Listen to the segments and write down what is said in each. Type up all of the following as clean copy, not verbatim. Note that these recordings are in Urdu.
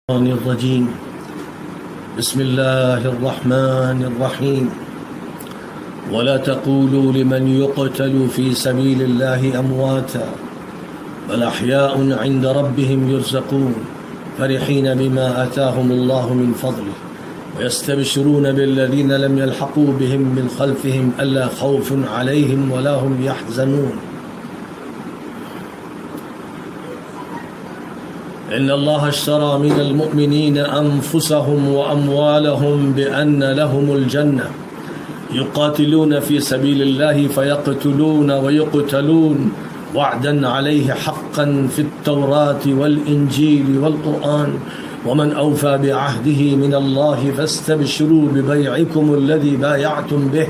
الرجيم بسم الله الرحمن الرحيم ولا تقولوا لمن يقتل في سبيل الله أمواتا بل أحياء عند ربهم يرزقون فرحين بما آتاهم الله من فضله ويستبشرون بالذين لم يلحقوا بهم من خلفهم ألا خوف عليهم ولا هم يحزنون إن الله اشترى من المؤمنين أنفسهم وأموالهم بأن لهم الجنة يقاتلون في سبيل الله فيقتلون ويقتلون وعدا عليه حقا في التوراة والإنجيل والقرآن ومن أوفى بعهده من الله فاستبشروا ببيعكم الذي بايعتم به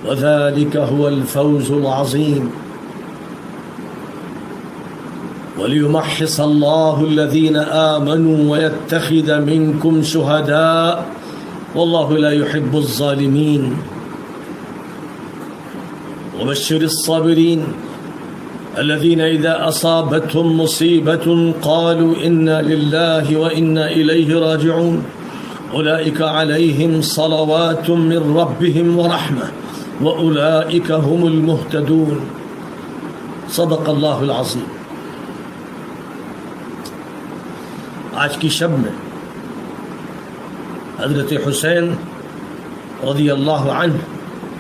وذلك هو الفوز العظيم وليمحص الله الذين آمنوا ويتخذ منكم شهداء والله لا يحب الظالمين وبشر الصابرين الذين إذا أصابتهم مصيبة قالوا إنا لله وإنا إليه راجعون أولئك عليهم صلوات من ربهم ورحمة وأولئك هم المهتدون صدق الله العظيم. آج کی شب میں حضرت حسین رضی اللہ عنہ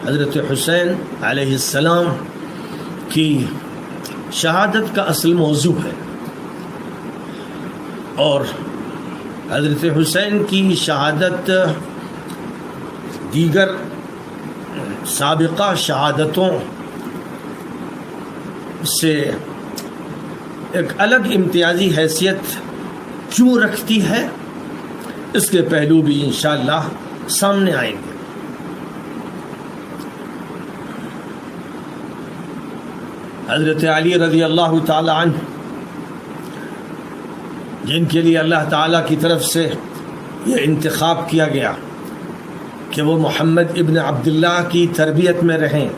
حضرت حسین علیہ السلام کی شہادت کا اصل موضوع ہے، اور حضرت حسین کی شہادت دیگر سابقہ شہادتوں سے ایک الگ امتیازی حیثیت کیوں رکھتی ہے، اس کے پہلو بھی انشاءاللہ سامنے آئیں گے۔ حضرت علی رضی اللہ تعالی عنہ، جن کے لیے اللہ تعالیٰ کی طرف سے یہ انتخاب کیا گیا کہ وہ محمد ابن عبداللہ کی تربیت میں رہیں،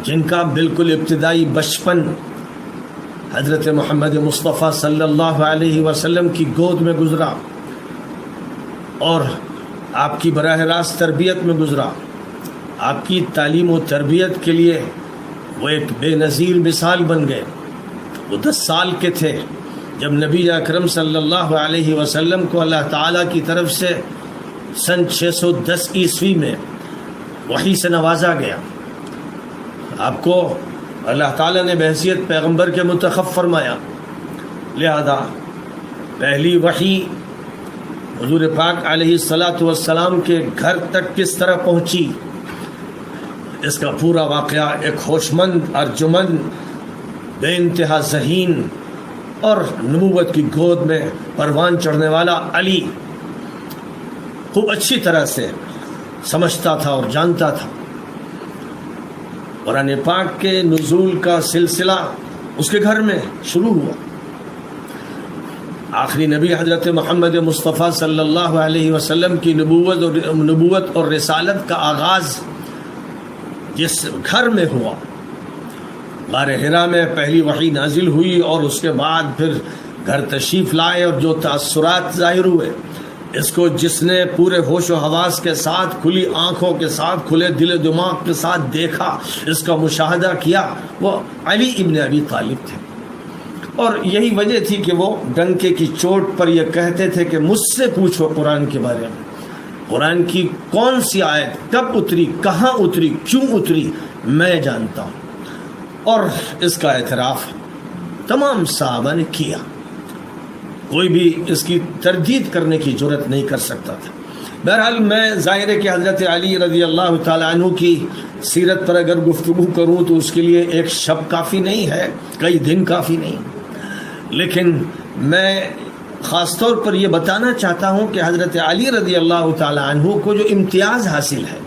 جن کا بالکل ابتدائی بچپن حضرت محمد مصطفیٰ صلی اللہ علیہ وسلم کی گود میں گزرا اور آپ کی براہ راست تربیت میں گزرا، آپ کی تعلیم و تربیت کے لیے وہ ایک بے نظیر مثال بن گئے۔ وہ 10 سال کے تھے جب نبی اکرم صلی اللہ علیہ وسلم کو اللہ تعالیٰ کی طرف سے سن 610 عیسوی میں وحی سے نوازا گیا۔ آپ کو اللہ تعالیٰ نے بحیثیت پیغمبر کے منتخب فرمایا، لہذا پہلی وحی حضور پاک علیہ السلام کے گھر تک کس طرح پہنچی، اس کا پورا واقعہ ایک ہوشمند ارجمند بے انتہا ذہین اور نبوت کی گود میں پروان چڑھنے والا علی خوب اچھی طرح سے سمجھتا تھا اور جانتا تھا۔ قرآن پاک کے نزول کا سلسلہ اس کے گھر میں شروع ہوا۔ آخری نبی حضرت محمد مصطفیٰ صلی اللہ علیہ وسلم کی نبوت اور رسالت کا آغاز جس گھر میں ہوا، غار حرا میں پہلی وحی نازل ہوئی، اور اس کے بعد پھر گھر تشریف لائے اور جو تأثرات ظاہر ہوئے، اس کو جس نے پورے ہوش و حواس کے ساتھ، کھلی آنکھوں کے ساتھ، کھلے دل و دماغ کے ساتھ دیکھا، اس کا مشاہدہ کیا، وہ علی ابن ابی طالب تھے۔ اور یہی وجہ تھی کہ وہ ڈنکے کی چوٹ پر یہ کہتے تھے کہ مجھ سے پوچھو قرآن کے بارے میں، قرآن کی کون سی آیت کب اتری، کہاں اتری، کیوں اتری، میں جانتا ہوں۔ اور اس کا اعتراف تمام صحابہ نے کیا، کوئی بھی اس کی تردید کرنے کی جرت نہیں کر سکتا تھا۔ بہرحال میں ظاہر ہے کہ حضرت علی رضی اللہ تعالیٰ عنہ کی سیرت پر اگر گفتگو کروں تو اس کے لیے ایک شب کافی نہیں ہے، کئی دن کافی نہیں، لیکن میں خاص طور پر یہ بتانا چاہتا ہوں کہ حضرت علی رضی اللہ تعالیٰ عنہ کو جو امتیاز حاصل ہے،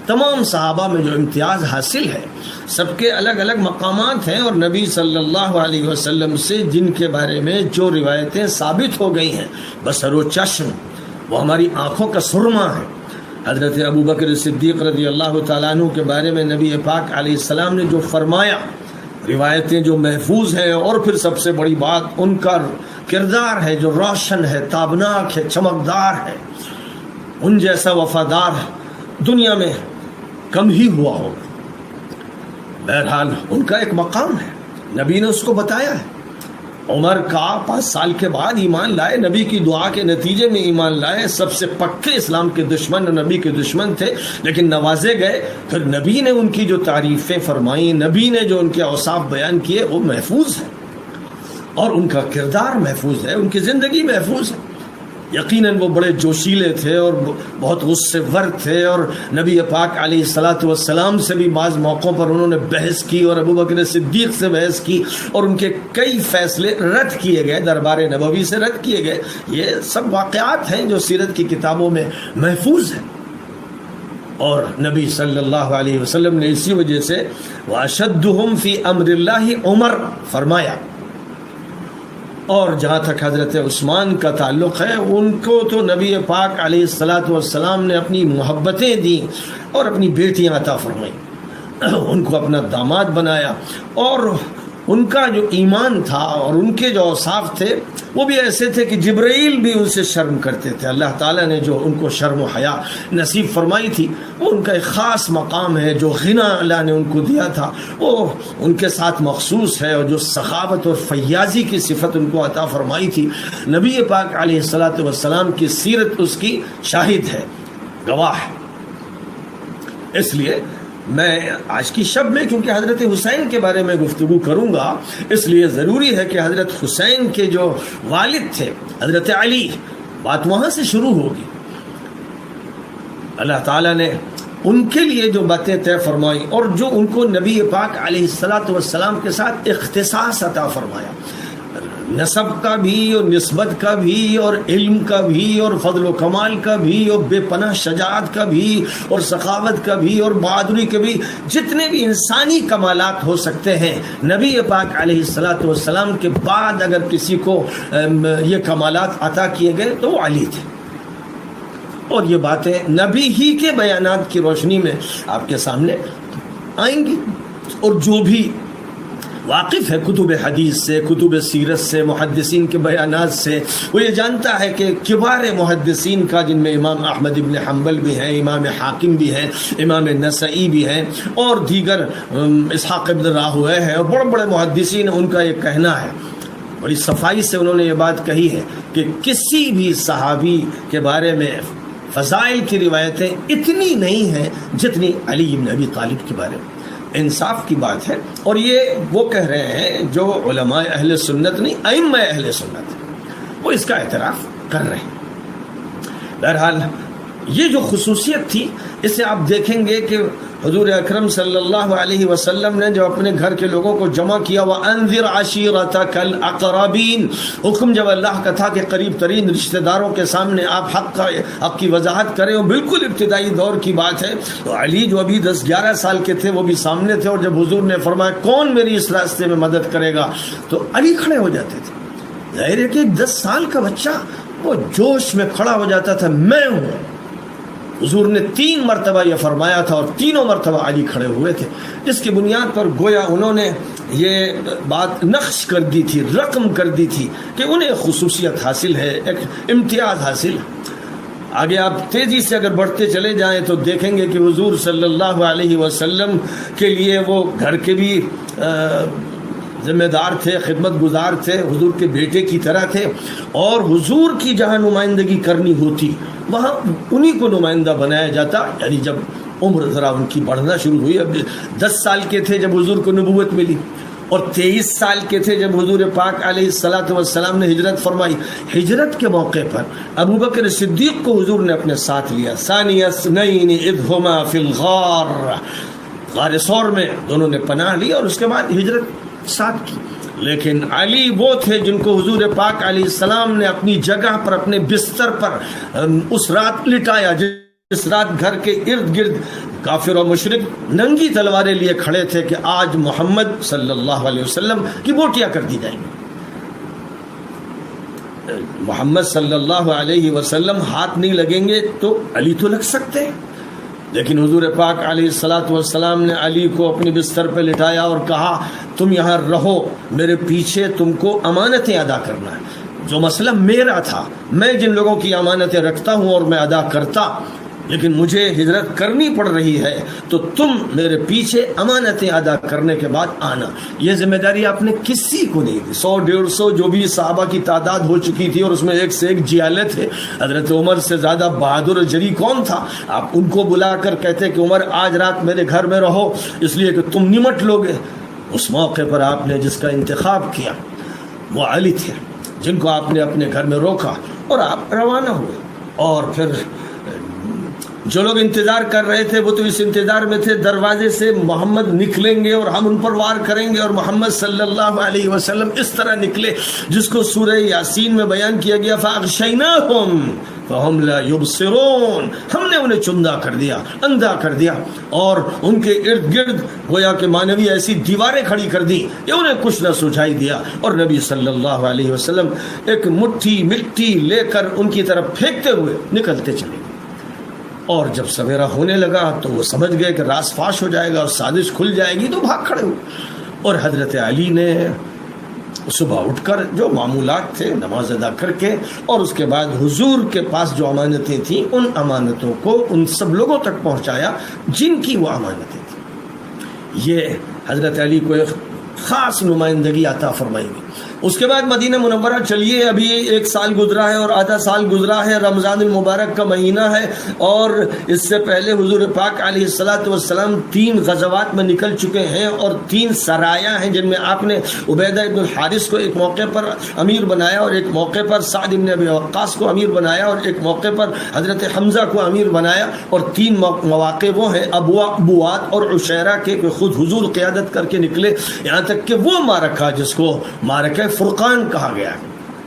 تمام صحابہ میں جو امتیاز حاصل ہے، سب کے الگ الگ مقامات ہیں، اور نبی صلی اللہ علیہ وسلم سے جن کے بارے میں جو روایتیں ثابت ہو گئی ہیں بصر و چشم، وہ ہماری آنکھوں کا سرما ہے۔ حضرت ابو بکر صدیق رضی اللہ تعالیٰ عنہ کے بارے میں نبی پاک علیہ السلام نے جو فرمایا، روایتیں جو محفوظ ہیں، اور پھر سب سے بڑی بات ان کا کردار ہے جو روشن ہے، تابناک ہے، چمکدار ہے، ان جیسا وفادار دنیا میں کم ہی ہوا ہوگا۔ بہرحال ان کا ایک مقام ہے، نبی نے اس کو بتایا ہے۔ عمر کا 5 سال کے بعد ایمان لائے، نبی کی دعا کے نتیجے میں ایمان لائے، سب سے پکے اسلام کے دشمن اور نبی کے دشمن تھے، لیکن نوازے گئے۔ پھر نبی نے ان کی جو تعریفیں فرمائیں، نبی نے جو ان کے اوصاف بیان کیے، وہ محفوظ ہے، اور ان کا کردار محفوظ ہے، ان کی زندگی محفوظ ہے۔ یقیناً وہ بڑے جوشیلے تھے اور بہت غصے ور تھے، اور نبی پاک علیہ الصلاۃ والسلام سے بھی بعض موقعوں پر انہوں نے بحث کی، اور ابو بکر صدیق سے بحث کی، اور ان کے کئی فیصلے رد کیے گئے، دربار نبوی سے رد کیے گئے۔ یہ سب واقعات ہیں جو سیرت کی کتابوں میں محفوظ ہیں، اور نبی صلی اللہ علیہ وسلم نے اسی وجہ سے وَأَشَدُّهُمْ فِي أَمْرِ اللَّهِ عمر فرمایا۔ اور جہاں تک حضرت عثمان کا تعلق ہے، ان کو تو نبی پاک علیہ الصلاۃ والسلام نے اپنی محبتیں دیں اور اپنی بیٹیاں عطا فرمائیں، ان کو اپنا داماد بنایا، اور ان کا جو ایمان تھا اور ان کے جو اوصاف تھے وہ بھی ایسے تھے کہ جبرائیل بھی ان سے شرم کرتے تھے۔ اللہ تعالیٰ نے جو ان کو شرم و حیا نصیب فرمائی تھی، وہ ان کا ایک خاص مقام ہے، جو غنا اللہ نے ان کو دیا تھا وہ ان کے ساتھ مخصوص ہے، اور جو سخاوت اور فیاضی کی صفت ان کو عطا فرمائی تھی، نبی پاک علیہ الصلاۃ والسلام کی سیرت اس کی شاہد ہے، گواہ ہے۔ اس لیے میں آج کی شب میں، کیونکہ حضرت حسین کے بارے میں گفتگو کروں گا، اس لیے ضروری ہے کہ حضرت حسین کے جو والد تھے حضرت علی، بات وہاں سے شروع ہوگی۔ اللہ تعالیٰ نے ان کے لیے جو باتیں طے فرمائی، اور جو ان کو نبی پاک علیہ الصلاۃ والسلام کے ساتھ اختصاص عطا فرمایا، نسب کا بھی اور نسبت کا بھی اور علم کا بھی اور فضل و کمال کا بھی اور بے پناہ شجاعت کا بھی اور سخاوت کا بھی اور بہادری کے بھی، جتنے بھی انسانی کمالات ہو سکتے ہیں، نبی پاک علیہ الصلاۃ والسلام کے بعد اگر کسی کو یہ کمالات عطا کیے گئے تو وہ علی تھے۔ اور یہ باتیں نبی ہی کے بیانات کی روشنی میں آپ کے سامنے آئیں گی، اور جو بھی واقف ہے کتب حدیث سے، کتب سیرت سے، محدثین کے بیانات سے، وہ یہ جانتا ہے کہ کبار محدثین کا، جن میں امام احمد ابن حنبل بھی ہیں، امام حاکم بھی ہیں، امام نسائی بھی ہیں، اور دیگر اسحاق ابن راہویہ ہے، اور بڑے بڑے محدثین، ان کا یہ کہنا ہے، بڑی صفائی سے انہوں نے یہ بات کہی ہے کہ کسی بھی صحابی کے بارے میں فضائل کی روایتیں اتنی نہیں ہیں جتنی علی بن ابی طالب کے بارے میں۔ انصاف کی بات ہے، اور یہ وہ کہہ رہے ہیں جو علماء اہل سنت نہیں، ائمہ اہل سنت، وہ اس کا اعتراف کر رہے ہیں۔ بہرحال یہ جو خصوصیت تھی، اسے آپ دیکھیں گے کہ حضور اکرم صلی اللہ علیہ وسلم نے جو اپنے گھر کے لوگوں کو جمع کیا، وَأَنذِرْ عَشِيرَتَكَ الْأَقْرَبِينَ، حکم جب اللہ کا تھا کہ قریب ترین رشتہ داروں کے سامنے آپ حق کی وضاحت کریں، اور بالکل ابتدائی دور کی بات ہے، تو علی جو ابھی 10-11 سال کے تھے وہ بھی سامنے تھے، اور جب حضور نے فرمایا کون میری اس راستے میں مدد کرے گا، تو علی کھڑے ہو جاتے تھے۔ ظاہر ہے کہ 10 سال کا بچہ وہ جوش میں کھڑا ہو جاتا تھا، میں ہوں۔ حضور نے 3 مرتبہ یہ فرمایا تھا، اور تینوں مرتبہ علی کھڑے ہوئے تھے، جس کی بنیاد پر گویا انہوں نے یہ بات نقش کر دی تھی، رقم کر دی تھی کہ انہیں خصوصیت حاصل ہے، ایک امتیاز حاصل ہے۔ آگے آپ تیزی سے اگر بڑھتے چلے جائیں تو دیکھیں گے کہ حضور صلی اللہ علیہ وسلم کے لیے وہ گھر کے بھی ذمہ دار تھے، خدمت گزار تھے، حضور کے بیٹے کی طرح تھے، اور حضور کی جہاں نمائندگی کرنی ہوتی وہاں انہی کو نمائندہ بنایا جاتا۔ یعنی جب عمر ذرا ان کی بڑھنا شروع ہوئی، اب 10 سال کے تھے جب حضور کو نبوت ملی، اور 23 سال کے تھے جب حضور پاک علیہ الصلاۃ والسلام نے ہجرت فرمائی۔ ہجرت کے موقع پر ابو بکر صدیق کو حضور نے اپنے ساتھ لیا، ثانی اثنین اذ ہما فی الغار، غار ثور میں دونوں نے پناہ لی، اور اس کے بعد ہجرت ساتھ کی۔ لیکن علی وہ تھے جن کو حضور پاک علیہ السلام نے اپنی جگہ پر، اپنے بستر پر اس رات لٹایا، جس رات گھر کے ارد گرد کافر و مشرک ننگی تلواریں لیے کھڑے تھے کہ آج محمد صلی اللہ علیہ وسلم کی بوٹیاں کر دی جائیں گی۔ محمد صلی اللہ علیہ وسلم ہاتھ نہیں لگیں گے تو علی تو لگ سکتے ہیں، لیکن حضور پاک علیہ الصلاۃ والسلام نے علی کو اپنے بستر پہ لٹایا اور کہا تم یہاں رہو، میرے پیچھے تم کو امانتیں ادا کرنا ہے۔ جو مسئلہ میرا تھا، میں جن لوگوں کی امانتیں رکھتا ہوں اور میں ادا کرتا، لیکن مجھے ہجرت کرنی پڑ رہی ہے، تو تم میرے پیچھے امانتیں ادا کرنے کے بعد آنا۔ یہ ذمہ داری آپ نے کسی کو نہیں دی۔ 100-150 جو بھی صحابہ کی تعداد ہو چکی تھی اور اس میں ایک سے ایک جیالے تھے، حضرت عمر سے زیادہ بہادر اور جری کون تھا؟ آپ ان کو بلا کر کہتے کہ عمر آج رات میرے گھر میں رہو، اس لیے کہ تم نمٹ لوگے۔ اس موقع پر آپ نے جس کا انتخاب کیا وہ علی تھے، جن کو آپ نے اپنے گھر میں روکا اور آپ روانہ ہوئے۔ اور پھر جو لوگ انتظار کر رہے تھے وہ تو اس انتظار میں تھے دروازے سے محمد نکلیں گے اور ہم ان پر وار کریں گے، اور محمد صلی اللہ علیہ وسلم اس طرح نکلے جس کو سورہ یاسین میں بیان کیا گیا، فَأَغْشَيْنَاهُمْ فَهُمْ لَا يُبْصِرُونَ، ہم نے انہیں چندہ کر دیا، اندھا کر دیا، اور ان کے ارد گرد گویا کہ مانوی ایسی دیواریں کھڑی کر دی کہ انہیں کچھ نہ سجھائی دیا، اور نبی صلی اللہ علیہ وسلم ایک مٹھی مٹی لے کر ان کی طرف پھینکتے ہوئے نکلتے چلے گئے۔ اور جب سویرا ہونے لگا تو وہ سمجھ گئے کہ راز فاش ہو جائے گا اور سازش کھل جائے گی، تو بھاگ کھڑے ہوئے، اور حضرت علی نے صبح اٹھ کر جو معمولات تھے نماز ادا کر کے، اور اس کے بعد حضور کے پاس جو امانتیں تھیں ان امانتوں کو ان سب لوگوں تک پہنچایا جن کی وہ امانتیں تھیں۔ یہ حضرت علی کو ایک خاص نمائندگی عطا فرمائی گئی۔ اس کے بعد مدینہ منورہ چلیے، ابھی 1 سال گزرا ہے اور آدھا سال گزرا ہے، رمضان المبارک کا مہینہ ہے، اور اس سے پہلے حضور پاک علیہ الصلاۃ والسلام 3 غزوات میں نکل چکے ہیں، اور 3 سرایاں ہیں جن میں آپ نے عبیدہ ابن الحارث کو ایک موقع پر امیر بنایا، اور ایک موقع پر سعد ابن ابی وقاص کو امیر بنایا، اور ایک موقع پر حضرت حمزہ کو امیر بنایا، اور 3 مواقع وہ ہیں ابوات اور عشیرہ کے کہ خود حضور قیادت کر کے نکلے، یہاں تک کہ وہ معرکہ جس کو معرکہ فرقان کہا گیا،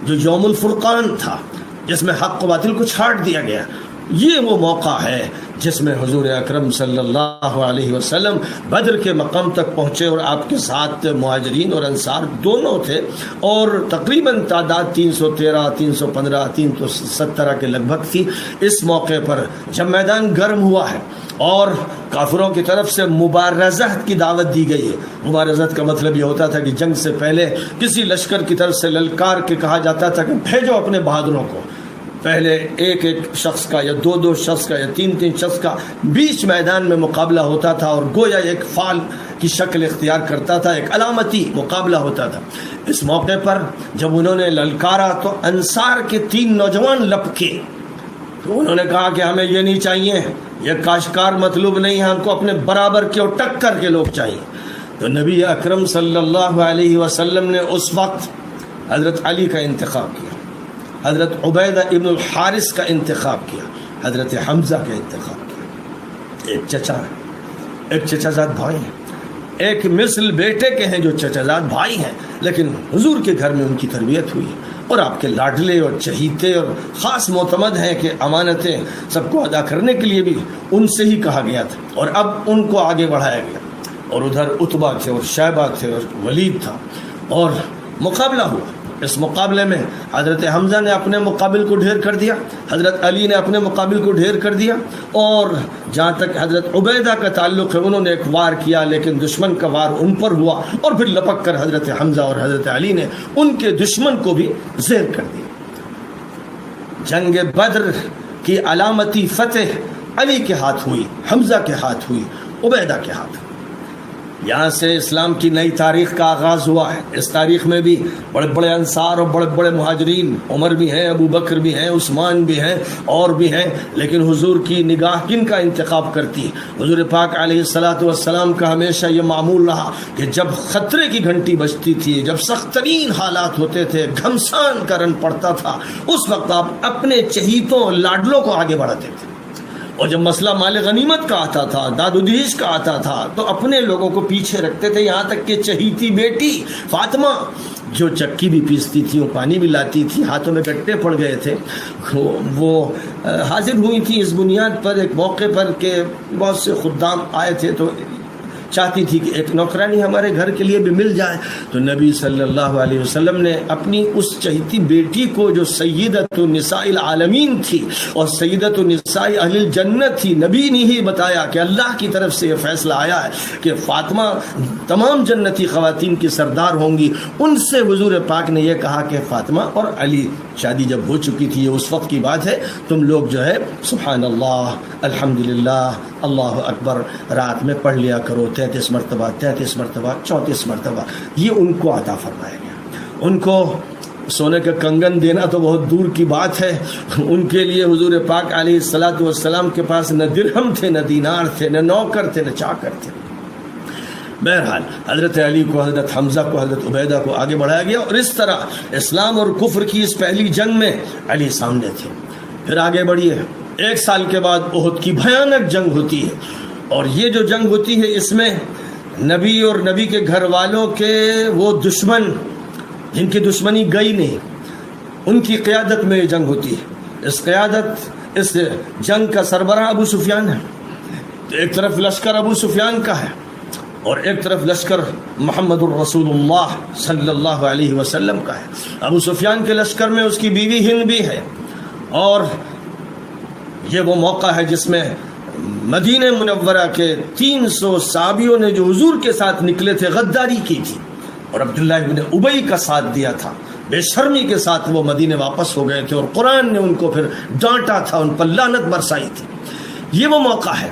جو یوم الفرقان تھا، جس میں حق و باطل کو چھاٹ دیا گیا، یہ وہ موقع ہے جس میں حضور اکرم صلی اللہ علیہ وسلم بدر کے مقام تک پہنچے، اور آپ کے ساتھ مہاجرین اور انصار دونوں تھے، اور تقریباً تعداد 313 315 317 کے لگ بھگ تھی۔ اس موقع پر جب میدان گرم ہوا ہے اور کافروں کی طرف سے مبارزت کی دعوت دی گئی ہے، مبارزت کا مطلب یہ ہوتا تھا کہ جنگ سے پہلے کسی لشکر کی طرف سے للکار کے کہا جاتا تھا کہ بھیجو اپنے بہادروں کو، پہلے ایک شخص کا یا 2 شخص کا یا 3 شخص کا بیچ میدان میں مقابلہ ہوتا تھا، اور گویا ایک فال کی شکل اختیار کرتا تھا، ایک علامتی مقابلہ ہوتا تھا۔ اس موقع پر جب انہوں نے للکارا تو انصار کے 3 نوجوان لپکے، تو انہوں نے کہا کہ ہمیں یہ نہیں چاہیے، یہ کاشکار مطلوب نہیں ہے، ہم کو اپنے برابر کے اور ٹکر کے لوگ چاہیے۔ تو نبی اکرم صلی اللہ علیہ وسلم نے اس وقت حضرت علی کا انتخاب کیا، حضرت عبیدہ ابن الحارث کا انتخاب کیا، حضرت حمزہ کا انتخاب کیا۔ ایک چچا ہے، ایک چچا زاد بھائی ہیں، ایک مثل بیٹے کے ہیں جو چچا زاد بھائی ہیں، لیکن حضور کے گھر میں ان کی تربیت ہوئی ہے، اور آپ کے لاڈلے اور چہیتے اور خاص معتمد ہیں کہ امانتیں سب کو ادا کرنے کے لیے بھی ان سے ہی کہا گیا تھا، اور اب ان کو آگے بڑھایا گیا۔ اور ادھر عتبہ تھے اور شیبہ تھے اور ولید تھا، اور مقابلہ ہوا۔ اس مقابلے میں حضرت حمزہ نے اپنے مقابل کو ڈھیر کر دیا، حضرت علی نے اپنے مقابل کو ڈھیر کر دیا، اور جہاں تک حضرت عبیدہ کا تعلق ہے انہوں نے ایک وار کیا، لیکن دشمن کا وار ان پر ہوا، اور پھر لپک کر حضرت حمزہ اور حضرت علی نے ان کے دشمن کو بھی زیر کر دیا۔ جنگ بدر کی علامتی فتح علی کے ہاتھ ہوئی، حمزہ کے ہاتھ ہوئی، عبیدہ کے ہاتھ ہوئی۔ یہاں سے اسلام کی نئی تاریخ کا آغاز ہوا ہے۔ اس تاریخ میں بھی بڑے بڑے انصار اور بڑے بڑے مہاجرین، عمر بھی ہیں، ابو بکر بھی ہیں، عثمان بھی ہیں، اور بھی ہیں، لیکن حضور کی نگاہ کن کا انتخاب کرتی ہے؟ حضور پاک علیہ الصلاۃ والسلام کا ہمیشہ یہ معمول رہا کہ جب خطرے کی گھنٹی بجتی تھی، جب سخت ترین حالات ہوتے تھے، گھمسان کا رن پڑتا تھا، اس وقت آپ اپنے چہیتوں لاڈلوں کو آگے بڑھاتے تھے، اور جب مسئلہ مال غنیمت کا آتا تھا، داد و دہیج کا آتا تھا، تو اپنے لوگوں کو پیچھے رکھتے تھے، یہاں تک کہ چہیتی بیٹی فاطمہ جو چکی بھی پیستی تھی اور پانی بھی لاتی تھی، ہاتھوں میں گٹے پڑ گئے تھے، وہ حاضر ہوئی تھی اس بنیاد پر ایک موقع پر کہ بہت سے خدام آئے تھے، تو چاہتی تھی کہ ایک نوکرانی ہمارے گھر کے لیے بھی مل جائے. تو نبی صلی اللہ علیہ وسلم نے اپنی اس چہیتی بیٹی کو جو سیدۃ النساء العالمین تھی اور سیدۃ النساء اہل الجنت تھی، نبی نے ہی بتایا کہ اللہ کی طرف سے یہ فیصلہ آیا ہے کہ فاطمہ تمام جنتی خواتین کی سردار ہوں گی. ان سے حضور پاک نے یہ کہا کہ فاطمہ اور علی، شادی جب ہو چکی تھی، یہ اس وقت کی بات ہے، تم لوگ جو ہے سبحان اللہ الحمدللہ اللہ اکبر رات میں پڑھ لیا کرو 33 مرتبہ 33 مرتبہ 34 مرتبہ. یہ ان کو عطا فرمایا گیا. ان کو سونے کا کنگن دینا تو بہت دور کی بات ہے. ان کے لیے حضور پاک علیہ الصلوۃ والسلام کے پاس نہ درہم تھے، نہ دینار تھے، نہ نوکر تھے، نہ چاکر تھے. بہرحال حضرت علی کو، حضرت حمزہ کو، حضرت عبیدہ کو آگے بڑھایا گیا، اور اس طرح اسلام اور کفر کی اس پہلی جنگ میں علی سامنے تھے. پھر آگے بڑھیے، 1 سال کے بعد احد کی بھیانک جنگ ہوتی ہے، اور یہ جو جنگ ہوتی ہے اس میں نبی اور نبی کے گھر والوں کے وہ دشمن جن کی دشمنی گئی نہیں، ان کی قیادت میں یہ جنگ ہوتی ہے. اس جنگ کا سربراہ ابو سفیان ہے. ایک طرف لشکر ابو سفیان کا ہے اور ایک طرف لشکر محمد الرسول اللہ صلی اللہ علیہ وسلم کا ہے. ابو سفیان کے لشکر میں اس کی بیوی ہند بھی ہے، اور یہ وہ موقع ہے جس میں مدینہ منورہ کے 300 صحابیوں نے جو حضور کے ساتھ نکلے تھے غداری کی تھی، اور عبداللہ ابن ابی کا ساتھ دیا تھا. بے شرمی کے ساتھ وہ مدینے واپس ہو گئے تھے، اور قرآن نے ان کو پھر ڈانٹا تھا، ان پر لعنت برسائی تھی. یہ وہ موقع ہے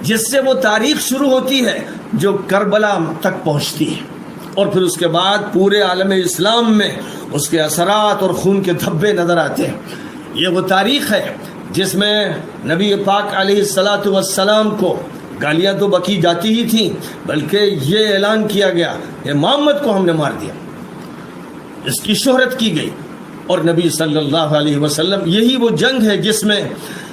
جس سے وہ تاریخ شروع ہوتی ہے جو کربلا تک پہنچتی ہے، اور پھر اس کے بعد پورے عالم اسلام میں اس کے اثرات اور خون کے دھبے نظر آتے ہیں. یہ وہ تاریخ ہے جس میں نبی پاک علیہ الصلاۃ والسلام کو گالیاں تو بکی جاتی ہی تھیں، بلکہ یہ اعلان کیا گیا کہ محمد کو ہم نے مار دیا. اس کی شہرت کی گئی، اور نبی صلی اللہ علیہ وسلم، یہی وہ جنگ ہے جس میں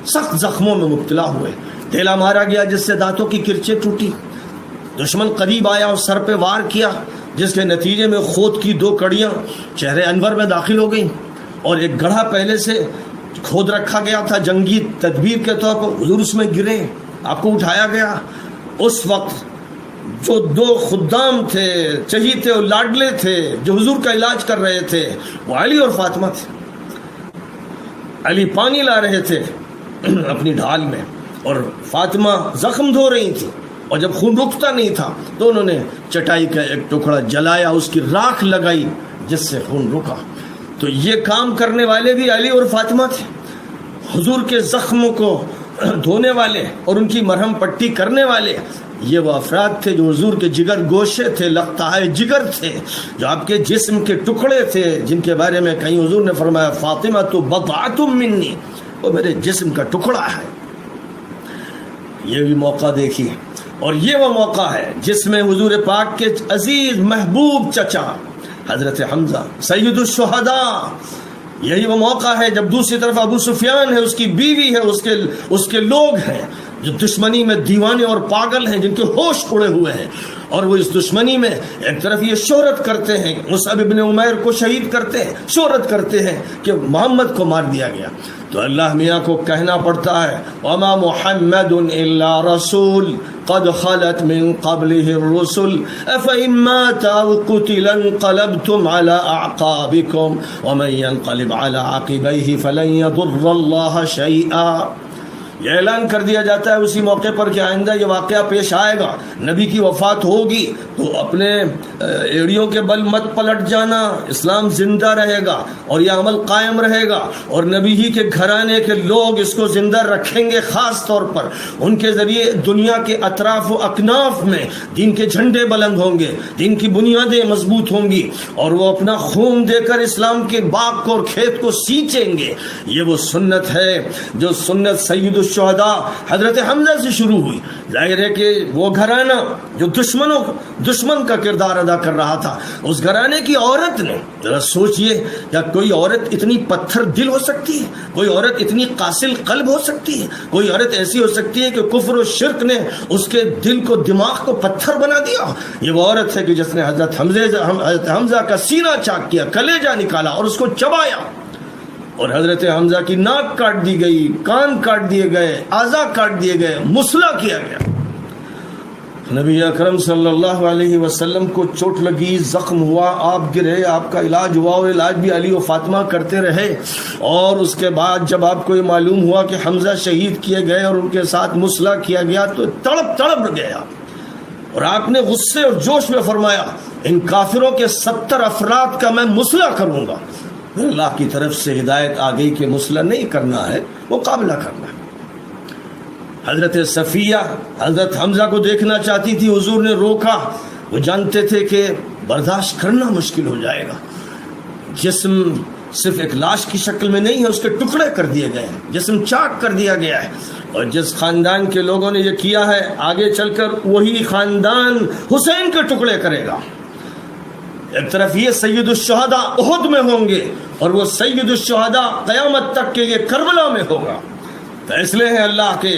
سخت زخموں میں مبتلا ہوئے. ڈھیلا مارا گیا جس سے دانتوں کی کرچیں ٹوٹی. دشمن قریب آیا اور سر پہ وار کیا، جس کے نتیجے میں خود کی 2 کڑیاں چہرے انور میں داخل ہو گئیں، اور ایک گڑھا پہلے سے کھود رکھا گیا تھا جنگی تدبیر کے طور پر. حضور اس میں گرے، آپ کو اٹھایا گیا. اس وقت جو 2 خدام تھے، چہیتے اور لاڈلے تھے، جو حضور کا علاج کر رہے تھے، وہ علی اور فاطمہ تھے. علی پانی لا رہے تھے اپنی ڈھال میں، اور فاطمہ زخم دھو رہی تھی، اور جب خون رکتا نہیں تھا تو انہوں نے چٹائی کا ایک ٹکڑا جلایا، اس کی راکھ لگائی جس سے خون رکا. تو یہ کام کرنے والے بھی علی اور فاطمہ تھے. حضور کے زخموں کو دھونے والے اور ان کی مرہم پٹی کرنے والے، یہ وہ افراد تھے جو حضور کے جگر گوشے تھے، لقطۂ جگر تھے، جو آپ کے جسم کے ٹکڑے تھے، جن کے بارے میں کہیں حضور نے فرمایا فاطمہ تو بضعۃ منی، وہ میرے جسم کا ٹکڑا ہے. یہ بھی موقع دیکھیے. اور یہ وہ موقع ہے جس میں حضور پاک کے عزیز محبوب چچا حضرت حمزہ سید الشہداء، یہی وہ موقع ہے جب دوسری طرف ابو سفیان ہے، اس کی بیوی ہے، اس کے لوگ ہیں جو دشمنی میں دیوانے اور پاگل ہیں، جن کے ہوش اڑے ہوئے ہیں، اور وہ اس دشمنی میں ایک طرف یہ شہرت کرتے ہیں، مصعب ابن عمیر کو شہید کرتے ہیں، شہرت کرتے ہیں کہ محمد کو مار دیا گیا. تو اللہ میاں کو کہنا پڑتا ہے وما محمد الا رسول قد خلت من قبله الرسل افإن مات أو قتل انقلبتم على أعقابكم ومن ينقلب على عقبيه فلن يضر الله شيئا. یہ اعلان کر دیا جاتا ہے اسی موقع پر کہ آئندہ یہ واقعہ پیش آئے گا، نبی کی وفات ہوگی تو اپنے ایڑیوں کے بل مت پلٹ جانا، اسلام زندہ رہے گا اور یہ عمل قائم رہے گا، اور نبی ہی کے گھرانے کے لوگ اس کو زندہ رکھیں گے. خاص طور پر ان کے ذریعے دنیا کے اطراف و اکناف میں دین کے جھنڈے بلند ہوں گے، دین کی بنیادیں مضبوط ہوں گی، اور وہ اپنا خون دے کر اسلام کے باغ کو اور کھیت کو سینچیں گے. یہ وہ سنت ہے جو سنت سید الشہداء حضرت حمزہ سے شروع ہوئی. ظاہر ہے کہ وہ گھرانہ جو دشمن کا کردار ادا کر رہا تھا، اس گھرانے کی عورت نے، ذرا سوچئے، کیا کوئی عورت اتنی پتھر دل ہو سکتی ہے؟ کوئی عورت اتنی قاسل قلب ہو سکتی ہے؟ کوئی عورت ایسی ہو سکتی ہے کہ کفر و شرک نے اس کے دل کو، دماغ کو پتھر بنا دیا؟ یہ وہ عورت ہے کہ جس نے حضرت حمزہ کا سینہ چاک کیا، کلیجہ نکالا اور اس کو چبایا، اور حضرت حمزہ کی ناک کاٹ دی گئی، کان کاٹ دیے گئے، اعضاء کاٹ دیے گئے، مسلح کیا گیا. نبی اکرم صلی اللہ علیہ وسلم کو چوٹ لگی، زخم ہوا، آپ گرے، آپ کا علاج ہوا، اور علاج بھی علی و فاطمہ کرتے رہے، اور اس کے بعد جب آپ کو یہ معلوم ہوا کہ حمزہ شہید کیے گئے اور ان کے ساتھ مسلح کیا گیا تو تڑپ گیا، اور آپ نے غصے اور جوش میں فرمایا ان کافروں کے 70 افراد کا میں مسلح کروں گا۔ اللہ کی طرف سے ہدایت آ گئی کہ مسلح نہیں کرنا ہے، مقابلہ کرنا ہے۔ حضرت صفیہ حضرت حمزہ کو دیکھنا چاہتی تھی، حضور نے روکا، وہ جانتے تھے کہ برداشت کرنا مشکل ہو جائے گا، جسم صرف ایک لاش کی شکل میں نہیں ہے، اس کے ٹکڑے کر دیے گئے ہیں، جسم چاک کر دیا گیا ہے، اور جس خاندان کے لوگوں نے یہ کیا ہے آگے چل کر وہی خاندان حسین کے ٹکڑے کرے گا۔ ایک طرف یہ سید الشہداء احد میں ہوں گے، اور وہ سید الشہداء قیامت تک کے لیے کربلا میں ہوگا۔ تو اس لیے ہے اللہ کے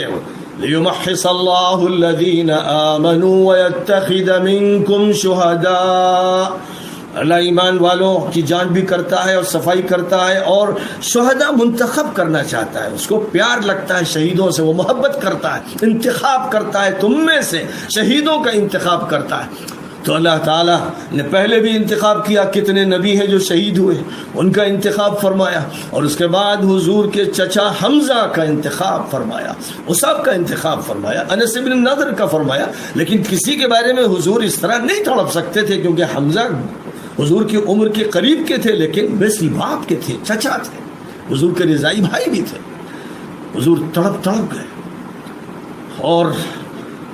لِيُمَحِّصَ اللَّهُ الَّذِينَ آمَنُوا وَيَتَّخِذَ مِنكُمْ شُهَدَاءَ، اللہ ایمان والوں کی جانچ بھی کرتا ہے اور صفائی کرتا ہے، اور شہداء منتخب کرنا چاہتا ہے، اس کو پیار لگتا ہے شہیدوں سے، وہ محبت کرتا ہے، انتخاب کرتا ہے، تم میں سے شہیدوں کا انتخاب کرتا ہے۔ تو اللہ تعالیٰ نے پہلے بھی انتخاب کیا، کتنے نبی ہیں جو شہید ہوئے، ان کا انتخاب فرمایا، اور اس کے بعد حضور کے چچا حمزہ کا انتخاب فرمایا، مصعب کا انتخاب فرمایا، انس بن نضر کا فرمایا، لیکن کسی کے بارے میں حضور اس طرح نہیں تڑپ سکتے تھے، کیونکہ حمزہ حضور کی عمر کے قریب کے تھے، لیکن بیسی باپ کے تھے، چچا تھے، حضور کے رضائی بھائی بھی تھے۔ حضور تڑپ گئے اور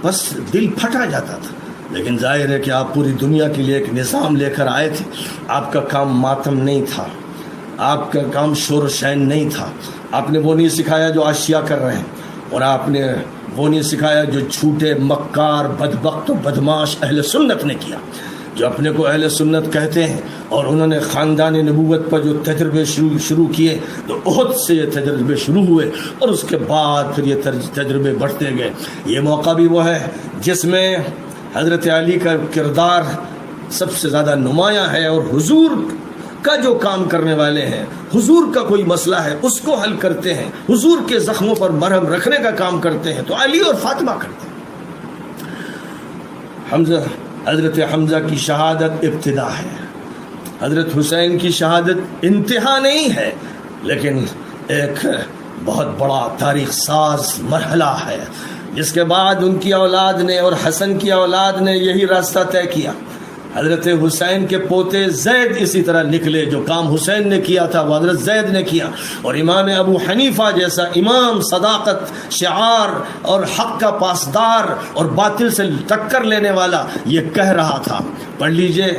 بس دل پھٹا جاتا تھا، لیکن ظاہر ہے کہ آپ پوری دنیا کے لیے ایک نظام لے کر آئے تھے۔ آپ کا کام ماتم نہیں تھا، آپ کا کام شور و شین نہیں تھا، آپ نے وہ نہیں سکھایا جو آشیا کر رہے ہیں، اور آپ نے وہ نہیں سکھایا جو جھوٹے مکار بدبخت و بدماش اہل سنت نے کیا، جو اپنے کو اہل سنت کہتے ہیں، اور انہوں نے خاندان نبوت پر جو تجربے شروع کیے، تو احد سے یہ تجربے شروع ہوئے، اور اس کے بعد پھر یہ تجربے بڑھتے گئے۔ یہ موقع بھی وہ ہے جس میں حضرت علی کا کردار سب سے زیادہ نمایاں ہے، اور حضور کا جو کام کرنے والے ہیں، حضور کا کوئی مسئلہ ہے اس کو حل کرتے ہیں، حضور کے زخموں پر مرہم رکھنے کا کام کرتے ہیں، تو علی اور فاطمہ کرتے ہیں۔ حضرت حمزہ کی شہادت ابتدا ہے، حضرت حسین کی شہادت انتہا نہیں ہے، لیکن ایک بہت بڑا تاریخ ساز مرحلہ ہے، جس کے بعد ان کی اولاد نے اور حسن کی اولاد نے یہی راستہ طے کیا۔ حضرت حسین کے پوتے زید اسی طرح نکلے، جو کام حسین نے کیا تھا وہ حضرت زید نے کیا، اور امام ابو حنیفہ جیسا امام، صداقت، شعار اور حق کا پاسدار اور باطل سے ٹکر لینے والا، یہ کہہ رہا تھا۔ پڑھ لیجئے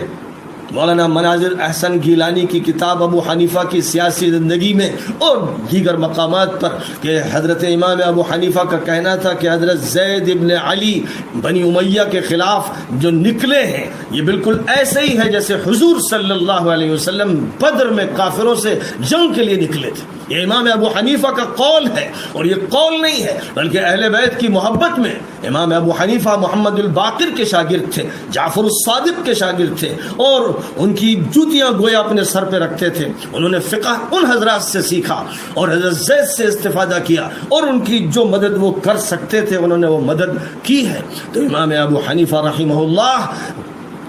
مولانا مناظر احسن گیلانی کی کتاب ابو حنیفہ کی سیاسی زندگی میں اور دیگر مقامات پر، کہ حضرت امام ابو حنیفہ کا کہنا تھا کہ حضرت زید ابن علی بنی امیہ کے خلاف جو نکلے ہیں یہ بالکل ایسے ہی ہے جیسے حضور صلی اللہ علیہ وسلم بدر میں کافروں سے جنگ کے لیے نکلے تھے۔ یہ امام ابو حنیفہ کا قول ہے، اور یہ قول نہیں ہے بلکہ اہل بیت کی محبت میں امام ابو حنیفہ محمد الباقر کے شاگرد تھے، جعفر الصادق کے شاگرد تھے، اور ان کی جوتیاں گویا اپنے سر پہ رکھتے تھے۔ انہوں نے فقہ ان حضرات سے سیکھا اور حضرت زید سے استفادہ کیا، اور ان کی جو مدد وہ کر سکتے تھے انہوں نے وہ مدد کی ہے۔ تو امام ابو حنیفہ رحمہ اللہ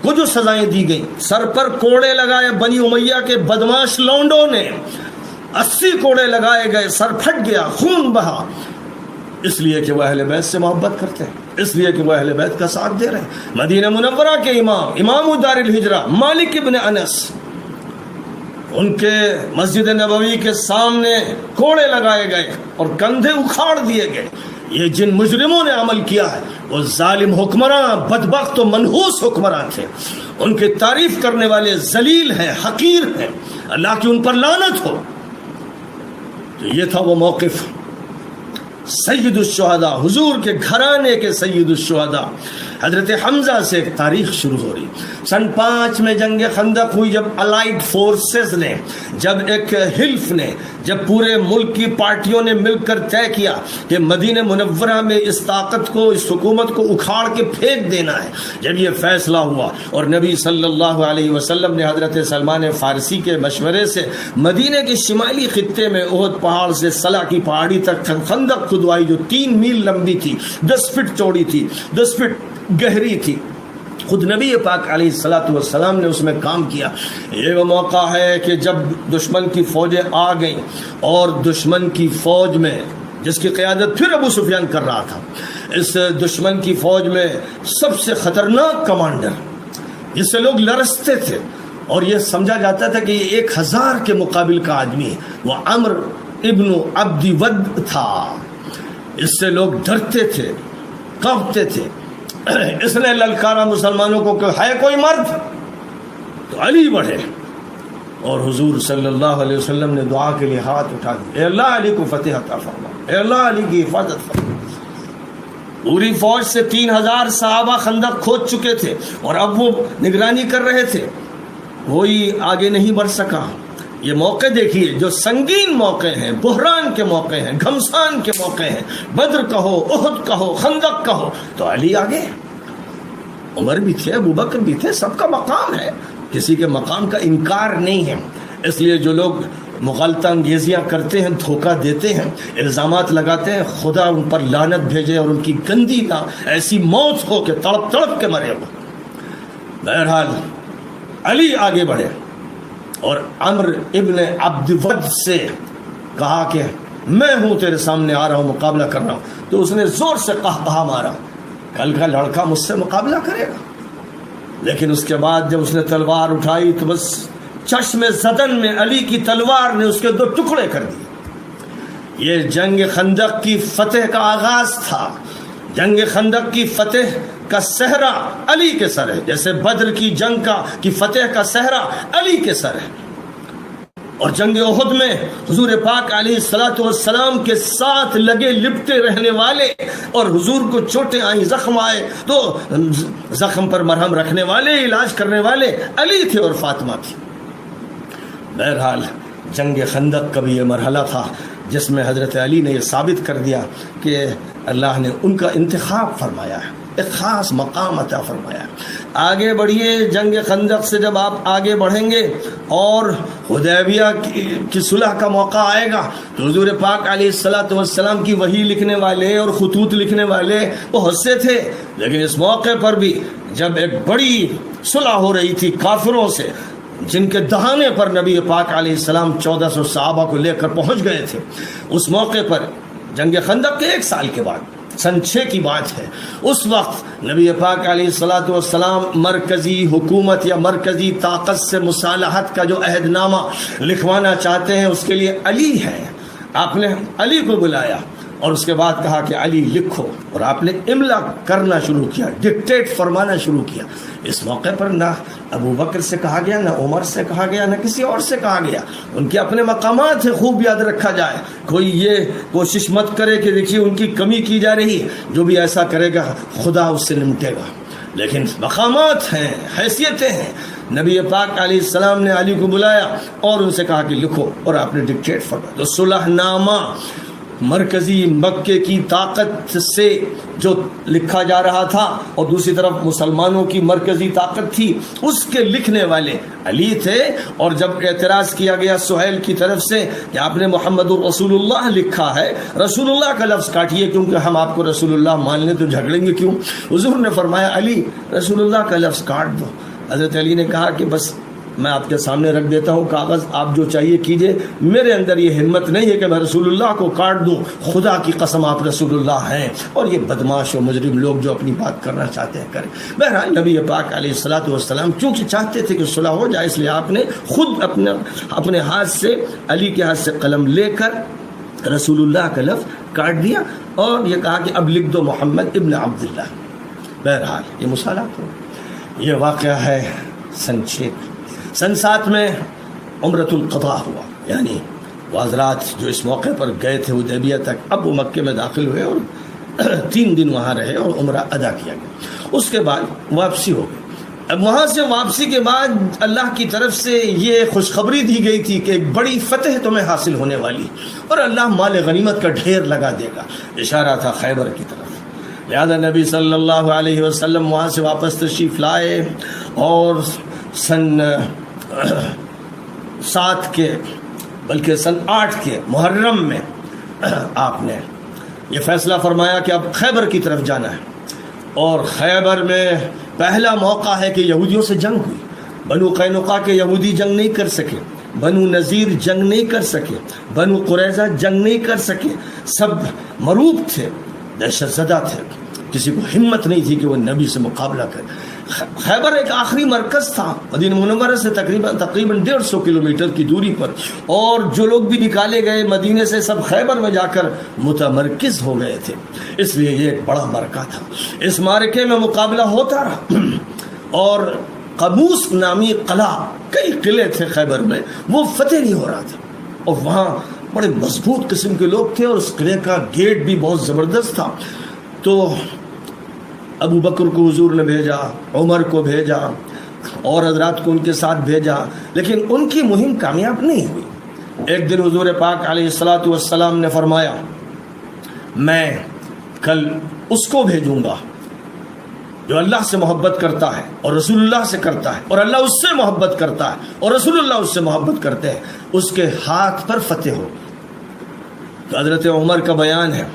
کو جو سزائیں دی گئیں، سر پر کوڑے لگائے بنی امیہ کے بدماش لونڈوں نے، 80 کوڑے لگائے گئے، سر پھٹ گیا، خون بہا، اس لیے کہ وہ اہل بیت سے محبت کرتے ہیں، اس لیے کہ وہ اہل بیت کا ساتھ دے رہے ہیں۔ مدینہ منورہ کے امام دار الہجرہ مالک ابن انس، ان کے مسجد نبوی کے سامنے کوڑے لگائے گئے اور کندھے اکھاڑ دیے گئے۔ یہ جن مجرموں نے عمل کیا ہے وہ ظالم حکمراں، بدبخت و منحوس حکمراں تھے، ان کی تعریف کرنے والے ذلیل ہیں، حقیر ہیں، اللہ کی ان پر لعنت ہو۔ تو یہ تھا وہ موقف سید الشہداء، حضور کے گھرانے کے سید الشہداء۔ حضرت حمزہ سے ایک تاریخ شروع ہو رہی۔ سن 5 میں جنگ خندق ہوئی، جب الائیڈ فورسز نے، جب ایک حلف نے، جب پورے ملک کی پارٹیوں نے مل کر طے کیا کہ مدینہ منورہ میں اس طاقت کو، اس حکومت کو اکھاڑ کے پھینک دینا ہے، جب یہ فیصلہ ہوا اور نبی صلی اللہ علیہ وسلم نے حضرت سلمان فارسی کے مشورے سے مدینہ کے شمالی خطے میں احد پہاڑ سے صلا کی پہاڑی تک خندق کھدوائی، جو 3 میل لمبی تھی، 10 فٹ چوڑی تھی، 10 فٹ گہری تھی، خود نبی پاک علیہ الصلوۃ والسلام نے اس میں کام کیا۔ یہ وہ موقع ہے کہ جب دشمن کی فوجیں آ گئیں اور دشمن کی فوج میں جس کی قیادت پھر ابو سفیان کر رہا تھا، اس دشمن کی فوج میں سب سے خطرناک کمانڈر جس سے لوگ لرزتے تھے اور یہ سمجھا جاتا تھا کہ یہ 1000 کے مقابل کا آدمی ہے، وہ عمرو ابن عبد ود تھا۔ اس سے لوگ ڈرتے تھے، کانپتے تھے۔ اس نے للکارا مسلمانوں کو کہ ہے کوئی مرد تو علی بڑھے، اور حضور صلی اللہ علیہ وسلم نے دعا کے لیے ہاتھ اٹھا دیا، اے اللہ علی کو فتح عطا فرما، اے اللہ علی کی حفاظت فرما۔ پوری فوج سے 3000 صحابہ خندق کھود چکے تھے اور اب وہ نگرانی کر رہے تھے، کوئی آگے نہیں بڑھ سکا۔ یہ موقع دیکھیے جو سنگین موقع ہیں، بحران کے موقع ہیں، گھمسان کے موقع ہیں، بدر کہو، احد کہو، خندق کہو، تو علی آگے، عمر بھی تھے، ابو بکر بھی تھے، سب کا مقام ہے، کسی کے مقام کا انکار نہیں ہے۔ اس لیے جو لوگ مغالطہ انگیزیاں کرتے ہیں، دھوکہ دیتے ہیں، الزامات لگاتے ہیں، خدا ان پر لعنت بھیجے اور ان کی گندی نہ ایسی موت ہو کہ تڑپ تڑپ کے مرے ہو۔ بہرحال علی آگے بڑھے اور عمرو ابن عبد ود سے کہا کہ میں ہوں تیرے سامنے آ رہا ہوں، مقابلہ کر رہا ہوں۔ تو اس نے زور سے قہقہا مارا، کل کا لڑکا مجھ سے مقابلہ کرے گا؟ لیکن اس کے بعد جب اس نے تلوار اٹھائی تو بس چشم زدن میں علی کی تلوار نے اس کے 2 ٹکڑے کر دیے۔ یہ جنگ خندق کی فتح کا آغاز تھا۔ جنگ خندق کی فتح کا صحرا علی کے سر ہے، جیسے بدر کی جنگ کی فتح کا صحرا علی کے سر ہے۔ اور جنگ احد میں حضور پاک علیہ الصلوۃ والسلام کے ساتھ لگے لپٹے رہنے والے اور حضور کو چوٹیں آئیں، زخم آئے تو زخم پر مرہم رکھنے والے، علاج کرنے والے علی تھے اور فاطمہ تھی۔ بہرحال جنگ خندق کا بھی یہ مرحلہ تھا جس میں حضرت علی نے یہ ثابت کر دیا کہ اللہ نے ان کا انتخاب فرمایا ہے، ایک خاص مقام عطا فرمایا ہے۔ آگے بڑھیے، جنگ خندق سے جب آپ آگے بڑھیں گے اور حدیبیہ کی صلح کا موقع آئے گا تو حضور پاک علیہ الصلوۃ والسلام کی وحی لکھنے والے اور خطوط لکھنے والے بہت سے تھے، لیکن اس موقع پر بھی جب ایک بڑی صلح ہو رہی تھی کافروں سے، جن کے دہانے پر نبی پاک علیہ السلام 1400 صحابہ کو لے کر پہنچ گئے تھے، اس موقع پر جنگ خندق کے 1 سال کے بعد سن 6 کی بات ہے، اس وقت نبی پاک علیہ الصلوۃ والسلام مرکزی حکومت یا مرکزی طاقت سے مصالحت کا جو عہد نامہ لکھوانا چاہتے ہیں اس کے لیے علی ہے۔ آپ نے علی کو بلایا اور اس کے بعد کہا کہ علی لکھو، اور آپ نے املا کرنا شروع کیا، ڈکٹیٹ فرمانا شروع کیا۔ اس موقع پر نہ ابو بکر سے کہا گیا، نہ عمر سے کہا گیا، نہ کسی اور سے کہا گیا، ان کے اپنے مقامات ہیں، خوب یاد رکھا جائے۔ کوئی یہ کوشش مت کرے کہ دیکھیے ان کی کمی کی جا رہی ہے، جو بھی ایسا کرے گا خدا اس سے نمٹے گا، لیکن مقامات ہیں، حیثیتیں ہیں۔ نبی پاک علیہ السلام نے علی کو بلایا اور ان سے کہا کہ لکھو، اور آپ نے ڈکٹیٹ فرمایا۔ تو صلح نامہ مرکزی مکے کی طاقت سے جو لکھا جا رہا تھا اور دوسری طرف مسلمانوں کی مرکزی طاقت تھی، اس کے لکھنے والے علی تھے۔ اور جب اعتراض کیا گیا سہیل کی طرف سے کہ آپ نے محمد الرسول اللہ لکھا ہے، رسول اللہ کا لفظ کاٹیے کیونکہ ہم آپ کو رسول اللہ مان لیں تو جھگڑیں گے کیوں؟ حضور نے فرمایا علی رسول اللہ کا لفظ کاٹ دو۔ حضرت علی نے کہا کہ بس میں آپ کے سامنے رکھ دیتا ہوں کاغذ، آپ جو چاہیے کیجئے، میرے اندر یہ ہمت نہیں ہے کہ میں رسول اللہ کو کاٹ دوں، خدا کی قسم آپ رسول اللہ ہیں۔ اور یہ بدماش و مجرم لوگ جو اپنی بات کرنا چاہتے ہیں کریں۔ بہرحال نبی پاک علیہ الصلوۃ والسلام چونکہ چاہتے تھے کہ صلح ہو جائے، اس لیے آپ نے خود اپنے ہاتھ سے، علی کے ہاتھ سے قلم لے کر رسول اللہ کا لفظ کاٹ دیا اور یہ کہا کہ اب لکھ دو محمد ابن عبداللہ۔ بہرحال یہ مصالحت ہو۔ یہ واقعہ ہے سن 6۔ سن 7 میں عمرۃ القضاء ہوا، یعنی وہ حضرات جو اس موقع پر گئے تھے حدیبیہ تک، اب وہ مکے میں داخل ہوئے اور 3 دن وہاں رہے اور عمرہ ادا کیا گیا۔ اس کے بعد واپسی ہو گئی۔ اب وہاں سے واپسی کے بعد اللہ کی طرف سے یہ خوشخبری دی گئی تھی کہ ایک بڑی فتح تمہیں حاصل ہونے والی اور اللہ مال غنیمت کا ڈھیر لگا دے گا۔ اشارہ تھا خیبر کی طرف۔ لہذا نبی صلی اللہ علیہ وسلم وہاں سے واپس تشریف لائے اور سن 7 کے بلکہ سن 8 کے محرم میں آپ نے یہ فیصلہ فرمایا کہ اب خیبر کی طرف جانا ہے اور خیبر میں پہلا موقع ہے کہ یہودیوں سے جنگ ہوئی. بنو قینقاع کے یہودی جنگ نہیں کر سکے، بنو نذیر جنگ نہیں کر سکے، بنو قریظہ جنگ نہیں کر سکے، سب مروب تھے، دہشت زدہ تھے، کسی کو ہمت نہیں تھی کہ وہ نبی سے مقابلہ کرے. خیبر ایک آخری مرکز تھا مدینہ منورہ سے تقریباً 150 کلومیٹر کی دوری پر، اور جو لوگ بھی نکالے گئے مدینے سے سب خیبر میں جا کر متمرکز ہو گئے تھے. اس لیے یہ ایک بڑا معرکہ تھا. اس معرکے میں مقابلہ ہوتا رہا، اور قبوس نامی قلعہ، کئی قلعے تھے خیبر میں، وہ فتح نہیں ہو رہا تھا، اور وہاں بڑے مضبوط قسم کے لوگ تھے، اور اس قلعے کا گیٹ بھی بہت زبردست تھا. تو ابو بکر کو حضور نے بھیجا، عمر کو بھیجا، اور حضرات کو ان کے ساتھ بھیجا، لیکن ان کی مہم کامیاب نہیں ہوئی. ایک دن حضور پاک علیہ الصلاۃ والسلام نے فرمایا میں کل اس کو بھیجوں گا جو اللہ سے محبت کرتا ہے اور رسول اللہ سے کرتا ہے، اور اللہ اس سے محبت کرتا ہے اور رسول اللہ اس سے محبت کرتے ہیں، اس کے ہاتھ پر فتح ہو. تو حضرت عمر کا بیان ہے،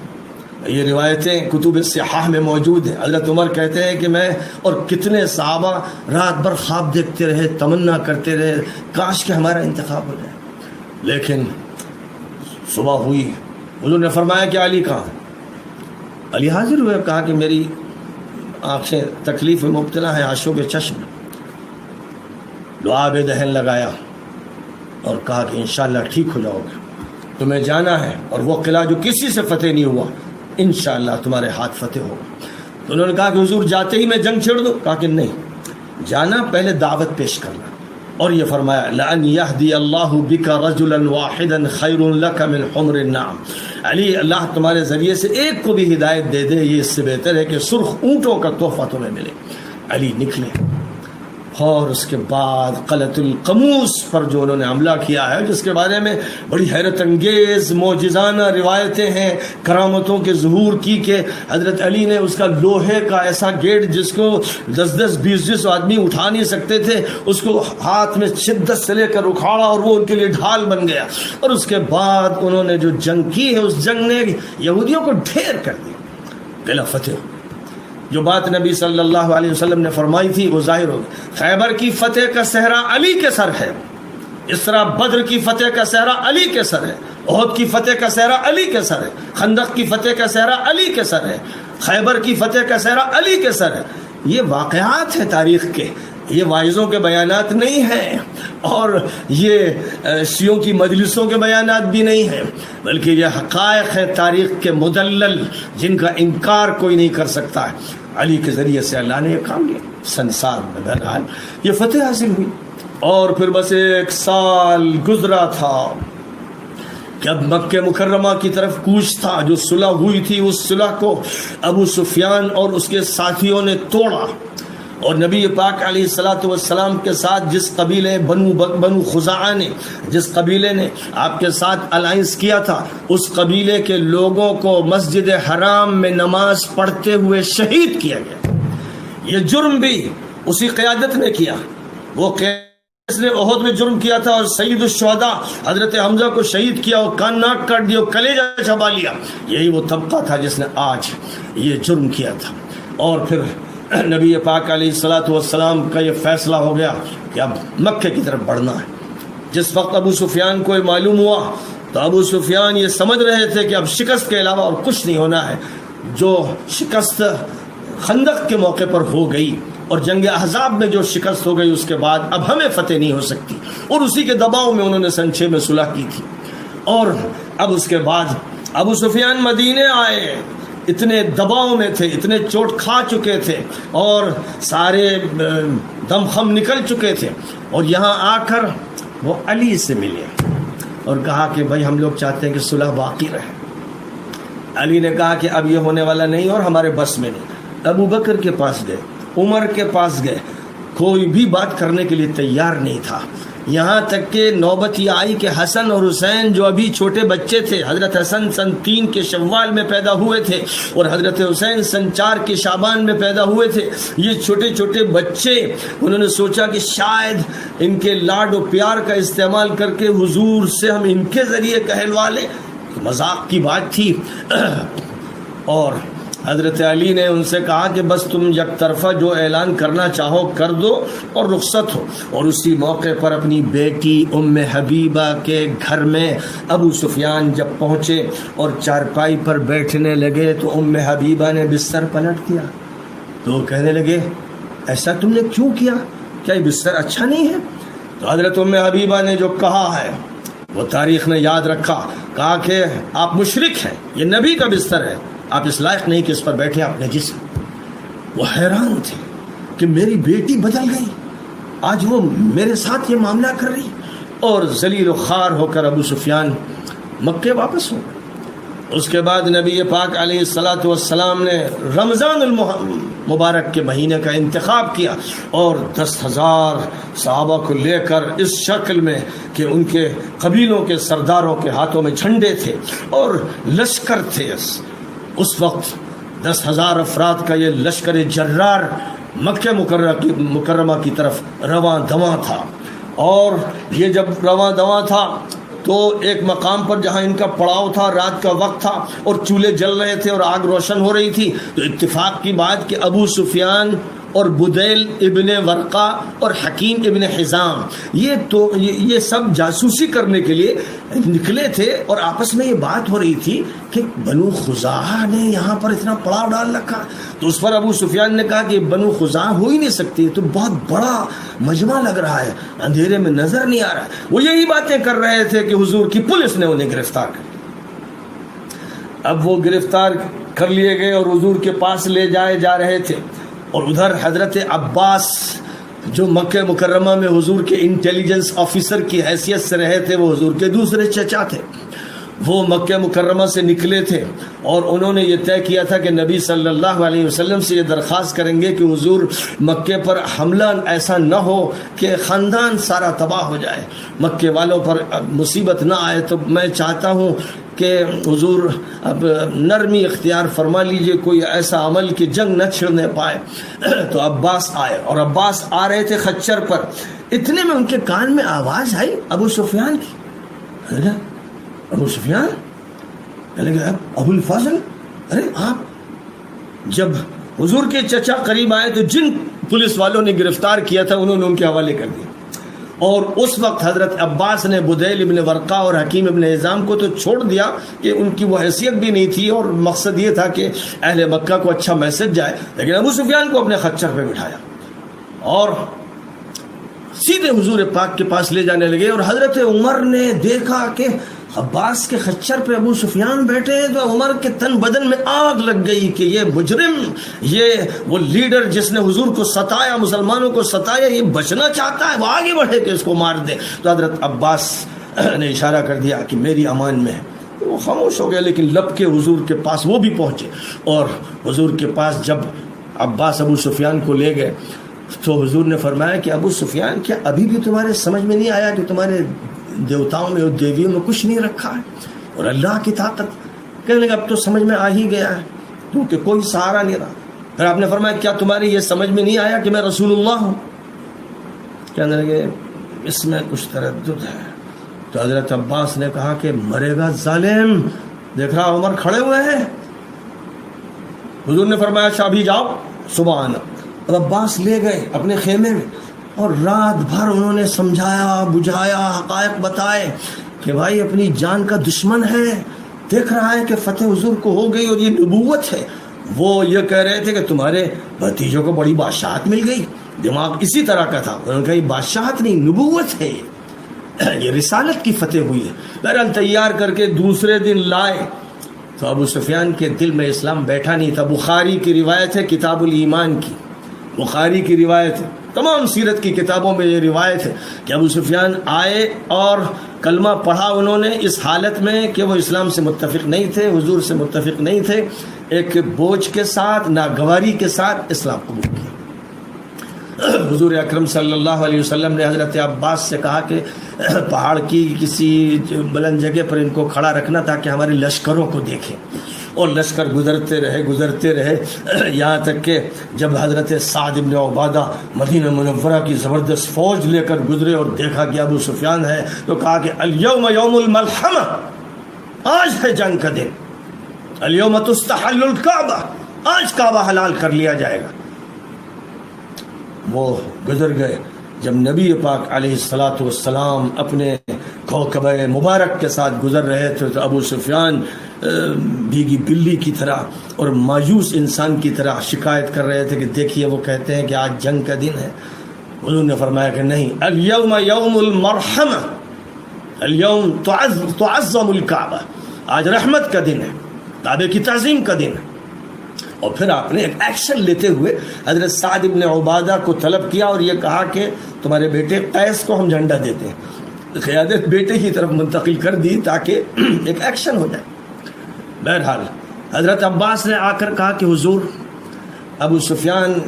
یہ روایتیں کتب صحاح میں موجود ہیں. حضرت عمر کہتے ہیں کہ میں اور کتنے صحابہ رات بھر خواب دیکھتے رہے، تمنا کرتے رہے کاش کہ ہمارا انتخاب ہو جائے. لیکن صبح ہوئی، حضور نے فرمایا کہ علی کہاں؟ علی حاضر ہوئے، کہا کہ میری آنکھیں تکلیف میں مبتلا ہیں، آشوب چشم. لعاب دہن لگایا اور کہا کہ انشاءاللہ ٹھیک ہو جاؤ گے، تمہیں جانا ہے، اور وہ قلعہ جو کسی سے فتح نہیں ہوا انشاءاللہ تمہارے ہاتھ فتح ہوگا. تو انہوں نے کہا کہ حضور جاتے ہی میں جنگ چھیڑ دوں؟ کہا کہ نہیں، جانا پہلے دعوت پیش کرنا. اور یہ فرمایا لَأَنْ يَهْدِيَ اللَّهُ بِكَ رَجُلًا وَاحِدًا خَيْرٌ لَكَ مِنْ حُمْرِ النَّعَمِ. علی، اللہ تمہارے ذریعے سے ایک کو بھی ہدایت دے دے، یہ اس سے بہتر ہے کہ سرخ اونٹوں کا تحفہ تمہیں ملے. علی نکلے، اور اس کے بعد قلعۃ القموس پر جو انہوں نے حملہ کیا ہے، جس کے بارے میں بڑی حیرت انگیز معجزانہ روایتیں ہیں کرامتوں کے ظہور کی، کہ حضرت علی نے اس کا لوہے کا ایسا گیٹ جس کو 10 20 آدمی اٹھا نہیں سکتے تھے، اس کو ہاتھ میں شدت سے لے کر اکھاڑا، اور وہ ان کے لیے ڈھال بن گیا. اور اس کے بعد انہوں نے جو جنگ کی ہے، اس جنگ نے یہودیوں کو ڈھیر کر دیا، قلعہ فتح ہو. جو بات نبی صلی اللہ علیہ وسلم نے فرمائی تھی وہ ظاہر ہو گئی. خیبر کی فتح کا صحرا علی کے سر ہے، اس طرح بدر کی فتح کا صحرا علی کے سر ہے، احد کی فتح کا صحرا علی کے سر ہے، خندق کی فتح کا صحرا علی کے سر ہے، خیبر کی فتح کا صحرا علی کے سر ہے. یہ واقعات ہیں تاریخ کے، یہ واعظوں کے بیانات نہیں ہیں، اور یہ شیعوں کی مجلسوں کے بیانات بھی نہیں ہیں، بلکہ یہ حقائق ہیں تاریخ کے مدلل، جن کا انکار کوئی نہیں کر سکتا ہے. علی کے ذریعے سے اللہ نے یہ کام کیا. سنسار میں بہرحال یہ فتح حاصل ہوئی، اور پھر بس 1 سال گزرا تھا کہ اب مکہ مکرمہ کی طرف کوچ تھا. جو صلح ہوئی تھی اس صلح کو ابو سفیان اور اس کے ساتھیوں نے توڑا، اور نبی پاک علیہ الصلاۃ والسلام کے ساتھ جس قبیلے بنو خزاعہ نے، جس قبیلے نے آپ کے ساتھ الائنس کیا تھا، اس قبیلے کے لوگوں کو مسجد حرام میں نماز پڑھتے ہوئے شہید کیا گیا. یہ جرم بھی اسی قیادت نے کیا، وہ اس نے احد میں جرم کیا تھا، اور سید الشہداء حضرت حمزہ کو شہید کیا، اور کان ناک کاٹ دیا، کلیجہ چبا لیا. یہی وہ طبقہ تھا جس نے آج یہ جرم کیا تھا. اور پھر نبی پاک علیہ الصلاۃ والسلام کا یہ فیصلہ ہو گیا کہ اب مکہ کی طرف بڑھنا ہے. جس وقت ابو سفیان کو معلوم ہوا تو ابو سفیان یہ سمجھ رہے تھے کہ اب شکست کے علاوہ اور کچھ نہیں ہونا ہے. جو شکست خندق کے موقع پر ہو گئی اور جنگ احزاب میں جو شکست ہو گئی، اس کے بعد اب ہمیں فتح نہیں ہو سکتی، اور اسی کے دباؤ میں انہوں نے سن 6 میں صلح کی تھی. اور اب اس کے بعد ابو سفیان مدینے آئے، اتنے دباؤ میں تھے، اتنے چوٹ کھا چکے تھے، اور سارے دم خم نکل چکے تھے، اور یہاں آ کر وہ علی سے ملے اور کہا کہ بھائی ہم لوگ چاہتے ہیں کہ صلح باقی رہے. علی نے کہا کہ اب یہ ہونے والا نہیں اور ہمارے بس میں نہیں. ابو بکر کے پاس گئے، عمر کے پاس گئے، کوئی بھی بات کرنے کے لیے تیار نہیں تھا. یہاں تک کہ نوبت یہ آئی کہ حسن اور حسین جو ابھی چھوٹے بچے تھے، حضرت حسن سن 3 کے شوال میں پیدا ہوئے تھے اور حضرت حسین سن 4 کے شعبان میں پیدا ہوئے تھے. یہ چھوٹے چھوٹے بچے، انہوں نے سوچا کہ شاید ان کے لاڈ و پیار کا استعمال کر کے حضور سے ہم ان کے ذریعے کہلوا لیں. مذاق کی بات تھی. اور حضرت علی نے ان سے کہا کہ بس تم یک طرفہ جو اعلان کرنا چاہو کر دو اور رخصت ہو. اور اسی موقع پر اپنی بیٹی ام حبیبہ کے گھر میں ابو سفیان جب پہنچے اور چارپائی پر بیٹھنے لگے تو ام حبیبہ نے بستر پلٹ دیا. تو کہنے لگے ایسا تم نے کیوں کیا؟ کیا یہ بستر اچھا نہیں ہے؟ تو حضرت ام حبیبہ نے جو کہا ہے وہ تاریخ نے یاد رکھا. کہا کہ آپ مشرک ہیں، یہ نبی کا بستر ہے، آپ اس لائق نہیں کہ اس پر بیٹھے اپنے جسم. وہ حیران تھے کہ میری بیٹی بدل گئی، آج وہ میرے ساتھ یہ معاملہ کر رہی. اور ذلیل و خوار ہو کر ابو سفیان مکے واپس ہو. اس کے بعد نبی پاک علیہ الصلاۃ والسلام نے رمضان المبارک کے مہینے کا انتخاب کیا اور 10,000 صحابہ کو لے کر اس شکل میں کہ ان کے قبیلوں کے سرداروں کے ہاتھوں میں جھنڈے تھے اور لشکر تھے. اس وقت 10,000 افراد کا یہ لشکر جرار مکہ مکرمہ کی طرف رواں دواں تھا. اور یہ جب رواں دواں تھا تو ایک مقام پر جہاں ان کا پڑاؤ تھا، رات کا وقت تھا اور چولہے جل رہے تھے اور آگ روشن ہو رہی تھی. تو اتفاق کی بات کہ ابو سفیان اور بدیل ابن ورقہ اور حکیم ابن حزام یہ سب جاسوسی کرنے کے لیے نکلے تھے اور آپس میں یہ بات ہو رہی تھی کہ بنو خزاعہ نے یہاں پر اتنا پڑاؤ ڈال رکھا. تو اس پر ابو سفیان نے کہا کہ بنو خزاعہ ہو ہی نہیں سکتی، تو بہت بڑا مجمع لگ رہا ہے، اندھیرے میں نظر نہیں آ رہا ہے. وہ یہی باتیں کر رہے تھے کہ حضور کی پولیس نے انہیں گرفتار کر. اب وہ گرفتار کر لیے گئے اور حضور کے پاس لے جائے جا رہے تھے. اور ادھر حضرت عباس جو مکہ مکرمہ میں حضور کے انٹیلیجنس آفیسر کی حیثیت سے رہے تھے، وہ حضور کے دوسرے چچا تھے. وہ مکہ مکرمہ سے نکلے تھے اور انہوں نے یہ طے کیا تھا کہ نبی صلی اللہ علیہ وسلم سے یہ درخواست کریں گے کہ حضور مکے پر حملہ ایسا نہ ہو کہ خاندان سارا تباہ ہو جائے، مکے والوں پر مصیبت نہ آئے. تو میں چاہتا ہوں کہ حضور اب نرمی اختیار فرما لیجئے، کوئی ایسا عمل کہ جنگ نہ چھڑنے پائے. تو عباس آئے اور عباس آ رہے تھے خچر پر. اتنے میں ان کے کان میں آواز آئی ابو سفیان کی. ابو سفیان کہنے لگے ابو الفضل، ارے آپ. جب حضور کے چچا قریب آئے تو جن پولیس والوں نے گرفتار کیا تھا انہوں نے ان کے حوالے کر دیا. اور اس وقت حضرت عباس نے بدیل ابن ورقہ اور حکیم ابن حزام کو تو چھوڑ دیا کہ ان کی وہ حیثیت بھی نہیں تھی اور مقصد یہ تھا کہ اہل مکہ کو اچھا میسج جائے. لیکن ابو سفیان کو اپنے خچر پہ بٹھایا اور سیدھے حضور پاک کے پاس لے جانے لگے. اور حضرت عمر نے دیکھا کہ عباس کے خچر پہ ابو سفیان بیٹھے ہیں تو عمر کے تن بدن میں آگ لگ گئی کہ یہ مجرم، یہ وہ لیڈر جس نے حضور کو ستایا، مسلمانوں کو ستایا، یہ بچنا چاہتا ہے، وہ آگے بڑھے کہ اس کو مار دے. تو حضرت عباس نے اشارہ کر دیا کہ میری امان میں ہے. وہ خاموش ہو گیا، لیکن لب کے حضور کے پاس وہ بھی پہنچے. اور حضور کے پاس جب عباس ابو سفیان کو لے گئے تو حضور نے فرمایا کہ ابو سفیان کیا ابھی بھی تمہارے سمجھ میں نہیں آیا کہ تمہارے دیوتاؤں میں اور دیویوں میں کچھ نہیں رکھا ہے اور اللہ کی طاقت؟ کہنے لگا اب تو سمجھ میں آ ہی گیا ہے کیونکہ کوئی سہارا نہیں رہا. پھر آپ نے فرمایا کیا تمہاری یہ سمجھ میں نہیں آیا کہ میں رسول اللہ ہوں؟ کہنے لگے اس میں کچھ تردد ہے. تو حضرت عباس نے کہا کہ مرے گا ظالم، دیکھ رہا عمر کھڑے ہوئے ہیں. حضور نے فرمایا اچھا ابھی جاؤ صبح آنا. اور عباس لے گئے اپنے خیمے میں اور رات بھر انہوں نے سمجھایا بجھایا، حقائق بتائے کہ بھائی اپنی جان کا دشمن ہے، دیکھ رہا ہے کہ فتح حضور کو ہو گئی اور یہ نبوت ہے. وہ یہ کہہ رہے تھے کہ تمہارے بھتیجوں کو بڑی بادشاہت مل گئی، دماغ اسی طرح کا تھا. انہوں نے کہا یہ بادشاہت نہیں، نبوت ہے، یہ رسالت کی فتح ہوئی ہے. بہرحال تیار کر کے دوسرے دن لائے تو ابو سفیان کے دل میں اسلام بیٹھا نہیں تھا. بخاری کی روایت ہے، کتاب الایمان کی، بخاری کی روایت ہے، تمام سیرت کی کتابوں میں یہ روایت ہے کہ ابو سفیان آئے اور کلمہ پڑھا انہوں نے اس حالت میں کہ وہ اسلام سے متفق نہیں تھے، حضور سے متفق نہیں تھے. ایک بوجھ کے ساتھ، ناگواری کے ساتھ اسلام قبول کیا. حضور اکرم صلی اللہ علیہ وسلم نے حضرت عباس سے کہا کہ پہاڑ کی کسی بلند جگہ پر ان کو کھڑا رکھنا تاکہ ہمارے لشکروں کو دیکھیں. اور لشکر گزرتے رہے یہاں تک کہ جب حضرت سعد بن عبادہ مدینہ منورہ کی زبردست فوج لے کر گزرے اور دیکھا کہ ابو سفیان ہے تو کہا کہ الیوم یوم الملحمہ، آج ہے جنگ کا دن. الیوم تستحل الکعبہ، آج کعبہ حلال کر لیا جائے گا. وہ گزر گئے. جب نبی پاک علیہ الصلاۃ والسلام اپنے کوکب مبارک کے ساتھ گزر رہے تھے تو ابو سفیان بھیگی بلی کی طرح اور مایوس انسان کی طرح شکایت کر رہے تھے کہ دیکھیے وہ کہتے ہیں کہ آج جنگ کا دن ہے. حضور نے فرمایا کہ نہیں، الیوم یوم المرحمہ، الیوم تعظم الکعبہ، آج رحمت کا دن ہے، کعبے کی تعظیم کا دن ہے. اور پھر آپ نے ایک ایکشن لیتے ہوئے حضرت سعد ابن عبادہ کو طلب کیا اور یہ کہا کہ تمہارے بیٹے قیس کو ہم جھنڈا دیتے ہیں. قیادت بیٹے کی طرف منتقل کر دی تاکہ ایک ایکشن ہو جائے. بہرحال حضرت عباس نے آ کر کہا کہ حضور، ابو سفیان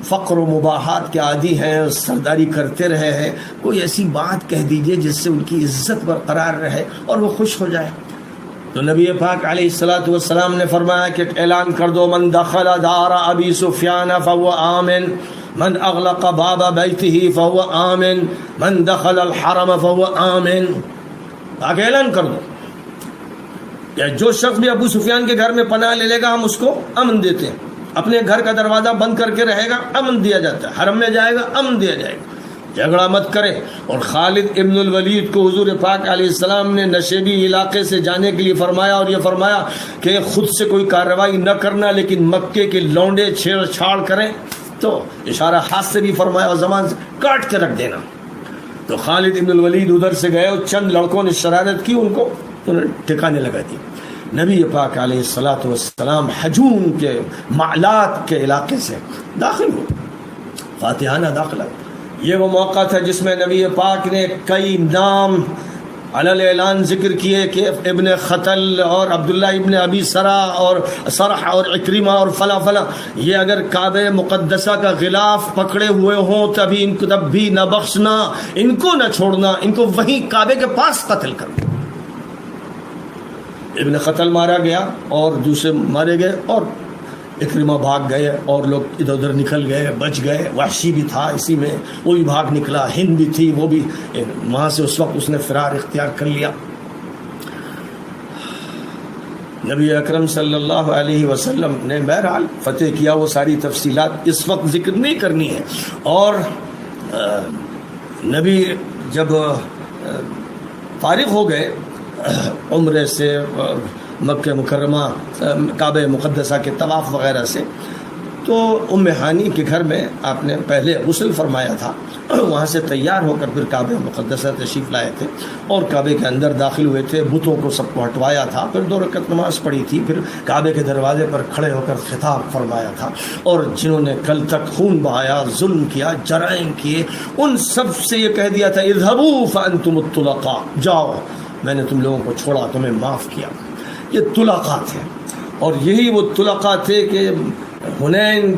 فقر و مباحات کے عادی ہیں، سرداری کرتے رہے ہیں، کوئی ایسی بات کہہ دیجئے جس سے ان کی عزت برقرار رہے اور وہ خوش ہو جائے. تو نبی پاک علیہ الصلاۃ والسلام نے فرمایا کہ اعلان کر دو، من دخل دار ابی سفیان فهو آمن، من اغلق باب بیته فهو آمن، من دخل الحرم فهو آمن. آگے اعلان کر دو کہ جو شخص بھی ابو سفیان کے گھر میں پناہ لے لے گا ہم اس کو امن دیتے ہیں. اپنے گھر کا دروازہ بند کر کے رہے گا امن دیا جاتا ہے، حرم میں جائے گا امن دیا جائے گا. جھگڑا مت کرے. اور خالد ابن الولید کو حضور پاک علیہ السلام نے نشیبی علاقے سے جانے کے لیے فرمایا اور یہ فرمایا کہ خود سے کوئی کارروائی نہ کرنا لیکن مکے کے لونڈے چھیڑ چھاڑ کریں تو اشارہ ہاتھ سے بھی فرمایا اور زبان سے کاٹ کے رکھ دینا. تو خالد ابن الولید ادھر سے گئے اور چند لڑکوں نے شرارت کی، ان کو ٹھکانے لگا دی. نبی پاک علیہ الصلاۃ والسلام حجون کے معلات کے علاقے سے داخل ہوئے، فاتحانہ داخلہ. یہ وہ موقع تھا جس میں نبی پاک نے کئی نام علی اعلان ذکر کیے کہ ابن خطل اور عبداللہ ابن ابی سرا اور سرح اور اکرمہ اور فلاں فلاں، یہ اگر کعبہ مقدسہ کا غلاف پکڑے ہوئے ہوں تبھی ان کو تب بھی نہ بخشنا، ان کو نہ چھوڑنا، ان کو وہیں کعبے کے پاس قتل کرنا. ابن خطل مارا گیا اور دوسرے مارے گئے اور اکرمہ بھاگ گئے اور لوگ ادھر ادھر نکل گئے، بچ گئے. وحشی بھی تھا اسی میں، وہ بھی بھاگ نکلا. ہند بھی تھی، وہ بھی وہاں سے اس وقت اس نے فرار اختیار کر لیا. نبی اکرم صلی اللہ علیہ وسلم نے بہرحال فتح کیا. وہ ساری تفصیلات اس وقت ذکر نہیں کرنی ہے. اور نبی جب فارغ ہو گئے عمرے سے، مکہ مکرمہ کعبہ مقدسہ کے طواف وغیرہ سے، تو ام ہانی کے گھر میں آپ نے پہلے غسل فرمایا تھا. وہاں سے تیار ہو کر پھر کعبہ مقدسہ تشریف لائے تھے اور کعبے کے اندر داخل ہوئے تھے. بتوں کو سب کو ہٹوایا تھا، پھر 2 رکعت نماز پڑھی تھی، پھر کعبے کے دروازے پر کھڑے ہو کر خطاب فرمایا تھا. اور جنہوں نے کل تک خون بہایا، ظلم کیا، جرائم کیے، ان سب سے یہ کہہ دیا تھا اذهبوا فانتم الطلقاء، جاؤ میں نے تم لوگوں کو چھوڑا، تمہیں معاف کیا. یہ طلقاء تھے. اور یہی وہ طلقاء تھے کہ حنین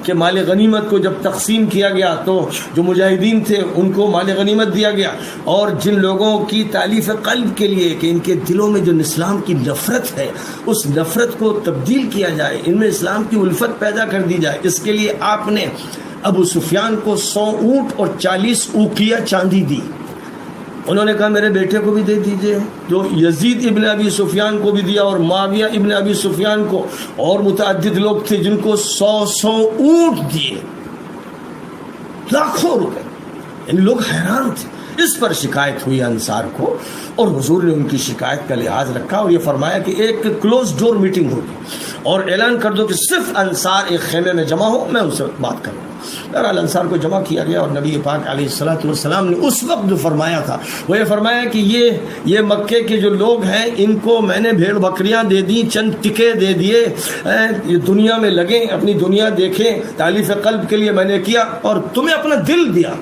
کے مال غنیمت کو جب تقسیم کیا گیا تو جو مجاہدین تھے ان کو مال غنیمت دیا گیا. اور جن لوگوں کی تالیف قلب کے لیے کہ ان کے دلوں میں جو اسلام کی نفرت ہے اس نفرت کو تبدیل کیا جائے، ان میں اسلام کی الفت پیدا کر دی جائے، اس کے لیے آپ نے ابو سفیان کو 100 اونٹ اور 40 اوقیہ چاندی دی. انہوں نے کہا میرے بیٹے کو بھی دے دیجئے. جو یزید ابن ابی سفیان کو بھی دیا اور معاویہ ابن ابی سفیان کو، اور متعدد لوگ تھے جن کو 100 اونٹ دیے، لاکھوں روپے. یعنی لوگ حیران تھے. اس پر شکایت ہوئی انصار کو اور حضور نے ان کی شکایت کا لحاظ رکھا اور یہ فرمایا کہ ایک کلوز ڈور میٹنگ ہوگی اور اعلان کر دو کہ صرف انصار ایک خیمے میں جمع ہو، میں ان سے بات کروں. بہرحال انصار کو جمع کیا گیا اور نبی پاک علیہ الصلاۃ والسلام نے اس وقت جو فرمایا تھا وہ یہ فرمایا کہ یہ مکے کے جو لوگ ہیں ان کو میں نے بھیڑ بکریاں دے دی، چند ٹکے دے دیے، یہ دنیا میں لگیں، اپنی دنیا دیکھیں، تالیف قلب کے لیے میں نے کیا اور تمہیں اپنا دل دیا،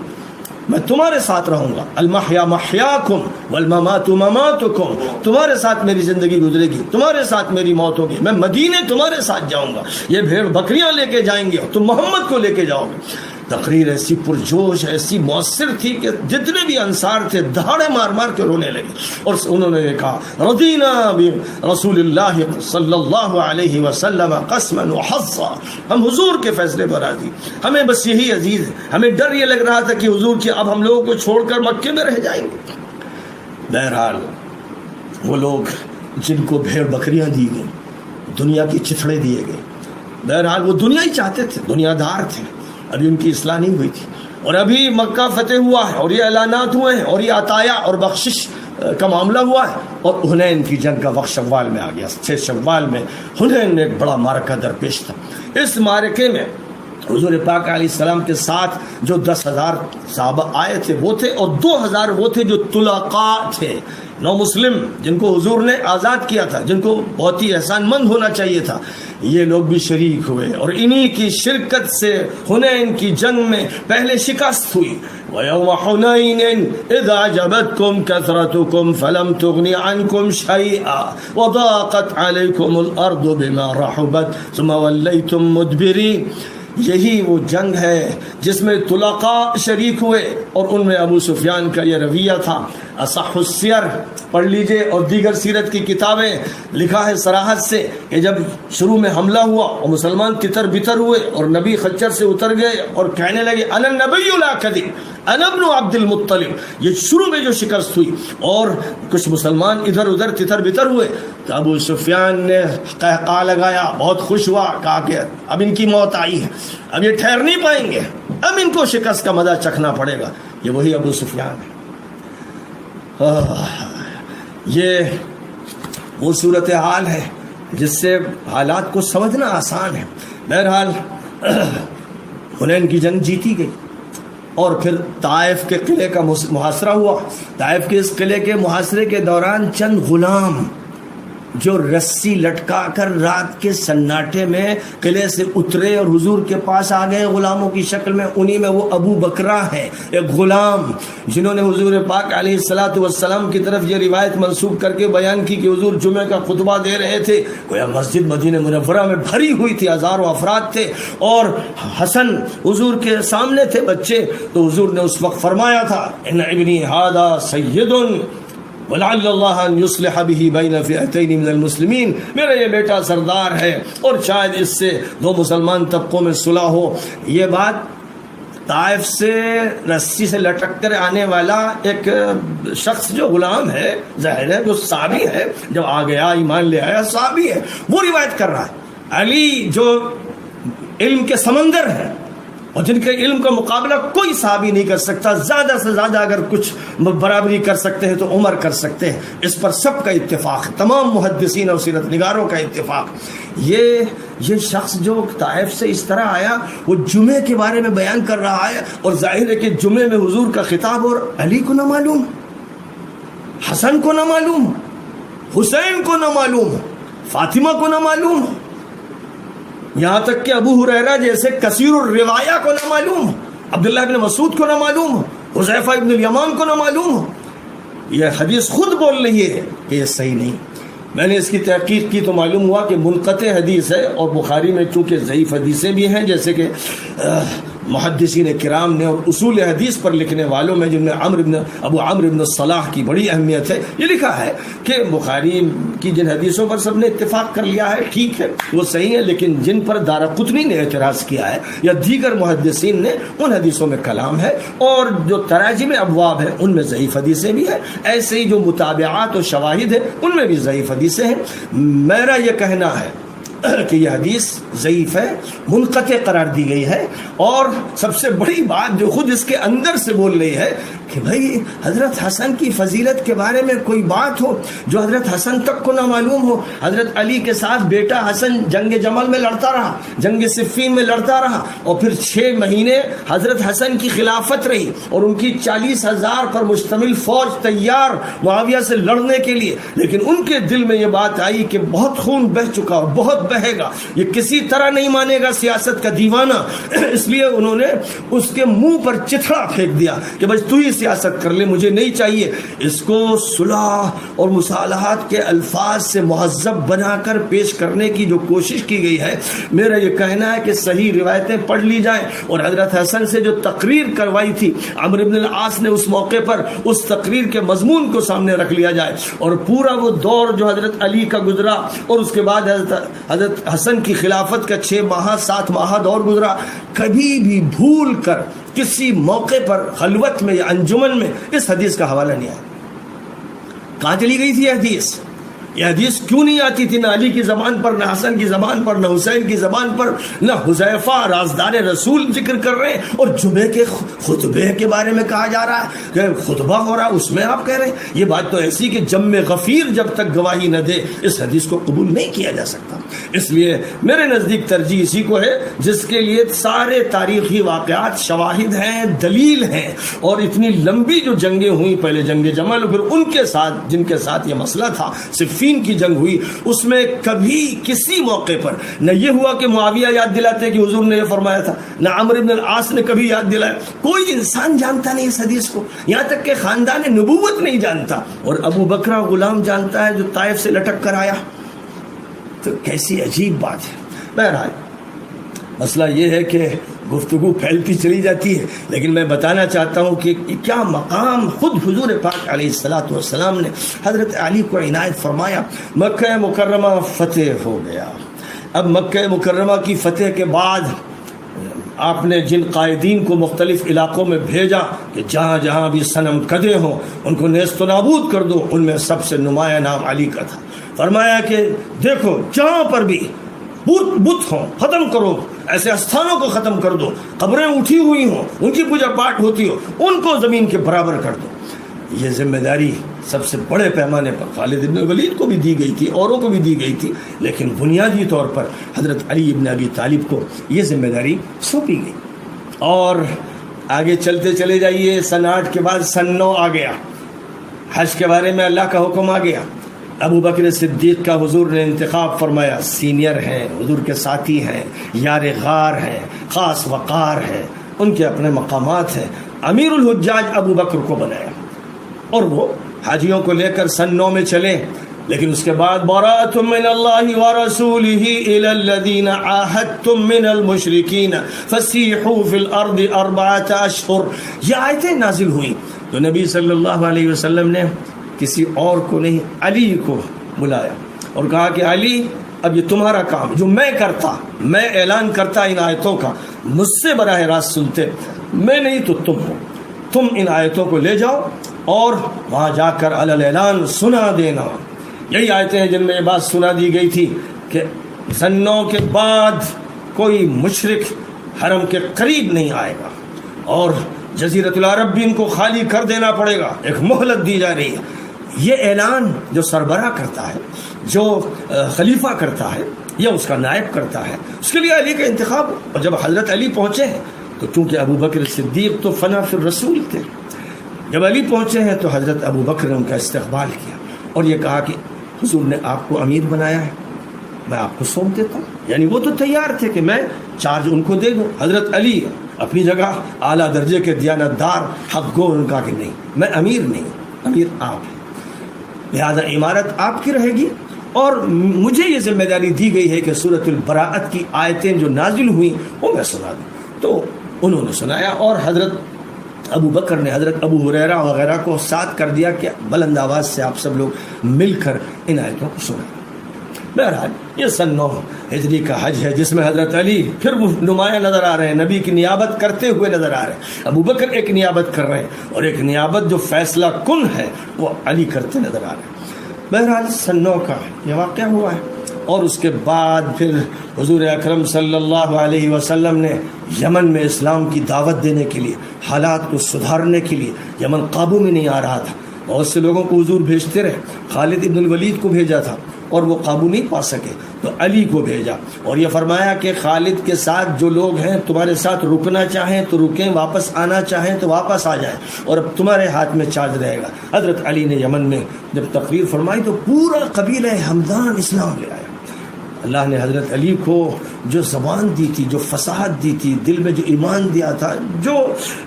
میں تمہارے ساتھ رہوں گا. المحیا محیاکم والممات مماتکم، تمہارے ساتھ میری زندگی گزرے گی، تمہارے ساتھ میری موت ہوگی، میں مدینے تمہارے ساتھ جاؤں گا. یہ بھیڑ بکریاں لے کے جائیں گے اور تم محمد کو لے کے جاؤ گے. تقریر ایسی پرجوش، ایسی مؤثر تھی کہ جتنے بھی انصار تھے دہاڑے مار مار کے رونے لگے اور انہوں نے کہا رضینا برسول اللہ صلی اللہ علیہ وسلم قسما وحظا، ہم حضور کے فیصلے پر راضی، ہمیں بس یہی عزیز ہے. ہمیں ڈر یہ لگ رہا تھا کہ حضور کی اب ہم لوگوں کو چھوڑ کر مکے میں رہ جائیں گے. بہرحال وہ لوگ جن کو بھیڑ بکریاں دی گئیں، دنیا کی چتھڑے دیے گئے، بہرحال وہ دنیا ہی چاہتے تھے، دنیا دار تھے، ابھی ان کی اصلاح نہیں ہوئی تھی، اور ابھی مکہ فتح ہوا ہے اور یہ اعلانات ہوئے ہیں اور یہ عطایا اور بخشش کا معاملہ ہوا ہے، اور حنین کی جنگ کا وقت شوال میں آ گیا۔ 6 شوال میں حنین میں ایک بڑا معرکہ درپیش تھا۔ اس معرکے میں حضور پاک علیہ السلام کے ساتھ جو 10,000 صحابہ آئے تھے وہ تھے، اور 2,000 وہ تھے جو طلقاء تھے، نو مسلم، جن کو حضور نے آزاد کیا تھا، جن کو بہت ہی احسان مند ہونا چاہیے تھا، یہ لوگ بھی شریک ہوئے، اور انہی کی شرکت سے حنین کی جنگ میں پہلے شکست ہوئی۔ وَيَوْمَ حُنَيْنٍ إِذْ أَعْجَبَتْكُمْ كَثْرَتُكُمْ فَلَمْ تُغْنِ عَنْكُمْ شَيْئًا وَضَاقَتْ عَلَيْكُمُ الْأَرْضُ بِمَا رَحُبَتْ ثُمَّ وَلَّيْتُمْ مُدْبِرِينَ۔ یہی وہ جنگ ہے جس میں طلقاء شریک ہوئے، اور ان میں ابو سفیان کا یہ رویہ تھا۔ اصح السیر پڑھ لیجئے، اور دیگر سیرت کی کتابیں، لکھا ہے صراحت سے کہ جب شروع میں حملہ ہوا اور مسلمان تتر بتر ہوئے اور نبی خچر سے اتر گئے اور کہنے لگے انا النبی لا کذب انا ابن عبد المطلب، یہ شروع میں جو شکست ہوئی، اور کچھ مسلمان ادھر ادھر تتر بتر ہوئے، تو ابو سفیان نے قہقہ لگایا، بہت خوش ہوا، کہا کہ اب ان کی موت آئی ہے، اب یہ ٹھہر نہیں پائیں گے، اب ان کو شکست کا مزہ چکھنا پڑے گا۔ یہ وہی ابو سفیان ہے۔ یہ وہ صورتحال ہے جس سے حالات کو سمجھنا آسان ہے۔ بہرحال حنین کی جنگ جیتی گئی، اور پھر طائف کے قلعے کا محاصرہ ہوا۔ طائف کے اس قلعے کے محاصرے کے دوران چند غلام جو رسی لٹکا کر رات کے سناٹے میں قلعے سے اترے اور حضور کے پاس آ گئے غلاموں کی شکل میں، انہی میں وہ ابو بکرہ ہے، ایک غلام جنہوں نے حضور پاک علیہ السلام کی طرف یہ روایت منسوب کر کے بیان کی کہ حضور جمعہ کا خطبہ دے رہے تھے، گویا مسجد مدینہ منورہ میں بھری ہوئی تھی، ہزاروں افراد تھے، اور حسن حضور کے سامنے تھے بچے، تو حضور نے اس وقت فرمایا تھا ان ابنی ھذا سید وَلَعَلَّ اللَّهَ أَن يُصْلِحَ بِهِ بَيْنَ فِئَتَيْنِ مِنَ الْمُسْلِمِينَ، میرا یہ بیٹا سردار ہے اور شاید اس سے دو مسلمان طبقوں میں صلح ہو۔ یہ بات طائف سے رسی سے لٹک کر آنے والا ایک شخص جو غلام ہے، ظاہر ہے جو صحابی ہے، جب آ گیا ایمان لے آیا صحابی ہے، وہ روایت کر رہا ہے۔ علی جو علم کے سمندر ہے اور جن کے علم کا مقابلہ کوئی صحابی نہیں کر سکتا، زیادہ سے زیادہ اگر کچھ برابری کر سکتے ہیں تو عمر کر سکتے ہیں، اس پر سب کا اتفاق، تمام محدثین اور سیرت نگاروں کا اتفاق۔ یہ شخص جو طائف سے اس طرح آیا، وہ جمعے کے بارے میں بیان کر رہا ہے، اور ظاہر ہے کہ جمعے میں حضور کا خطاب، اور علی کو نہ معلوم، حسن کو نہ معلوم، حسین کو نہ معلوم، فاطمہ کو نہ معلوم، یہاں تک کہ ابو ہریرہ جیسے کثیر الروایہ کو نہ معلوم، عبداللہ ابن مسعود کو نہ معلوم، حذیفہ ابن الیمان کو نہ معلوم۔ یہ حدیث خود بول رہی ہے کہ یہ صحیح نہیں۔ میں نے اس کی تحقیق کی تو معلوم ہوا کہ منقطع حدیث ہے، اور بخاری میں چونکہ ضعیف حدیثیں بھی ہیں، جیسے کہ محدثین کرام نے اور اصول حدیث پر لکھنے والوں میں، جن میں ابو عمرو بن الصلاح کی بڑی اہمیت ہے، یہ لکھا ہے کہ بخاری کی جن حدیثوں پر سب نے اتفاق کر لیا ہے، ٹھیک ہے وہ صحیح ہے، لیکن جن پر دارقطنی نے اعتراض کیا ہے یا دیگر محدثین نے، ان حدیثوں میں کلام ہے، اور جو تراجم ابواب ہیں ان میں ضعیف حدیثیں بھی ہیں، ایسے ہی جو متابعات و شواہد ہیں ان میں بھی ضعیف حدیثیں ہیں۔ میرا یہ کہنا ہے کہ یہ حدیث ضعیف ہے، منقطع قرار دی گئی ہے، اور سب سے بڑی بات جو خود اس کے اندر سے بول رہی ہے کہ بھائی حضرت حسن کی فضیلت کے بارے میں کوئی بات ہو جو حضرت حسن تک کو نہ معلوم ہو۔ حضرت علی کے ساتھ بیٹا حسن جنگ جمل میں لڑتا رہا، جنگ صفین میں لڑتا رہا، اور پھر 6 مہینے حضرت حسن کی خلافت رہی، اور ان کی 40,000 پر مشتمل فوج تیار معاویہ سے لڑنے کے لیے، لیکن ان کے دل میں یہ بات آئی کہ بہت خون بہہ چکا اور بہت بہے گا، یہ کسی طرح نہیں مانے گا سیاست کا دیوانہ، اس لیے انہوں نے اس کے منہ پر چتھڑا پھینک دیا کہ بس تو ہی سیاست کر لے، مجھے نہیں چاہیے۔ اس کو صلح اور مصالحات کے الفاظ سے مہذب بنا کر پیش کرنے کی جو کوشش کی گئی ہے، میرا یہ کہنا ہے کہ صحیح روایتیں پڑھ لی جائیں، اور حضرت حسن سے جو تقریر کروائی تھی عمرو بن العاص نے اس موقع پر، اس تقریر کے مضمون کو سامنے رکھ لیا جائے، اور پورا وہ دور جو حضرت علی کا گزرا، اور اس کے بعد حضرت حسن کی خلافت کا 6 ماہ 7 ماہ دور گزرا، کبھی بھی بھول کر کسی موقع پر خلوت میں یا انجمن میں اس حدیث کا حوالہ نہیں آیا۔ کہاں چلی گئی تھی یہ حدیث؟ یہ حدیث کیوں نہیں آتی تھی نہ علی کی زبان پر، نہ حسن کی زبان پر، نہ حسین کی زبان پر، نہ حذیفہ رازدار رسول ذکر کر رہے ہیں، اور جمعے کے خطبے کے بارے میں کہا جا رہا ہے کہ خطبہ ہو رہا ہے، اس میں آپ کہہ رہے ہیں یہ بات تو ایسی کہ جم غفیر جب تک گواہی نہ دے اس حدیث کو قبول نہیں کیا جا سکتا۔ اس لیے میرے نزدیک ترجیح اسی کو ہے جس کے لیے سارے تاریخی واقعات شواہد ہیں، دلیل ہیں، اور اتنی لمبی جو جنگیں ہوئی، پہلے جنگ جمل، پھر ان کے ساتھ جن کے ساتھ یہ مسئلہ تھا صفین کی جنگ ہوئی، اس میں کبھی کسی موقع پر نہ یہ ہوا کہ معاویہ یاد دلاتے کہ حضور نے یہ فرمایا تھا، نہ عمرو بن العاص نے کبھی یاد دلایا، کوئی انسان جانتا نہیں اس حدیث کو، یہاں تک کہ خاندان نبوت نہیں جانتا، اور ابو بکر غلام جانتا ہے جو طائف سے لٹک کر آیا۔ تو کیسی عجیب بات ہے۔ بہرحال مسئلہ یہ ہے کہ گفتگو پھیلتی چلی جاتی ہے، لیکن میں بتانا چاہتا ہوں کہ کیا مقام خود حضور پاک علیہ الصلوۃ والسلام نے حضرت علی کو عنایت فرمایا۔ مکہ مکرمہ فتح ہو گیا۔ اب مکہ مکرمہ کی فتح کے بعد آپ نے جن قائدین کو مختلف علاقوں میں بھیجا کہ جہاں جہاں بھی صنم کدے ہوں ان کو نیست و نابود کر دو، ان میں سب سے نمایاں نام علی کا تھا۔ فرمایا کہ دیکھو جہاں پر بھی بت ہوں ختم کرو، ایسے استھانوں کو ختم کر دو، قبریں اٹھی ہوئی ہوں ان کی پوجا پاٹ ہوتی ہو ان کو زمین کے برابر کر دو۔ یہ ذمہ داری سب سے بڑے پیمانے پر خالد ابن ولید کو بھی دی گئی تھی، اوروں کو بھی دی گئی تھی، لیکن بنیادی طور پر حضرت علی ابن ابی طالب کو یہ ذمہ داری سونپی گئی۔ اور آگے چلتے چلے جائیے، سن 8 کے بعد سن 9 آ گیا، حج کے بارے میں اللہ کا حکم آ گیا۔ ابو بکر صدیق کا حضور نے انتخاب فرمایا، سینئر ہیں، حضور کے ساتھی ہیں، یار غار ہیں، خاص وقار ہیں، ان کے اپنے مقامات ہیں، امیر الحجاج ابو بکر کو بنایا، اور وہ حاجیوں کو لے کر سن 9 میں چلے۔ لیکن اس کے بعد براءۃ من اللہ ورسولہ الی الذین عاہدتم من المشرکین فسیحوا فی الارض 4 اشہر، یہ آیتیں نازل ہوئیں تو نبی صلی اللہ علیہ وسلم نے کسی اور کو نہیں، علی کو بلایا اور کہا کہ علی اب یہ تمہارا کام جو میں کرتا، میں اعلان کرتا ان آیتوں کا، مجھ سے براہ راست سنتے، میں نہیں تو تم ہو، تم ان آیتوں کو لے جاؤ اور وہاں جا کر علی الاعلان سنا دینا۔ یہی آیتیں ہیں جن میں یہ بات سنا دی گئی تھی کہ سن 9 کے بعد کوئی مشرک حرم کے قریب نہیں آئے گا، اور جزیرۃ العرب بھی ان کو خالی کر دینا پڑے گا، ایک مہلت دی جا رہی ہے۔ یہ اعلان جو سربراہ کرتا ہے، جو خلیفہ کرتا ہے یا اس کا نائب کرتا ہے، اس کے لیے علی کا انتخاب۔ اور جب حضرت علی پہنچے ہیں تو چونکہ ابو بکر صدیق تو فنا فی الرسول تھے، جب علی پہنچے ہیں تو حضرت ابو بکر نے ان کا استقبال کیا اور یہ کہا کہ حضور نے آپ کو امیر بنایا ہے، میں آپ کو سونپ دیتا ہوں۔ یعنی وہ تو تیار تھے کہ میں چارج ان کو دے دوں۔ حضرت علی اپنی جگہ اعلیٰ درجے کے دیانتدار حق گو، ان کا کہ نہیں، میں امیر نہیں، امیر آپ ہیں، لہذا عمارت آپ کی رہے گی، اور مجھے یہ ذمہ داری دی گئی ہے کہ سورۃ البراءت کی آیتیں جو نازل ہوئیں وہ میں سنا دوں۔ تو انہوں نے سنایا، اور حضرت ابو بکر نے حضرت ابو ہریرہ وغیرہ کو ساتھ کر دیا کہ بلند آواز سے آپ سب لوگ مل کر ان آیتوں کو سنیں۔ بہرحال یہ سن 9 ہجری کا حج ہے جس میں حضرت علی پھر وہ نمایاں نظر آ رہے ہیں، نبی کی نیابت کرتے ہوئے نظر آ رہے ہیں۔ ابو بکر ایک نیابت کر رہے ہیں، اور ایک نیابت جو فیصلہ کن ہے وہ علی کرتے نظر آ رہے ہیں۔ بہرحال سن 9 کا یہ واقعہ ہوا ہے، اور اس کے بعد پھر حضور اکرم صلی اللہ علیہ وسلم نے یمن میں اسلام کی دعوت دینے کے لیے، حالات کو سدھارنے کے لیے، یمن قابو میں نہیں آ رہا تھا، بہت سے لوگوں کو حضور بھیجتے رہے، خالد ابن الولید کو بھیجا تھا اور وہ قابو نہیں پا سکے تو علی کو بھیجا، اور یہ فرمایا کہ خالد کے ساتھ جو لوگ ہیں تمہارے ساتھ رکنا چاہیں تو رکیں، واپس آنا چاہیں تو واپس آ جائیں، اور اب تمہارے ہاتھ میں چارج رہے گا۔ حضرت علی نے یمن میں جب تقریر فرمائی تو پورا قبیلہ ہمدان اسلام لے آیا۔ اللہ نے حضرت علی کو جو زبان دی تھی، جو فصاحت دی تھی، دل میں جو ایمان دیا تھا، جو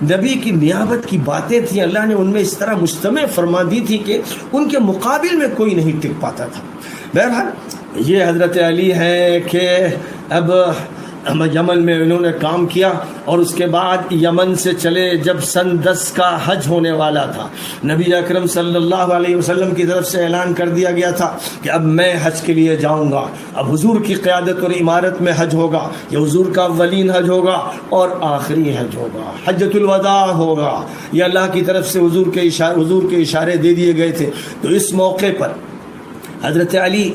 نبی کی نیابت کی باتیں تھیں، اللہ نے ان میں اس طرح مجتمع فرما دی تھی کہ ان کے مقابل میں کوئی نہیں ٹک پاتا تھا۔ بہرحال یہ حضرت علی ہے کہ اب یمن میں انہوں نے کام کیا، اور اس کے بعد یمن سے چلے جب سن 10 کا حج ہونے والا تھا، نبی اکرم صلی اللہ علیہ وسلم کی طرف سے اعلان کر دیا گیا تھا کہ اب میں حج کے لیے جاؤں گا، اب حضور کی قیادت اور امارت میں حج ہوگا، یہ حضور کا اولین حج ہوگا اور آخری حج ہوگا، حجۃ الوداع ہوگا، یہ اللہ کی طرف سے حضور کے اشارے دے دیے گئے تھے۔ تو اس موقع پر حضرت علی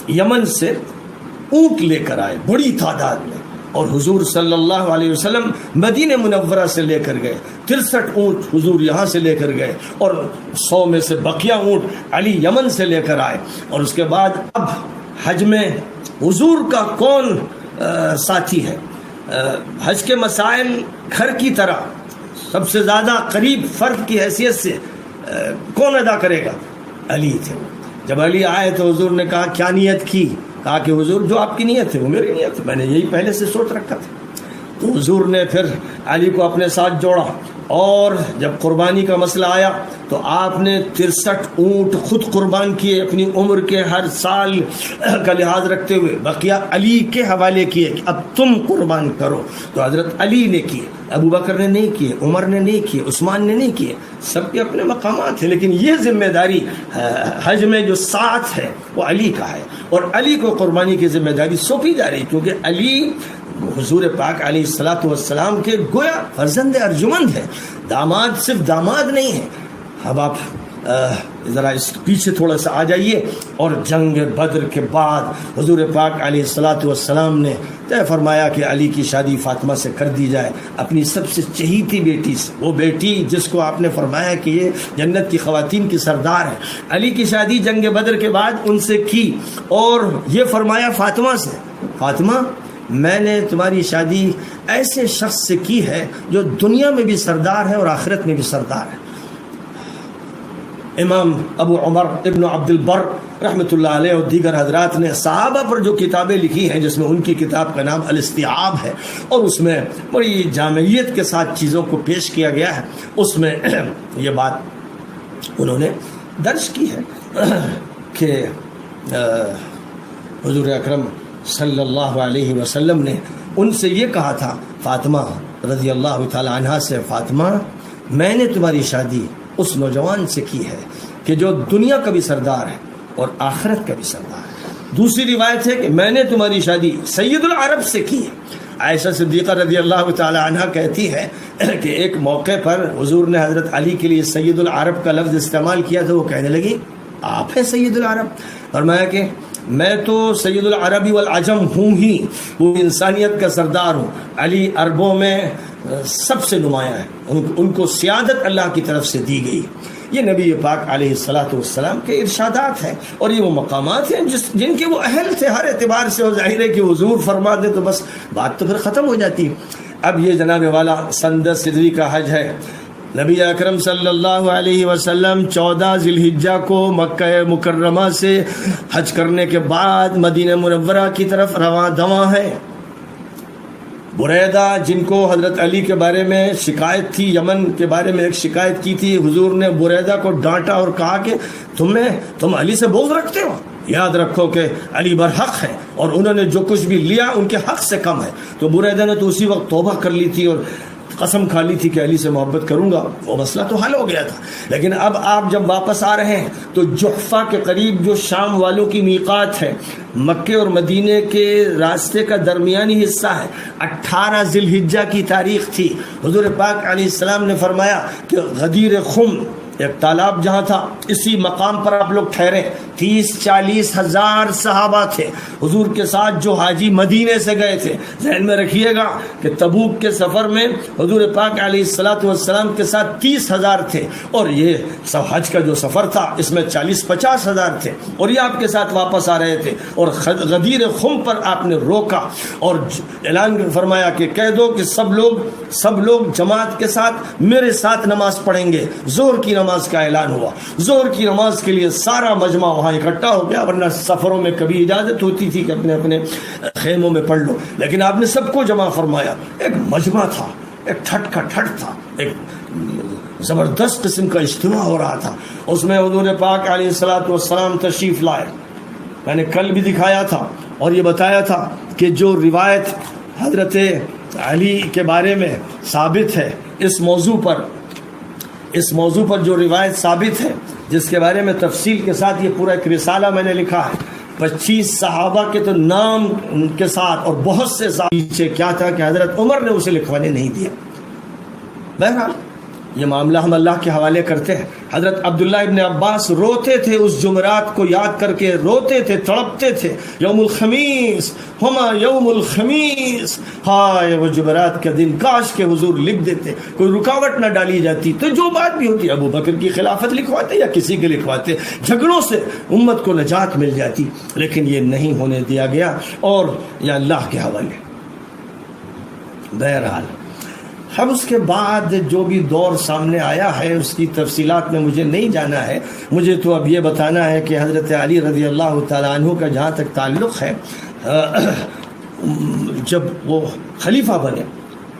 یمن سے اونٹ لے کر آئے بڑی تعداد میں، اور حضور صلی اللہ علیہ وسلم مدینہ منورہ سے لے کر گئے 63 اونٹ حضور یہاں سے لے کر گئے، اور 100 میں سے بقیہ اونٹ علی یمن سے لے کر آئے۔ اور اس کے بعد اب حج میں حضور کا کون ساتھی ہے؟ حج کے مسائل گھر کی طرح سب سے زیادہ قریب فرد کی حیثیت سے کون ادا کرے گا؟ علی تھے۔ جب علی آئے تو حضور نے کہا کیا نیت کی؟ کہا کہ حضور جو آپ کی نیت ہے وہ میری نیت ہے، میں نے یہی پہلے سے سوچ رکھا تھا۔ تو حضور نے پھر علی کو اپنے ساتھ جوڑا، اور جب قربانی کا مسئلہ آیا تو آپ نے 63 اونٹ خود قربان کیے، اپنی عمر کے ہر سال کا لحاظ رکھتے ہوئے، بقیہ علی کے حوالے کیے کہ اب تم قربان کرو۔ تو حضرت علی نے کیے، ابو بکر نے نہیں کیے، عمر نے نہیں کیے، عثمان نے نہیں کیے، سب کے اپنے مقامات ہیں، لیکن یہ ذمہ داری حج میں جو ساتھ ہے وہ علی کا ہے، اور علی کو قربانی کی ذمہ داری سونپی جا رہی، کیونکہ علی حضور پاک علیہ الصلوۃ والسلام کے گویا فرزند ارجمند ہے، داماد صرف داماد نہیں ہے۔ اب آپ ذرا اس پیچھے تھوڑا سا آ جائیے، اور جنگ بدر کے بعد حضور پاک علیہ الصلوۃ والسلام نے طے فرمایا کہ علی کی شادی فاطمہ سے کر دی جائے، اپنی سب سے چہیتی بیٹی سے، وہ بیٹی جس کو آپ نے فرمایا کہ یہ جنت کی خواتین کی سردار ہے۔ علی کی شادی جنگ بدر کے بعد ان سے کی، اور یہ فرمایا فاطمہ سے، فاطمہ میں نے تمہاری شادی ایسے شخص سے کی ہے جو دنیا میں بھی سردار ہے اور آخرت میں بھی سردار ہے۔ امام ابو عمر ابن عبد البر رحمۃ اللہ علیہ اور دیگر حضرات نے صحابہ پر جو کتابیں لکھی ہیں، جس میں ان کی کتاب کا نام الاستیعاب ہے، اور اس میں بڑی جامعیت کے ساتھ چیزوں کو پیش کیا گیا ہے، اس میں یہ بات انہوں نے درج کی ہے کہ حضور اکرم صلی اللہ علیہ وسلم نے ان سے یہ کہا تھا، فاطمہ رضی اللہ تعالی عنہا سے، فاطمہ میں نے تمہاری شادی اس نوجوان سے کی ہے کہ جو دنیا کا بھی سردار ہے اور آخرت کا بھی سردار ہے۔ دوسری روایت ہے کہ میں نے تمہاری شادی سید العرب سے کی ہے۔ عائشہ صدیقہ رضی اللہ تعالی عنہا کہتی ہے کہ ایک موقع پر حضور نے حضرت علی کے لیے سید العرب کا لفظ استعمال کیا تو وہ کہنے لگی آپ ہیں سید العرب؟ فرمایا کہ میں تو سید العربی والعجم ہوں ہی، وہ انسانیت کا سردار ہوں، علی عربوں میں سب سے نمایاں ہے، ان کو سیادت اللہ کی طرف سے دی گئی۔ یہ نبی پاک علیہ الصلوۃ والسلام کے ارشادات ہیں، اور یہ وہ مقامات ہیں جن کے وہ اہل تھے ہر اعتبار سے، اور ظاہر ہے کہ حضور فرما دے تو بس بات تو پھر ختم ہو جاتی۔ اب یہ جناب والا سن 10 ہجری کا حج ہے۔ نبی اکرم صلی اللہ علیہ وسلم 14 ذی الحجہ کو مکہ مکرمہ سے حج کرنے کے بعد مدینہ منورہ کی طرف رواں دواں ہے۔ بریدہ جن کو حضرت علی کے بارے میں شکایت تھی، یمن کے بارے میں ایک شکایت کی تھی، حضور نے بریدہ کو ڈانٹا اور کہا کہ تم علی سے بغض رکھتے ہو، یاد رکھو کہ علی برحق ہے اور انہوں نے جو کچھ بھی لیا ان کے حق سے کم ہے۔ تو بریدہ نے تو اسی وقت توبہ کر لی تھی اور قسم کھا لی تھی کہ علی سے محبت کروں گا، وہ مسئلہ تو حل ہو گیا تھا۔ لیکن اب آپ جب واپس آ رہے ہیں تو جحفہ کے قریب جو شام والوں کی میقات ہے، مکے اور مدینے کے راستے کا درمیانی حصہ ہے، 18 ذی الحجہ کی تاریخ تھی۔ حضور پاک علیہ السلام نے فرمایا کہ غدیر خم ایک تالاب جہاں تھا، اسی مقام پر آپ لوگ ٹھہرے۔ 30-40 ہزار صحابہ تھے حضور کے ساتھ جو حاجی مدینے سے گئے تھے۔ ذہن میں رکھیے گا کہ تبوک کے سفر میں حضور پاک علیہ الصلوۃ والسلام کے ساتھ 30 ہزار تھے، اور یہ سب حج کا جو سفر تھا اس میں 40-50 ہزار تھے، اور یہ آپ کے ساتھ واپس آ رہے تھے۔ اور غدیر خم پر آپ نے روکا اور اعلان فرمایا کہ کہہ دو کہ سب لوگ جماعت کے ساتھ میرے ساتھ نماز پڑھیں گے۔ زور کی نماز کا اعلان ہوا، زور کی نماز کے لیے سارا مجمع وہاں اکٹھا ہو گیا، ورنہ سفروں میں کبھی اجازت ہوتی تھی کہ اپنے خیموں میں پڑھ لو، لیکن آپ نے سب کو جمع فرمایا۔ ایک مجمع تھا، ایک ٹھٹ کا ٹھٹ تھا، ایک زبردست قسم کا اجتماع ہو رہا تھا۔ اس میں حضور پاک علیہ الصلوۃ والسلام تشریف لائے۔ میں نے کل بھی دکھایا تھا اور یہ بتایا تھا کہ جو روایت حضرت علی کے بارے میں ثابت ہے، اس موضوع پر جو روایت ثابت ہے، جس کے بارے میں تفصیل کے ساتھ یہ پورا ایک رسالہ میں نے لکھا ہے، 25 صحابہ کے تو نام کے ساتھ، اور بہت سے پیچھے کیا تھا کہ حضرت عمر نے اسے لکھوانے نہیں دیا۔ بہرحال یہ معاملہ ہم اللہ کے حوالے کرتے ہیں۔ حضرت عبداللہ ابن عباس روتے تھے اس جمعرات کو یاد کر کے، روتے تھے، تڑپتے تھے، یوم الخمیس ہما یوم الخمیس، ہائے وہ جمعرات کا دن، کاش کے حضور لکھ دیتے، کوئی رکاوٹ نہ ڈالی جاتی تو جو بات بھی ہوتی ابو بکر کی خلافت لکھواتے یا کسی کے لکھواتے، جھگڑوں سے امت کو نجات مل جاتی، لیکن یہ نہیں ہونے دیا گیا اور یہ اللہ کے حوالے۔ بہرحال اب اس کے بعد جو بھی دور سامنے آیا ہے اس کی تفصیلات میں مجھے نہیں جانا ہے، مجھے تو اب یہ بتانا ہے کہ حضرت علی رضی اللہ تعالیٰ عنہ کا جہاں تک تعلق ہے، جب وہ خلیفہ بنے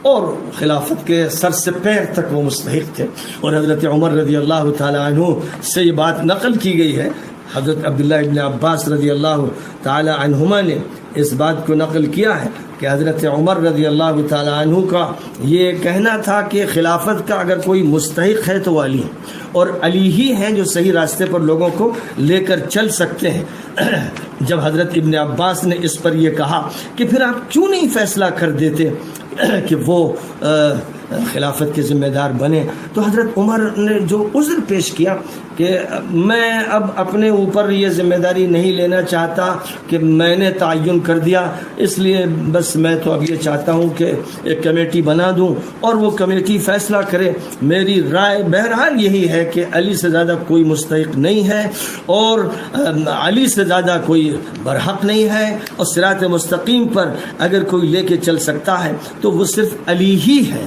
اور خلافت کے سر سے پیر تک وہ مستحق تھے، اور حضرت عمر رضی اللہ تعالیٰ عنہ سے یہ بات نقل کی گئی ہے، حضرت عبداللہ ابن عباس رضی اللہ تعالیٰ عنہما نے اس بات کو نقل کیا ہے کہ حضرت عمر رضی اللہ تعالیٰ عنہ کا یہ کہنا تھا کہ خلافت کا اگر کوئی مستحق ہے تو وہ علی ہے، اور علی ہی ہیں جو صحیح راستے پر لوگوں کو لے کر چل سکتے ہیں۔ جب حضرت ابن عباس نے اس پر یہ کہا کہ پھر آپ کیوں نہیں فیصلہ کر دیتے کہ وہ خلافت کے ذمہ دار بنے، تو حضرت عمر نے جو عذر پیش کیا کہ میں اب اپنے اوپر یہ ذمہ داری نہیں لینا چاہتا کہ میں نے تعین کر دیا، اس لیے بس میں تو اب یہ چاہتا ہوں کہ ایک کمیٹی بنا دوں اور وہ کمیٹی فیصلہ کرے۔ میری رائے بہرحال یہی ہے کہ علی سے زیادہ کوئی مستحق نہیں ہے اور علی سے زیادہ کوئی برحق نہیں ہے، اور صراط مستقیم پر اگر کوئی لے کے چل سکتا ہے تو وہ صرف علی ہی ہے۔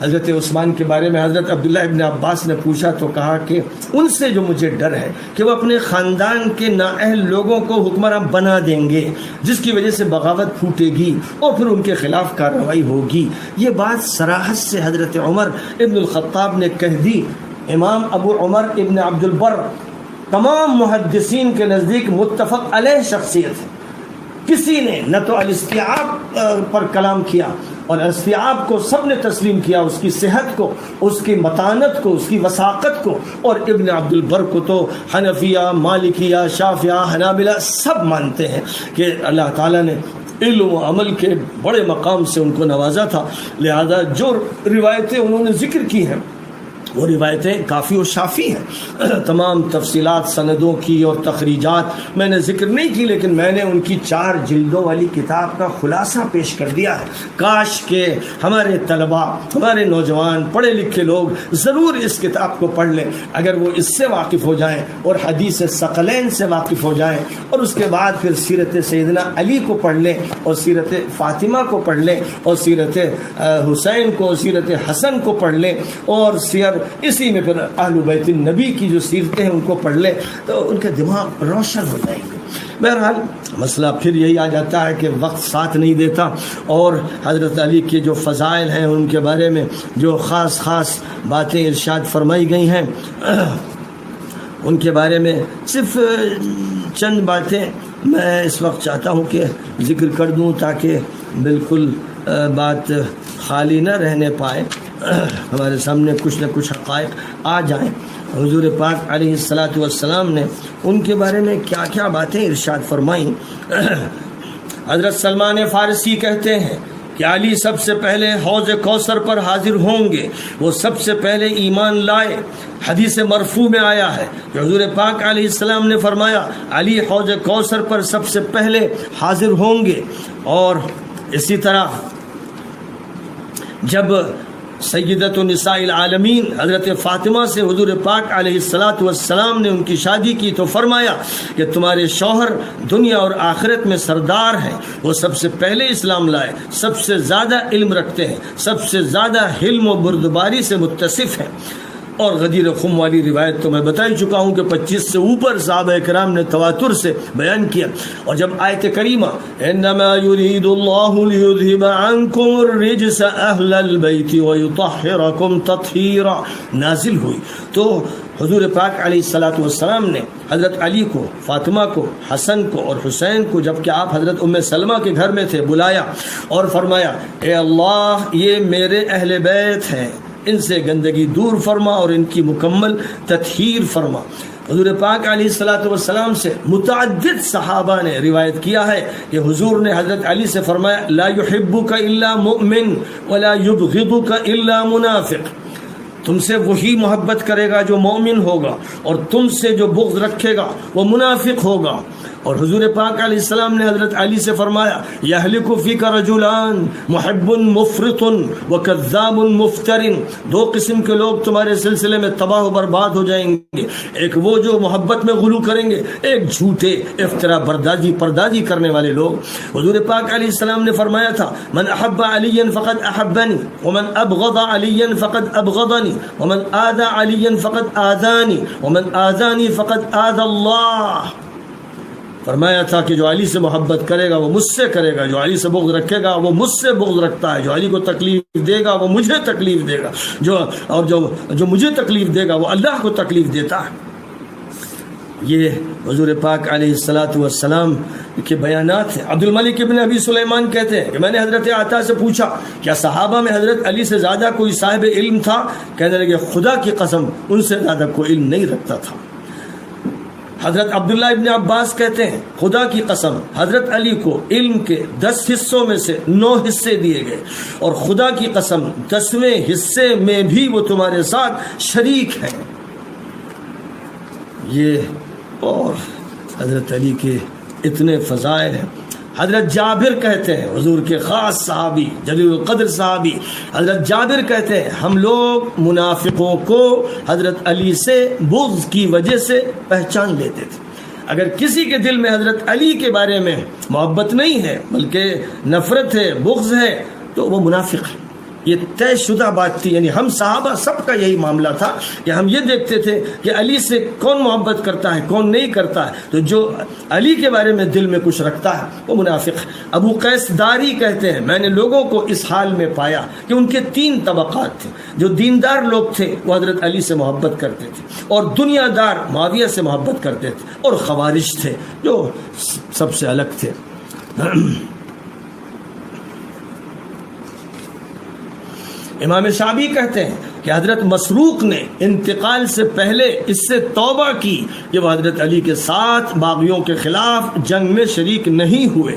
حضرت عثمان کے بارے میں حضرت عبداللہ ابن عباس نے پوچھا تو کہا کہ ان سے جو مجھے ڈر ہے کہ وہ اپنے خاندان کے نااہل لوگوں کو حکمراں بنا دیں گے، جس کی وجہ سے بغاوت پھوٹے گی اور پھر ان کے خلاف کارروائی ہوگی۔ یہ بات صراحت سے حضرت عمر ابن الخطاب نے کہہ دی۔ امام ابو عمر ابن عبد البر تمام محدثین کے نزدیک متفق علیہ شخصیت ہے، کسی نے نہ تو الاستیعاب پر کلام کیا، اور الاستیعاب کو سب نے تسلیم کیا، اس کی صحت کو، اس کی متانت کو، اس کی وثاقت کو، اور ابن عبد البر کو تو حنفیہ، مالکیہ، شافعیہ، حنابلہ سب مانتے ہیں کہ اللہ تعالیٰ نے علم و عمل کے بڑے مقام سے ان کو نوازا تھا، لہذا جو روایتیں انہوں نے ذکر کی ہیں وہ روایتیں کافی و شافی ہیں۔ تمام تفصیلات سندوں کی اور تخریجات میں نے ذکر نہیں کی، لیکن میں نے ان کی 4 جلدوں والی کتاب کا خلاصہ پیش کر دیا ہے۔ کاش کہ ہمارے طلباء، ہمارے نوجوان پڑھے لکھے لوگ ضرور اس کتاب کو پڑھ لیں، اگر وہ اس سے واقف ہو جائیں اور حدیث ثقلین سے واقف ہو جائیں، اور اس کے بعد پھر سیرت سیدنا علی کو پڑھ لیں اور سیرت فاطمہ کو پڑھ لیں اور سیرت حسین کو، سیرت حسن کو پڑھ لیں، اور سیر اسی میں پھر اہل بیت النبی کی جو سیرتیں ہیں ان کو پڑھ لیں تو ان کے دماغ روشن ہو جائیں گے۔ بہرحال مسئلہ پھر یہی آ جاتا ہے کہ وقت ساتھ نہیں دیتا، اور حضرت علی کے جو فضائل ہیں ان کے بارے میں جو خاص خاص باتیں ارشاد فرمائی گئی ہیں ان کے بارے میں صرف چند باتیں میں اس وقت چاہتا ہوں کہ ذکر کر دوں تاکہ بالکل بات خالی نہ رہنے پائے، ہمارے سامنے کچھ نہ کچھ حقائق آ جائیں۔ حضور پاک علیہ الصلاۃ والسلام نے ان کے بارے میں کیا کیا باتیں ارشاد فرمائیں۔ حضرت سلمان فارسی کہتے ہیں کہ علی سب سے پہلے حوض کوثر پر حاضر ہوں گے، وہ سب سے پہلے ایمان لائے۔ حدیث مرفوع میں آیا ہے کہ حضور پاک علیہ السلام نے فرمایا علی حوض کوثر پر سب سے پہلے حاضر ہوں گے۔ اور اسی طرح جب سیدۃ النساء العالمین حضرت فاطمہ سے حضور پاک علیہ الصلاۃ والسلام نے ان کی شادی کی تو فرمایا کہ تمہارے شوہر دنیا اور آخرت میں سردار ہیں، وہ سب سے پہلے اسلام لائے، سب سے زیادہ علم رکھتے ہیں، سب سے زیادہ حلم و بردباری سے متصف ہیں۔ اور غدیر خم والی روایت تو میں بتا ہی چکا ہوں کہ 25 سے اوپر صحابہ کرام نے تواتر سے بیان کیا۔ اور جب آیت کریمہ انما یرید اللہ لیذھب عنکم الرجس اہل البیت ویطہرکم تطہیرا نازل ہوئی تو حضور پاک علیہ الصلاۃ والسلام نے حضرت علی کو، فاطمہ کو، حسن کو اور حسین کو، جب کہ آپ حضرت ام سلمہ کے گھر میں تھے، بلایا اور فرمایا اے اللہ یہ میرے اہل بیت ہیں، ان سے گندگی دور فرما اور ان کی مکمل تطہیر فرما۔ حضور پاک علیہ الصلاۃ والسلام سے متعدد صحابہ نے روایت کیا ہے کہ حضور نے حضرت علی سے فرمایا لا يحبك الا مؤمن ولا يبغضك الا منافق، تم سے وہی محبت کرے گا جو مومن ہوگا، اور تم سے جو بغض رکھے گا وہ منافق ہوگا۔ اور حضور پاک علیہ السلام نے حضرت علی سے فرمایا یہلک فیک رجلان محب مفرط وکذاب مفتر، دو قسم کے لوگ تمہارے سلسلے میں تباہ و برباد ہو جائیں گے، ایک وہ جو محبت میں غلو کریں گے، ایک جھوٹے افترا پردازی کرنے والے لوگ۔ حضور پاک علیہ السلام نے فرمایا تھا من احب علی فقد احبنی ومن ابغض علی فقد ابغضنی ومن آذى علی فقد آذانی ومن آذانی فقد آذى اللہ۔ فرمایا تھا کہ جو علی سے محبت کرے گا وہ مجھ سے کرے گا، جو علی سے بغض رکھے گا وہ مجھ سے بغض رکھتا ہے، جو علی کو تکلیف دے گا وہ مجھے تکلیف دے گا، جو مجھے تکلیف دے گا وہ اللہ کو تکلیف دیتا ہے۔ یہ حضور پاک علیہ الصلاۃ والسلام کے بیانات ہیں۔ عبد الملک ابن ابی سلیمان کہتے ہیں کہ میں نے حضرت عطا سے پوچھا کیا صحابہ میں حضرت علی سے زیادہ کوئی صاحب علم تھا؟ کہنے لگے خدا کی قسم ان سے زیادہ کوئی علم نہیں رکھتا تھا۔ حضرت عبداللہ ابن عباس کہتے ہیں خدا کی قسم حضرت علی کو علم کے 10 حصوں میں سے 9 حصے دیے گئے، اور خدا کی قسم 10ویں حصے میں بھی وہ تمہارے ساتھ شریک ہیں۔ یہ اور حضرت علی کے اتنے فضائل ہیں۔ حضرت جابر کہتے ہیں حضور کے خاص صحابی جلیل القدر صحابی حضرت جابر کہتے ہیں ہم لوگ منافقوں کو حضرت علی سے بغض کی وجہ سے پہچان لیتے تھے۔ اگر کسی کے دل میں حضرت علی کے بارے میں محبت نہیں ہے بلکہ نفرت ہے، بغض ہے، تو وہ منافق ہے۔ یہ طے شدہ بات تھی، یعنی ہم صحابہ سب کا یہی معاملہ تھا کہ ہم یہ دیکھتے تھے کہ علی سے کون محبت کرتا ہے کون نہیں کرتا ہے، تو جو علی کے بارے میں دل میں کچھ رکھتا ہے وہ منافق ہے۔ ابو قیس داری کہتے ہیں میں نے لوگوں کو اس حال میں پایا کہ ان کے 3 طبقات تھے۔ جو دیندار لوگ تھے وہ حضرت علی سے محبت کرتے تھے، اور دنیا دار معاویہ سے محبت کرتے تھے، اور خوارج تھے جو سب سے الگ تھے۔ امام شعبی کہتے ہیں کہ حضرت مسروق نے انتقال سے پہلے اس سے توبہ کی کہ وہ حضرت علی کے ساتھ باغیوں کے خلاف جنگ میں شریک نہیں ہوئے۔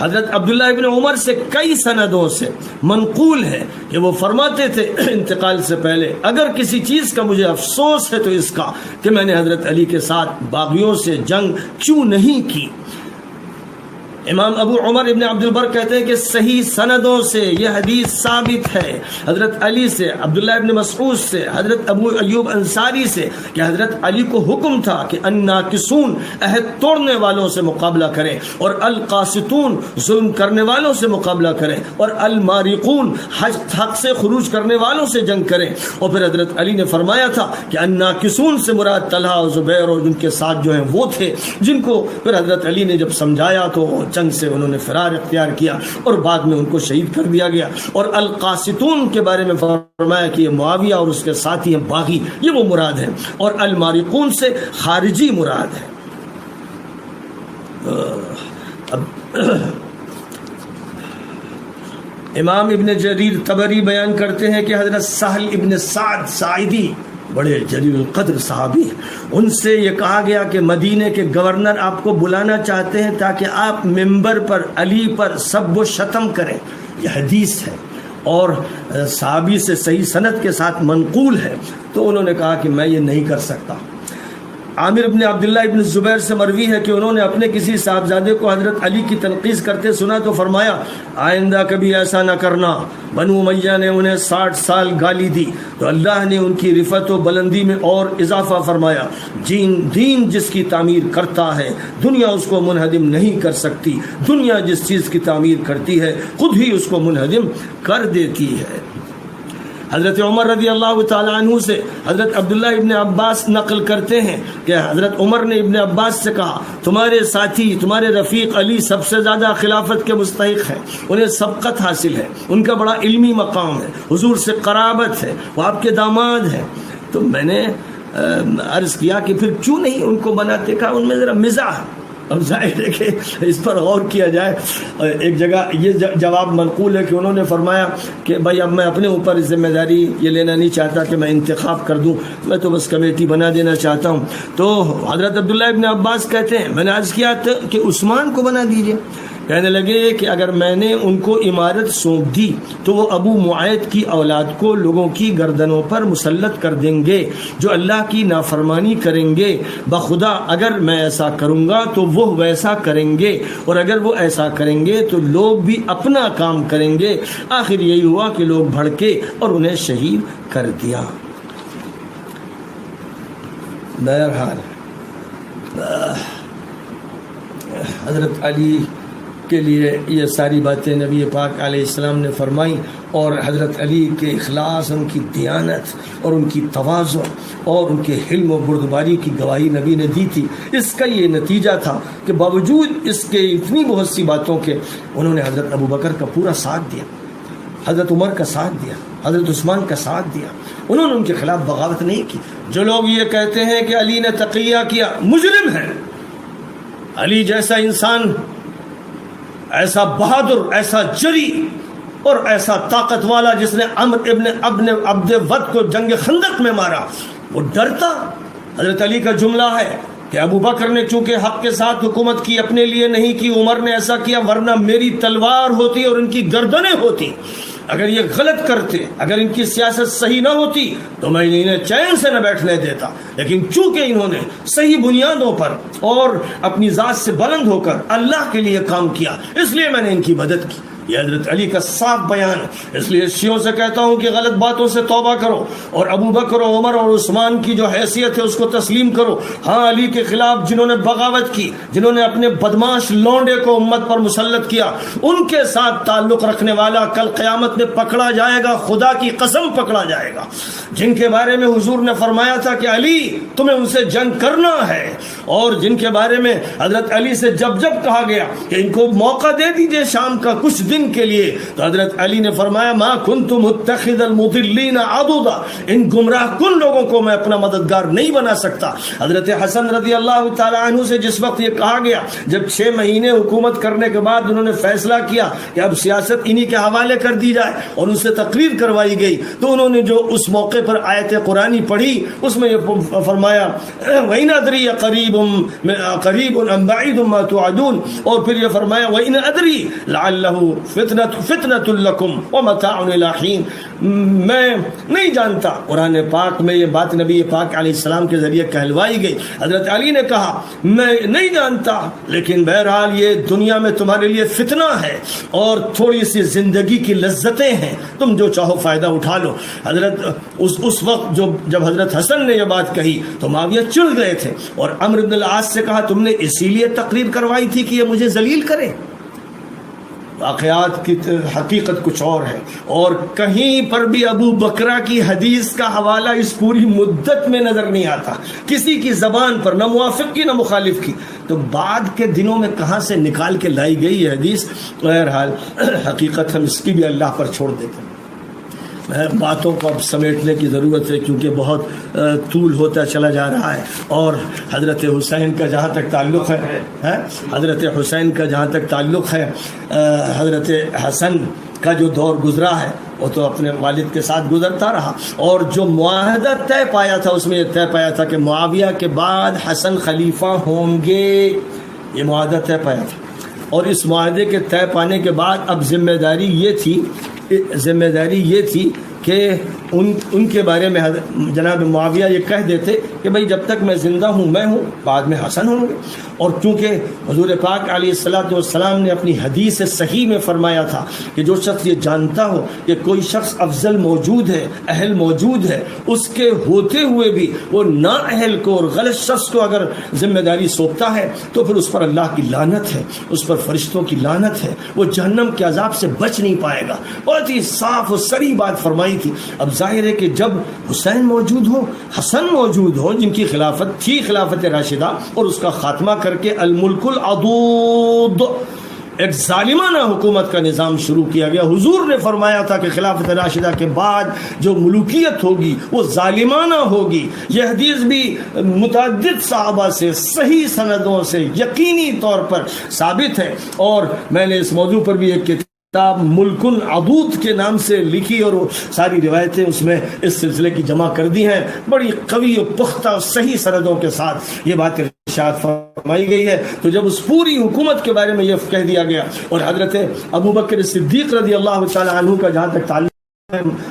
حضرت عبداللہ ابن عمر سے کئی سندوں سے منقول ہے کہ وہ فرماتے تھے انتقال سے پہلے اگر کسی چیز کا مجھے افسوس ہے تو اس کا کہ میں نے حضرت علی کے ساتھ باغیوں سے جنگ کیوں نہیں کی۔ امام ابو عمر ابن عبد البر کہتے ہیں کہ صحیح سندوں سے یہ حدیث ثابت ہے حضرت علی سے، عبداللہ ابن مسعود سے، حضرت ابو ایوب انصاری سے کہ حضرت علی کو حکم تھا کہ الناکثون عہد توڑنے والوں سے مقابلہ کریں، اور القاسطون ظلم کرنے والوں سے مقابلہ کریں، اور المارقون حق سے خروج کرنے والوں سے جنگ کریں۔ اور پھر حضرت علی نے فرمایا تھا کہ الناکثون سے مراد طلحہ اور زبیر اور جن کے ساتھ جو ہیں وہ تھے، جن کو پھر حضرت علی نے جب سمجھایا تو جنگ سے انہوں نے فرار اختیار کیا اور بعد میں ان کو شہید کر دیا گیا۔ اور القاسطون کے بارے میں فرمایا کہ یہ معاویہ اور اس کے ساتھی ہیں باغی، یہ وہ مراد ہیں، اور المارقون سے خارجی مراد ہے۔ امام ابن جریر طبری بیان کرتے ہیں کہ حضرت سہل ابن سعد ساعدی بڑے جلیل القدر صحابی ہیں، ان سے یہ کہا گیا کہ مدینے کے گورنر آپ کو بلانا چاہتے ہیں تاکہ آپ ممبر پر علی پر سب و شتم کریں۔ یہ حدیث ہے اور صحابی سے صحیح سند کے ساتھ منقول ہے، تو انہوں نے کہا کہ میں یہ نہیں کر سکتا۔ عامر ابن عبداللہ ابن زبیر سے مروی ہے کہ انہوں نے اپنے کسی صاحبزادے کو حضرت علی کی تنقید کرتے سنا تو فرمایا آئندہ کبھی ایسا نہ کرنا۔ بنو امیہ نے انہیں 60 سال گالی دی تو اللہ نے ان کی رفعت و بلندی میں اور اضافہ فرمایا۔ دین جس کی تعمیر کرتا ہے دنیا اس کو منہدم نہیں کر سکتی، دنیا جس چیز کی تعمیر کرتی ہے خود ہی اس کو منہدم کر دیتی ہے۔ حضرت عمر رضی اللہ تعالیٰ عنہ سے حضرت عبداللہ ابن عباس نقل کرتے ہیں کہ حضرت عمر نے ابن عباس سے کہا تمہارے ساتھی تمہارے رفیق علی سب سے زیادہ خلافت کے مستحق ہیں، انہیں سبقت حاصل ہے، ان کا بڑا علمی مقام ہے، حضور سے قرابت ہے، وہ آپ کے داماد ہیں۔ تو میں نے عرض کیا کہ پھر کیوں نہیں ان کو بناتے؟ کہا ان میں ذرا مزاح، اب ظاہر ہے کہ اس پر غور کیا جائے۔ ایک جگہ یہ جواب منقول ہے کہ انہوں نے فرمایا کہ بھائی اب میں اپنے اوپر ذمہ داری یہ لینا نہیں چاہتا کہ میں انتخاب کر دوں، میں تو بس کمیٹی بنا دینا چاہتا ہوں۔ تو حضرت عبداللہ ابن عباس کہتے ہیں میں نے عرض کیا کہ عثمان کو بنا دیجئے، کہنے لگے کہ اگر میں نے ان کو عمارت سونپ دی تو وہ ابو معیط کی اولاد کو لوگوں کی گردنوں پر مسلط کر دیں گے جو اللہ کی نافرمانی کریں گے. بخدا اگر میں ایسا کروں گا تو وہ ویسا کریں گے، اور اگر وہ ایسا کریں گے تو لوگ بھی اپنا کام کریں گے. آخر یہی ہوا کہ لوگ بھڑکے اور انہیں شہید کر دیا. بہرحال حضرت علی کے لیے یہ ساری باتیں نبی پاک علیہ السلام نے فرمائیں، اور حضرت علی کے اخلاص، ان کی دیانت اور ان کی تواضع اور ان کے حلم و بردباری کی گواہی نبی نے دی تھی. اس کا یہ نتیجہ تھا کہ باوجود اس کے اتنی بہت سی باتوں کے انہوں نے حضرت ابو بکر کا پورا ساتھ دیا، حضرت عمر کا ساتھ دیا، حضرت عثمان کا ساتھ دیا. انہوں نے ان کے خلاف بغاوت نہیں کی. جو لوگ یہ کہتے ہیں کہ علی نے تقیہ کیا، مجرم ہیں. علی جیسا انسان، ایسا بہادر، ایسا جری اور ایسا طاقت والا جس نے عمرو ابن عبد ود کو جنگ خندق میں مارا، وہ ڈرتا. حضرت علی کا جملہ ہے کہ ابو بکر نے چونکہ حق کے ساتھ حکومت کی، اپنے لیے نہیں کی، عمر نے ایسا کیا، ورنہ میری تلوار ہوتی اور ان کی گردنیں ہوتی. اگر یہ غلط کرتے، اگر ان کی سیاست صحیح نہ ہوتی تو میں انہیں چین سے نہ بیٹھنے دیتا. لیکن چونکہ انہوں نے صحیح بنیادوں پر اور اپنی ذات سے بلند ہو کر اللہ کے لیے کام کیا، اس لیے میں نے ان کی مدد کی. یہ حضرت علی کا صاف بیان ہے. اس لیے شیعوں سے کہتا ہوں کہ غلط باتوں سے توبہ کرو اور ابو بکر و عمر اور عثمان کی جو حیثیت ہے اس کو تسلیم کرو. ہاں، علی کے خلاف جنہوں نے بغاوت کی، جنہوں نے اپنے بدماش لونڈے کو امت پر مسلط کیا، ان کے ساتھ تعلق رکھنے والا کل قیامت میں پکڑا جائے گا، خدا کی قسم پکڑا جائے گا. جن کے بارے میں حضور نے فرمایا تھا کہ علی تمہیں ان سے جنگ کرنا ہے، اور جن کے بارے میں حضرت علی سے جب کہا گیا کہ ان کو موقع دے دیجئے شام کا کچھ دن کے لیے، تو حضرت علی نے فرمایا ما کنت متخذ المضلین عضدا، ان گمراہ کن لوگوں کو میں اپنا مددگار نہیں بنا سکتا. حضرت حسن رضی اللہ تعالی عنہ سے جس وقت یہ کہا گیا، جب 6 مہینے حکومت کرنے کے بعد انہوں نے فیصلہ کیا کہ اب سیاست انہی کے حوالے کر دی جائے اور ان سے تقریر کروائی گئی، تو انہوں نے جو اس موقع پر آیت قرآنی پڑھی اس میں یہ فرمایا وَإِنْ أَدْرِي قَرِيبٌ أَمْ بَعِيدٌ مَا تُوعَدُونَ، اور پھر یہ فرمایا وَإِنْ أَدْرِي لَعَلَّهُ فتنۃ لکم ومتاع الی حین. میں نہیں جانتا. قرآن پاک میں یہ بات نبی پاک علیہ السلام کے ذریعے کہلوائی گئی. حضرت علی نے کہا میں نہیں جانتا، لیکن بہرحال یہ دنیا میں تمہارے لیے فتنہ ہے اور تھوڑی سی زندگی کی لذتیں ہیں، تم جو چاہو فائدہ اٹھا لو. حضرت اس وقت جب حضرت حسن نے یہ بات کہی تو معاویہ چڑ گئے تھے، اور عمرو بن العاص سے کہا تم نے اسی لیے تقریر کروائی تھی کہ یہ مجھے ذلیل کرے. واقعات کی حقیقت کچھ اور ہے، اور کہیں پر بھی ابو بکرہ کی حدیث کا حوالہ اس پوری مدت میں نظر نہیں آتا کسی کی زبان پر، نہ موافق کی نہ مخالف کی. تو بعد کے دنوں میں کہاں سے نکال کے لائی گئی یہ حدیث. بہرحال حقیقت ہم اس کی بھی اللہ پر چھوڑ دیتے ہیں. باتوں کو اب سمیٹنے کی ضرورت ہے کیونکہ بہت طول ہوتا چلا جا رہا ہے. اور حضرت حسین کا جہاں تک تعلق ہے حضرت حسن کا جو دور گزرا ہے وہ تو اپنے والد کے ساتھ گزرتا رہا، اور جو معاہدہ طے پایا تھا اس میں یہ طے پایا تھا کہ معاویہ کے بعد حسن خلیفہ ہوں گے. یہ معاہدہ طے پایا تھا، اور اس معاہدے کے طے پانے کے بعد اب ذمہ داری یہ تھی کہ ان کے بارے میں جناب معاویہ یہ کہہ دیتے کہ بھئی جب تک میں زندہ ہوں میں ہوں، بعد میں حسن ہوں گے. اور چونکہ حضور پاک علیہ السلام نے اپنی حدیث صحیح میں فرمایا تھا کہ جو شخص یہ جانتا ہو کہ کوئی شخص افضل موجود ہے، اہل موجود ہے، اس کے ہوتے ہوئے بھی وہ نا اہل کو اور غلط شخص کو اگر ذمہ داری سونپتا ہے تو پھر اس پر اللہ کی لعنت ہے، اس پر فرشتوں کی لعنت ہے، وہ جہنم کے عذاب سے بچ نہیں پائے گا. بہت ہی صاف و صریح بات فرمائی تھی. اب ظاہر ہے کہ جب حسین موجود ہو، حسن موجود ہو، جن کی خلافت تھی خلافت راشدہ، اور اس کا خاتمہ کر کے الملک العضوض ایک ظالمانہ حکومت کا نظام شروع کیا گیا. حضور نے فرمایا تھا کہ خلافت راشدہ کے بعد جو ملوکیت ہوگی وہ ظالمانہ ہوگی. یہ حدیث بھی متعدد صحابہ سے صحیح سندوں سے یقینی طور پر ثابت ہے. اور میں نے اس موضوع پر بھی ایک ملکن عدود کے نام سے لکھی اور وہ ساری روایتیں اس میں اس سلسلے کی جمع کر دی ہیں، بڑی قوی و پختہ اور صحیح سندوں کے ساتھ یہ بات ارشاد فرمائی گئی ہے۔ تو جب اس پوری حکومت کے بارے میں یہ کہہ دیا گیا، اور حضرت ابو بکر صدیق رضی اللہ تعالی عنہ کا جہاں تک تعلق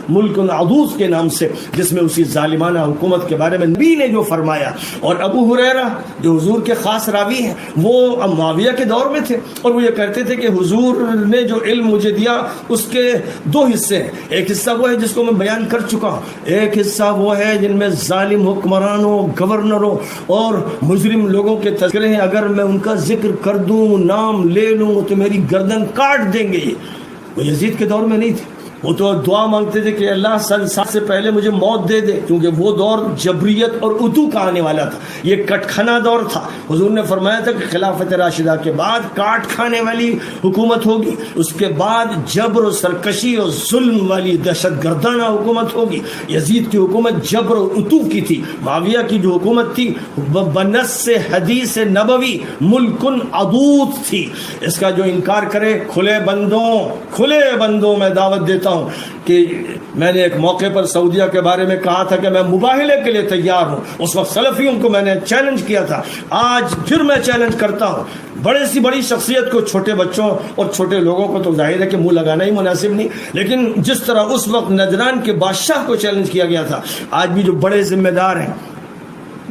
ملک عدوز کے نام سے، جس میں اسی ظالمانہ حکومت کے بارے میں نبی نے جو فرمایا، اور ابو ہریرہ جو حضور کے خاص راوی ہیں وہ معاویہ کے دور میں تھے، اور وہ یہ کہتے تھے کہ حضور نے جو علم مجھے دیا اس کے دو حصے ہیں، ایک حصہ وہ ہے جس کو میں بیان کر چکا ہوں، ایک حصہ وہ ہے جن میں ظالم حکمرانوں، گورنروں اور مجرم لوگوں کے تذکرے ہیں، اگر میں ان کا ذکر کر دوں، نام لے لوں تو میری گردن کاٹ دیں گے۔ وہ یزید کے دور میں نہیں تھے، وہ تو دعا مانگتے تھے کہ اللہ سال سے پہلے مجھے موت دے دے، کیونکہ وہ دور جبریت اور عتو کا آنے والا تھا، یہ کٹ کھانا دور تھا۔ حضور نے فرمایا تھا کہ خلافت راشدہ کے بعد کاٹ کھانے والی حکومت ہوگی، اس کے بعد جبر و سرکشی اور ظلم والی دہشت گردانہ حکومت ہوگی۔ یزید کی حکومت جبر و عتو کی تھی، معاویہ کی جو حکومت تھی بنص حدیث نبوی ملکن عدود تھی۔ اس کا جو انکار کرے، کھلے بندوں میں دعوت دیتا ہوں کہ میں نے ایک موقع پر سعودیہ کے بارے میں کہا تھا کہ میں مباہلے کے لیے تیار ہوں، اس وقت سلفیوں کو میں نے چیلنج کیا تھا، آج پھر میں چیلنج کرتا ہوں۔ بڑی شخصیت کو، چھوٹے بچوں اور چھوٹے لوگوں کو تو ظاہر ہے کہ منہ لگانا ہی مناسب نہیں، لیکن جس طرح اس وقت نجران کے بادشاہ کو چیلنج کیا گیا تھا، آج بھی جو بڑے ذمہ دار ہیں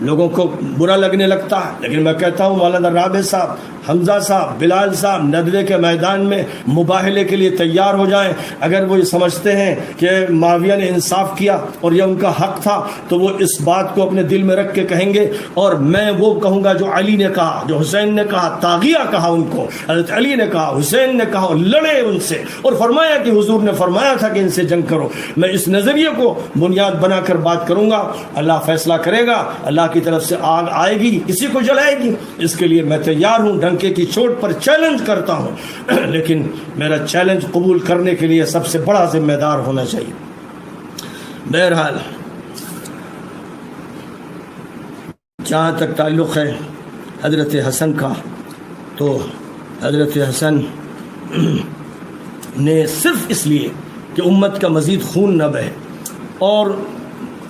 لوگوں کو برا لگنے لگتا ہے، لیکن میں کہتا ہوں مولانا رابع صاحب، حمزہ صاحب، بلال صاحب ندوے کے میدان میں مباہلے کے لیے تیار ہو جائیں۔ اگر وہ یہ سمجھتے ہیں کہ معاویہ نے انصاف کیا اور یہ ان کا حق تھا تو وہ اس بات کو اپنے دل میں رکھ کے کہیں گے، اور میں وہ کہوں گا جو علی نے کہا، جو حسین نے کہا، طاغیہ کہا ان کو، حضرت علی نے کہا، حسین نے کہا، لڑے ان سے اور فرمایا کہ حضور نے فرمایا تھا کہ ان سے جنگ کرو۔ میں اس نظریے کو بنیاد بنا کر بات کروں گا، اللہ فیصلہ کرے گا، اللہ کی طرف سے آگ آئے گی، کسی کو جلائے گی، اس کے لیے میں تیار ہوں، ڈنکے کی چوٹ پر چیلنج کرتا ہوں، لیکن میرا چیلنج قبول کرنے کے لیے سب سے بڑا ذمہ دار ہونا چاہیے۔ بہرحال جہاں تک تعلق ہے حضرت حسن کا، تو حضرت حسن نے صرف اس لیے کہ امت کا مزید خون نہ بہے، اور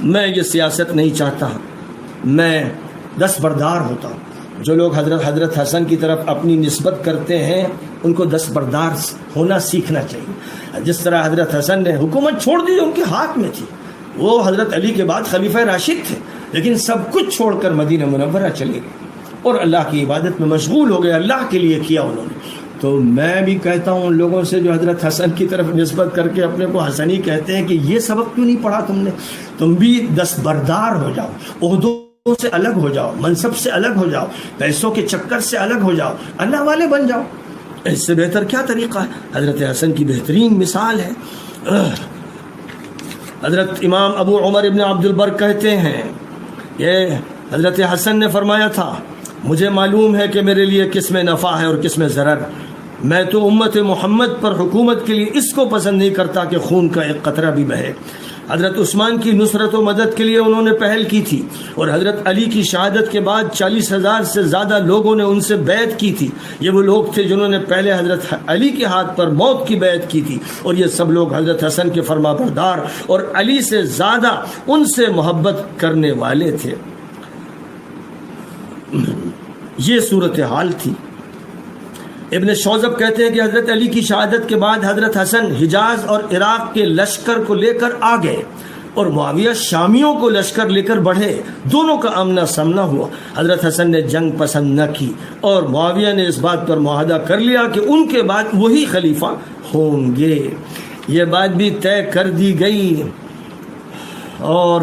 میں یہ سیاست نہیں چاہتا، میں دستبردار ہوتا ہوں۔ جو لوگ حضرت حسن کی طرف اپنی نسبت کرتے ہیں ان کو دستبردار ہونا سیکھنا چاہیے۔ جس طرح حضرت حسن نے حکومت چھوڑ دی، ان کے ہاتھ میں تھی، وہ حضرت علی کے بعد خلیفہ راشد تھے، لیکن سب کچھ چھوڑ کر مدینہ منورہ چلے گئے اور اللہ کی عبادت میں مشغول ہو گئے، اللہ کے لیے کیا انہوں نے۔ تو میں بھی کہتا ہوں ان لوگوں سے جو حضرت حسن کی طرف نسبت کر کے اپنے کو حسنی کہتے ہیں کہ یہ سبق کیوں نہیں پڑھا تم نے؟ تم بھی دستبردار ہو جاؤ، عہدوں سے الگ ہو جاؤ، منصب سے الگ ہو جاؤ، پیسوں کے چکر سے الگ ہو جاؤ، اللہ والے بن جاؤ۔ اس سے بہتر کیا طریقہ ہے؟ حضرت حسن کی بہترین مثال ہے۔ حضرت امام ابو عمر ابن عبد البر کہتے ہیں، یہ حضرت حسن نے فرمایا تھا، مجھے معلوم ہے کہ میرے لیے کس میں نفع ہے اور کس میں ضرر، میں تو امت محمد پر حکومت کے لیے اس کو پسند نہیں کرتا کہ خون کا ایک قطرہ بھی بہے۔ حضرت عثمان کی نصرت و مدد کے لیے انہوں نے پہل کی تھی، اور حضرت علی کی شہادت کے بعد 40,000 سے زیادہ لوگوں نے ان سے بیعت کی تھی۔ یہ وہ لوگ تھے جنہوں نے پہلے حضرت علی کے ہاتھ پر موت کی بیعت کی تھی، اور یہ سب لوگ حضرت حسن کے فرما بردار اور علی سے زیادہ ان سے محبت کرنے والے تھے۔ یہ صورتحال تھی۔ ابن شوذب کہتے ہیں کہ حضرت علی کی شہادت کے بعد حضرت حسن حجاز اور عراق کے لشکر کو لے کر آ گئے، اور معاویہ شامیوں کو لشکر لے کر بڑھے، دونوں کا آمنا سامنا ہوا۔ حضرت حسن نے جنگ پسند نہ کی، اور معاویہ نے اس بات پر معاہدہ کر لیا کہ ان کے بعد وہی خلیفہ ہوں گے۔ یہ بات بھی طے کر دی گئی، اور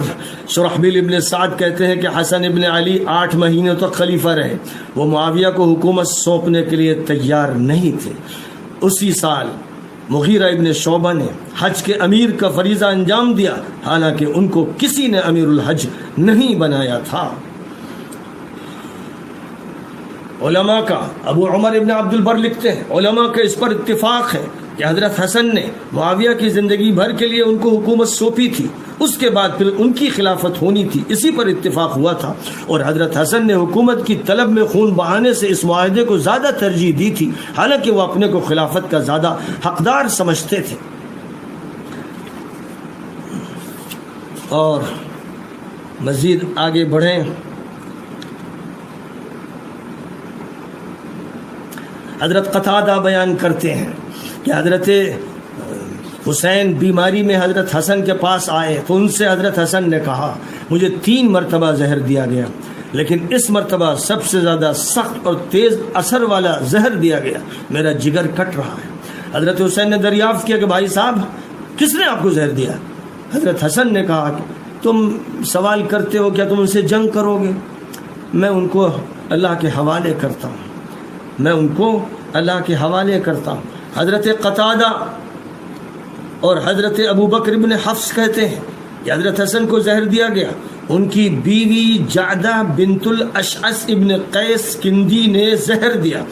شرحبیل ابن سعد کہتے ہیں کہ حسن ابن علی 8 مہینے تک خلیفہ رہے، وہ معاویہ کو حکومت سونپنے کے لیے تیار نہیں تھے۔ اسی سال مغیرہ ابن شعبہ نے حج کے امیر کا فریضہ انجام دیا، حالانکہ ان کو کسی نے امیر الحج نہیں بنایا تھا۔ علماء کا، ابو عمر ابن عبد البر لکھتے ہیں، علماء کا اس پر اتفاق ہے کہ حضرت حسن نے معاویہ کی زندگی بھر کے لیے ان کو حکومت سونپی تھی، اس کے بعد پھر ان کی خلافت ہونی تھی، اسی پر اتفاق ہوا تھا، اور حضرت حسن نے حکومت کی طلب میں خون بہانے سے اس معاہدے کو زیادہ ترجیح دی تھی، حالانکہ وہ اپنے کو خلافت کا زیادہ حقدار سمجھتے تھے۔ اور مزید آگے بڑھیں، حضرت قتادہ بیان کرتے ہیں کہ حضرت حسین بیماری میں حضرت حسن کے پاس آئے تو ان سے حضرت حسن نے کہا مجھے 3 مرتبہ زہر دیا گیا، لیکن اس مرتبہ سب سے زیادہ سخت اور تیز اثر والا زہر دیا گیا، میرا جگر کٹ رہا ہے۔ حضرت حسین نے دریافت کیا کہ بھائی صاحب کس نے آپ کو زہر دیا؟ حضرت حسن نے کہا کہ تم سوال کرتے ہو کیا تم ان سے جنگ کرو گے؟ میں ان کو اللہ کے حوالے کرتا ہوں، میں ان کو اللہ کے حوالے کرتا ہوں۔ حضرت قتادہ اور حضرت ابو بکر ابن حفص کہتے ہیں کہ حضرت حسن کو زہر دیا گیا، ان کی بیوی جعدہ بنت الاشعث ابن قیس کندی نے زہر دیا۔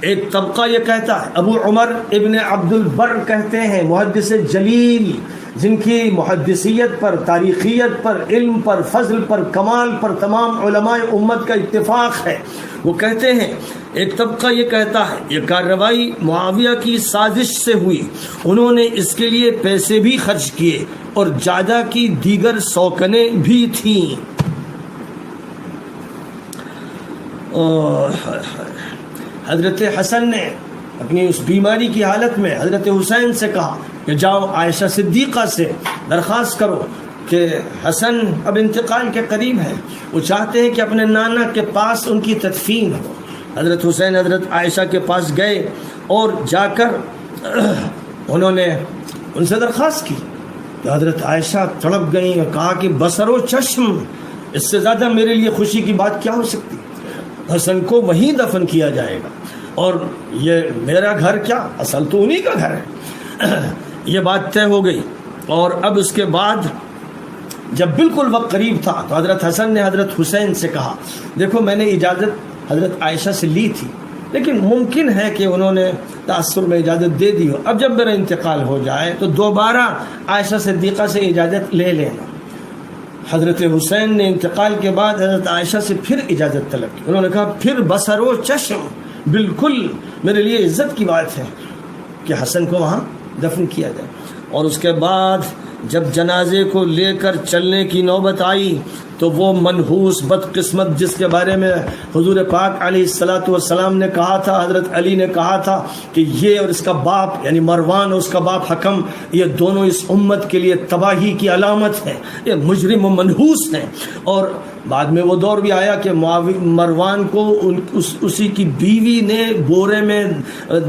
ایک طبقہ یہ کہتا ہے، ابو عمر ابن عبد البر کہتے ہیں، محدث جلیل جن کی محدثیت پر، تاریخیت پر، علم پر، فضل پر، کمال پر تمام علماء امت کا اتفاق ہے، وہ کہتے ہیں ایک طبقہ یہ کہتا ہے یہ کارروائی معاویہ کی سازش سے ہوئی، انہوں نے اس کے لیے پیسے بھی خرچ کیے اور جعدہ کی دیگر سوکنیں بھی تھیں۔ حضرت حسن نے اپنی اس بیماری کی حالت میں حضرت حسین سے کہا کہ جاؤ عائشہ صدیقہ سے درخواست کرو کہ حسن اب انتقال کے قریب ہے، وہ چاہتے ہیں کہ اپنے نانا کے پاس ان کی تدفین ہو۔ حضرت حسین حضرت عائشہ کے پاس گئے اور جا کر انہوں نے ان سے درخواست کی تو حضرت عائشہ تڑپ گئیں اور کہا کہ بصر و چشم، اس سے زیادہ میرے لیے خوشی کی بات کیا ہو سکتی؟ حسن کو وہیں دفن کیا جائے گا، اور یہ میرا گھر کیا، اصل تو انہی کا گھر ہے۔ یہ بات طے ہو گئی، اور اب اس کے بعد جب بالکل وقت قریب تھا تو حضرت حسن نے حضرت حسین سے کہا دیکھو میں نے اجازت حضرت عائشہ سے لی تھی، لیکن ممکن ہے کہ انہوں نے تأثر میں اجازت دے دی ہو، اب جب میرا انتقال ہو جائے تو دوبارہ عائشہ صدیقہ سے اجازت لے لینا۔ حضرت حسین نے انتقال کے بعد حضرت عائشہ سے پھر اجازت طلب کی، انہوں نے کہا پھر بصر و چشم، بالکل میرے لیے عزت کی بات ہے کہ حسن کو وہاں دفن کیا جائے۔ اور اس کے بعد جب جنازے کو لے کر چلنے کی نوبت آئی تو وہ منحوس بدقسمت جس کے بارے میں حضور پاک علیہ الصلاۃ والسلام نے کہا تھا، حضرت علی نے کہا تھا کہ یہ اور اس کا باپ یعنی مروان اور اس کا باپ حکم، یہ دونوں اس امت کے لیے تباہی کی علامت ہیں، یہ مجرم و منحوس ہیں۔ اور بعد میں وہ دور بھی آیا کہ مروان کو اسی کی بیوی نے بورے میں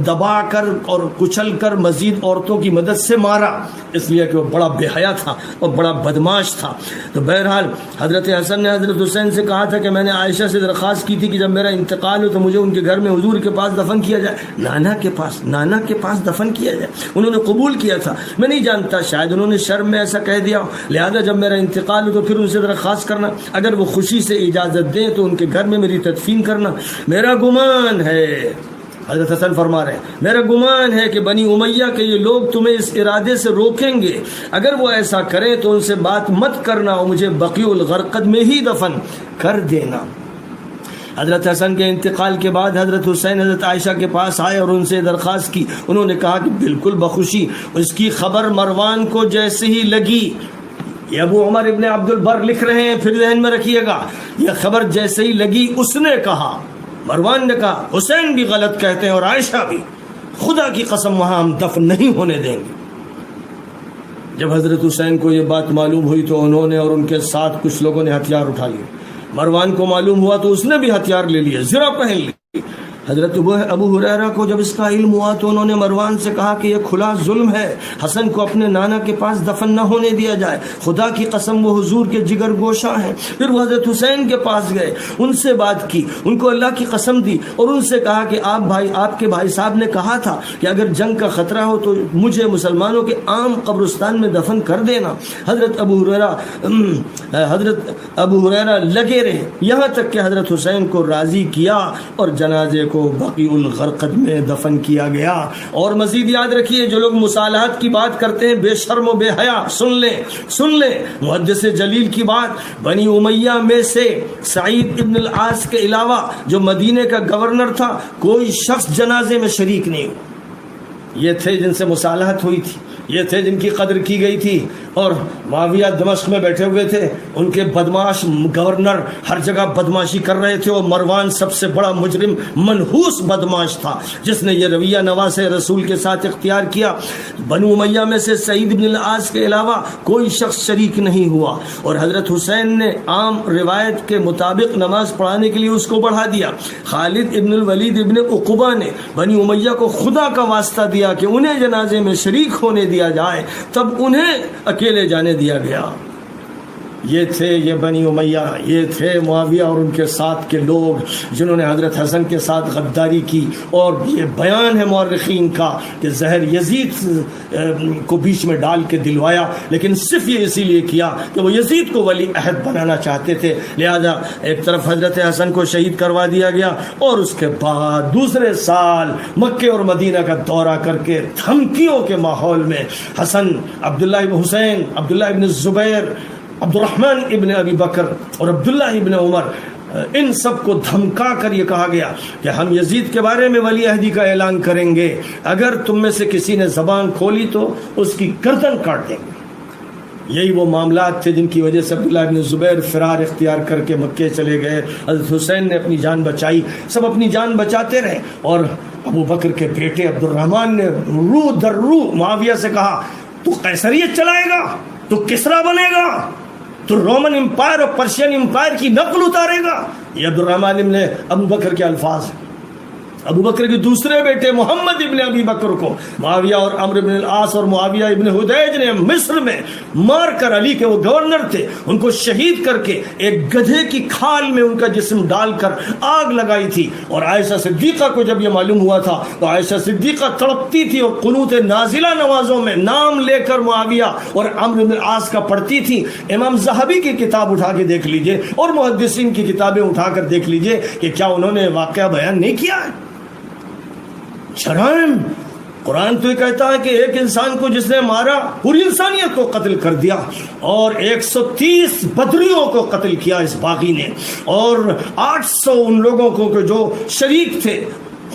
دبا کر اور کچل کر مزید عورتوں کی مدد سے مارا، اس لیے کہ وہ بڑا بے حیا تھا اور بڑا بدماش تھا۔ تو بہرحال حضرت حسن نے حضرت حسین سے کہا تھا کہ میں نے عائشہ سے درخواست کی تھی کہ جب میرا انتقال ہو تو مجھے ان کے گھر میں حضور کے پاس دفن کیا جائے، نانا کے پاس دفن کیا جائے۔ انہوں نے قبول کیا تھا، میں نہیں جانتا شاید انہوں نے شرم میں ایسا کہہ دیا، لہذا جب میرا انتقال ہو تو پھر ان سے درخواست کرنا، اگر وہ خوشی سے اجازت دیں تو ان کے گھر میں میری تدفین کرنا۔ میرا گمان ہے، حضرت حسن فرما رہے ہیں، میرا گمان ہے کہ بنی امیہ کے یہ لوگ تمہیں اس ارادے سے روکیں گے، اگر وہ ایسا کریں تو ان سے بات مت کرنا اور مجھے بقیع الغرقد میں ہی دفن کر دینا۔ حضرت حسن کے انتقال کے بعد حضرت حسین حضرت عائشہ کے پاس آئے اور ان سے درخواست کی، انہوں نے کہا کہ بالکل بخوشی۔ اس کی خبر مروان کو جیسے ہی لگی، یہ ابو عمر ابن عبد البر لکھ رہے ہیں، پھر ذہن میں رکھیے گا، یہ خبر جیسے ہی لگی اس نے کہا، مروان نے کہا حسین بھی غلط کہتے ہیں اور عائشہ بھی، خدا کی قسم وہاں ہم دفن نہیں ہونے دیں گے۔ جب حضرت حسین کو یہ بات معلوم ہوئی تو انہوں نے اور ان کے ساتھ کچھ لوگوں نے ہتھیار اٹھا لیے۔ مروان کو معلوم ہوا تو اس نے بھی ہتھیار لے لیے، زرہ پہن لی۔ حضرت ابو ہریرہ کو جب اس کا علم ہوا تو انہوں نے مروان سے کہا کہ یہ کھلا ظلم ہے، حسن کو اپنے نانا کے پاس دفن نہ ہونے دیا جائے، خدا کی قسم وہ حضور کے جگر گوشہ ہیں۔ پھر وہ حضرت حسین کے پاس گئے، ان سے بات کی، ان کو اللہ کی قسم دی اور ان سے کہا کہ آپ کے بھائی صاحب نے کہا تھا کہ اگر جنگ کا خطرہ ہو تو مجھے مسلمانوں کے عام قبرستان میں دفن کر دینا۔ حضرت ابو ہریرہ لگے رہے یہاں تک کہ حضرت حسین کو راضی کیا اور جنازے کو بقیع الغرقد میں دفن کیا گیا۔ اور مزید یاد رکھیے جو لوگ مصالحت کی بات کرتے ہیں بے شرم و بے حیا، سن لیں محدث جلیل کی بات، بنی امیہ میں سے سعید ابن العاص کے علاوہ جو مدینے کا گورنر تھا کوئی شخص جنازے میں شریک نہیں ہوا۔ یہ تھے جن سے مصالحت ہوئی تھی، یہ تھے جن کی قدر کی گئی تھی، اور معاویہ دمشق میں بیٹھے ہوئے تھے، ان کے بدماش گورنر ہر جگہ بدماشی کر رہے تھے، اور مروان سب سے بڑا مجرم منحوس بدماش تھا جس نے یہ رویہ نواز رسول کے ساتھ اختیار کیا۔ بنو امیہ میں سے سعید بن العاص کے علاوہ کوئی شخص شریک نہیں ہوا، اور حضرت حسین نے عام روایت کے مطابق نماز پڑھانے کے لیے اس کو بڑھا دیا۔ خالد ابن الولید ابن عقبہ نے بنی امیہ کو خدا کا واسطہ دیا کہ انہیں جنازے میں شریک ہونے دیا جائے، تب انہیں اکیلے جانے دیا گیا۔ یہ تھے یہ بنی امیہ، یہ تھے معاویہ اور ان کے ساتھ کے لوگ جنہوں نے حضرت حسن کے ساتھ غداری کی۔ اور یہ بیان ہے مورخین کا کہ زہر یزید کو بیچ میں ڈال کے دلوایا، لیکن صرف یہ اسی لیے کیا کہ وہ یزید کو ولی عہد بنانا چاہتے تھے، لہذا ایک طرف حضرت حسن کو شہید کروا دیا گیا، اور اس کے بعد دوسرے سال مکے اور مدینہ کا دورہ کر کے دھمکیوں کے ماحول میں حسن، عبداللہ ابن حسین، عبداللہ ابن زبیر، عبد الرحمن ابن ابی بکر اور عبداللہ ابن عمر، ان سب کو دھمکا کر یہ کہا گیا کہ ہم یزید کے بارے میں ولی عہدی کا اعلان کریں گے، اگر تم میں سے کسی نے زبان کھولی تو اس کی گردن کاٹ دیں گے۔ یہی وہ معاملات تھے جن کی وجہ سے عبداللہ ابن زبیر فرار اختیار کر کے مکے چلے گئے، حضرت حسین نے اپنی جان بچائی، سب اپنی جان بچاتے رہے، اور ابو بکر کے بیٹے عبد الرحمن نے رو در رو معاویہ سے کہا تو قیصریت چلائے گا، تو کسریٰ بنے گا، تو رومن امپائر اور پرشین امپائر کی نقل اتارے گا۔ یہ عبد الرحمن ابن ابو بکر کے الفاظ ہیں۔ ابو بکر کے دوسرے بیٹے محمد ابن ابی بکر کو معاویہ اور عمرو بن العاص اور معاویہ ابن حدیج نے مصر میں مار کر، علی کے وہ گورنر تھے، ان کو شہید کر کے ایک گدھے کی کھال میں ان کا جسم ڈال کر آگ لگائی تھی۔ اور عائشہ صدیقہ کو جب یہ معلوم ہوا تھا تو عائشہ صدیقہ تڑپتی تھی اور قنوت نازلہ نوازوں میں نام لے کر معاویہ اور عمرو بن العاص کا پڑھتی تھی۔ امام ذہبی کی کتاب اٹھا کے دیکھ لیجئے اور محدثین کی کتابیں اٹھا کر دیکھ لیجئے کہ کیا انہوں نے واقعہ بیان نہیں کیا ہے۔ شرائم قرآن تو یہ کہتا ہے کہ ایک انسان کو جس نے مارا پوری انسانیت کو قتل کر دیا، اور 130 بدریوں کو قتل کیا اس باغی نے، اور 800 ان لوگوں کو جو شریک تھے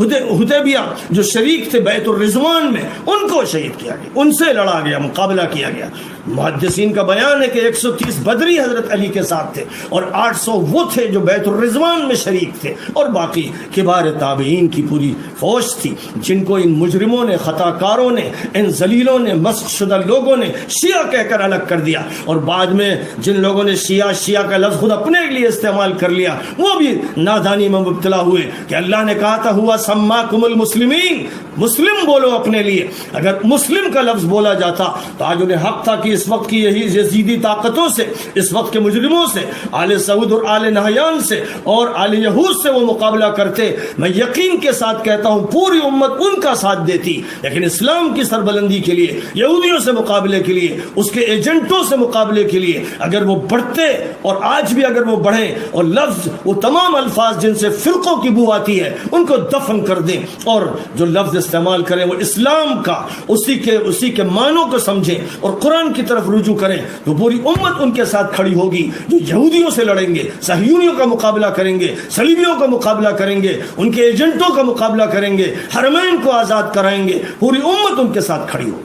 حدیبیہ، جو شریک تھے بیت الرضوان میں، ان کو شہید کیا گیا، ان سے لڑا گیا، مقابلہ کیا گیا۔ محدثین کا بیان ہے کہ 130 بدری حضرت علی کے ساتھ تھے، اور 800 وہ تھے جو بیت الرضوان میں شریک تھے، اور باقی کبار تابعین کی پوری فوج تھی جن کو ان مجرموں نے، خطا کاروں نے، ان ذلیلوں نے، مسخ شدہ لوگوں نے شیعہ کہہ کر الگ کر دیا، اور بعد میں جن لوگوں نے شیعہ کا لفظ خود اپنے لیے استعمال کر لیا وہ بھی نادانی میں مبتلا ہوئے کہ اللہ نے کہا تھا ہوا سماکم المسلمین، مسلم بولو اپنے لیے۔ اگر مسلم کا لفظ بولا جاتا تو آج انہیں حق تھا کہ اس وقت کی یہی یزیدی طاقتوں سے، اس وقت کے مجرموں سے، آل سعود اور آل نہیان سے اور آل یہود سے وہ مقابلہ کرتے۔ میں یقین کے ساتھ کہتا ہوں پوری امت ان کا ساتھ دیتی، لیکن اسلام کی سربلندی کے لیے، یہودیوں سے مقابلے کے لیے، اس کے ایجنٹوں سے مقابلے کے لیے اگر وہ بڑھتے، اور آج بھی اگر وہ بڑھیں اور لفظ، وہ تمام الفاظ جن سے فرقوں کی بو آتی ہے ان کو دفن کر دیں، اور جو لفظ استعمال کریں وہ اسلام کا، اسی کے معنوں کو سمجھیں اور قرآن کی طرف رجوع کریں، تو پوری امت ان کے ساتھ کھڑی ہوگی۔ جو یہودیوں سے لڑیں گے، صہیونیوں کا مقابلہ کریں گے، صلیبیوں کا مقابلہ کریں گے، ان کے ایجنٹوں کا مقابلہ کریں گے، حرمین کو آزاد کرائیں گے، پوری امت ان کے ساتھ کھڑی ہوگی۔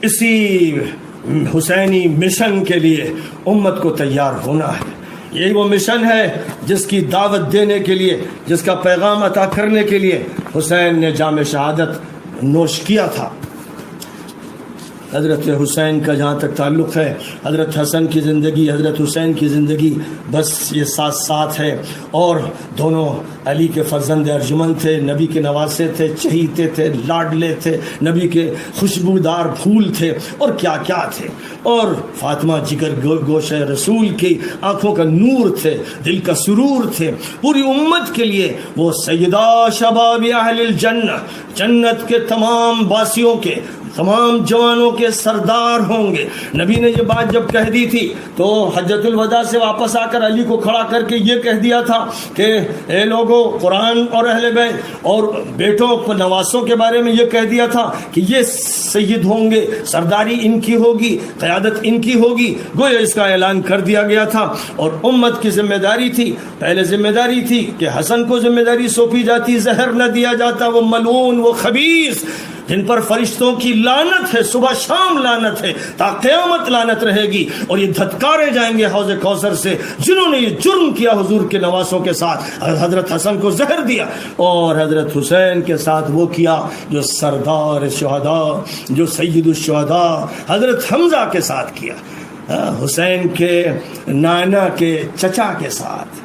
اسی حسینی مشن کے لیے امت کو تیار ہونا ہے۔ یہی وہ مشن ہے جس کی دعوت دینے کے لیے، جس کا پیغام عطا کرنے کے لیے حسین نے جام شہادت نوش کیا تھا۔ حضرت حسین کا جہاں تک تعلق ہے، حضرت حسن کی زندگی، حضرت حسین کی زندگی بس یہ ساتھ ساتھ ہے، اور دونوں علی کے فرزند ارجمند تھے، نبی کے نواسے تھے، چہیتے تھے، لاڈلے تھے، نبی کے خوشبودار پھول تھے، اور کیا کیا تھے، اور فاطمہ جگر گوش رسول کی آنکھوں کا نور تھے، دل کا سرور تھے۔ پوری امت کے لیے وہ سیدہ شباب اہل الجنہ، جنت کے تمام باسیوں کے تمام جوانوں کے سردار ہوں گے۔ نبی نے یہ بات جب کہہ دی تھی تو حجۃ الوداع سے واپس آ کر علی کو کھڑا کر کے یہ کہہ دیا تھا کہ اے لوگوں، قرآن اور اہل بیت اور بیٹوں نواسوں کے بارے میں یہ کہہ دیا تھا کہ یہ سید ہوں گے، سرداری ان کی ہوگی، قیادت ان کی ہوگی۔ گویا اس کا اعلان کر دیا گیا تھا، اور امت کی ذمہ داری تھی، پہلے ذمہ داری تھی کہ حسن کو ذمہ داری سونپی جاتی، زہر نہ دیا جاتا، وہ ملعون، وہ خبیث جن پر فرشتوں کی لعنت ہے، صبح شام لعنت ہے، تا قیامت لعنت رہے گی، اور یہ دھتکارے جائیں گے حوض کوثر سے جنہوں نے یہ جرم کیا حضور کے نواسوں کے ساتھ، حضرت حسن کو زہر دیا، اور حضرت حسین کے ساتھ وہ کیا جو سردار شہداء، جو سید الشہداء حضرت حمزہ کے ساتھ کیا، حسین کے نانا کے چچا کے ساتھ،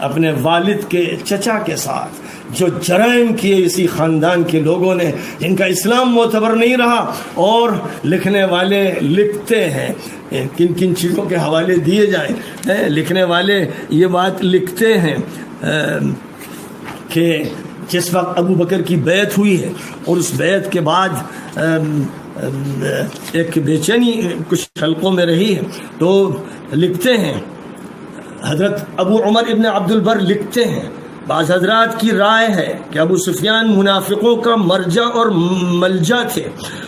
اپنے والد کے چچا کے ساتھ جو جرائم کیے اسی خاندان کے لوگوں نے، جن کا اسلام معتبر نہیں رہا۔ اور لکھنے والے لکھتے ہیں، کن کن چیزوں کے حوالے دیے جائیں، لکھنے والے یہ بات لکھتے ہیں کہ جس وقت ابو بکر کی بیعت ہوئی ہے اور اس بیعت کے بعد ایک بے چینی کچھ حلقوں میں رہی ہے، تو لکھتے ہیں، حضرت ابو عمر ابن عبد البر لکھتے ہیں، بعض حضرات کی رائے ہے کہ ابو سفیان منافقوں کا مرجع اور ملجا تھے،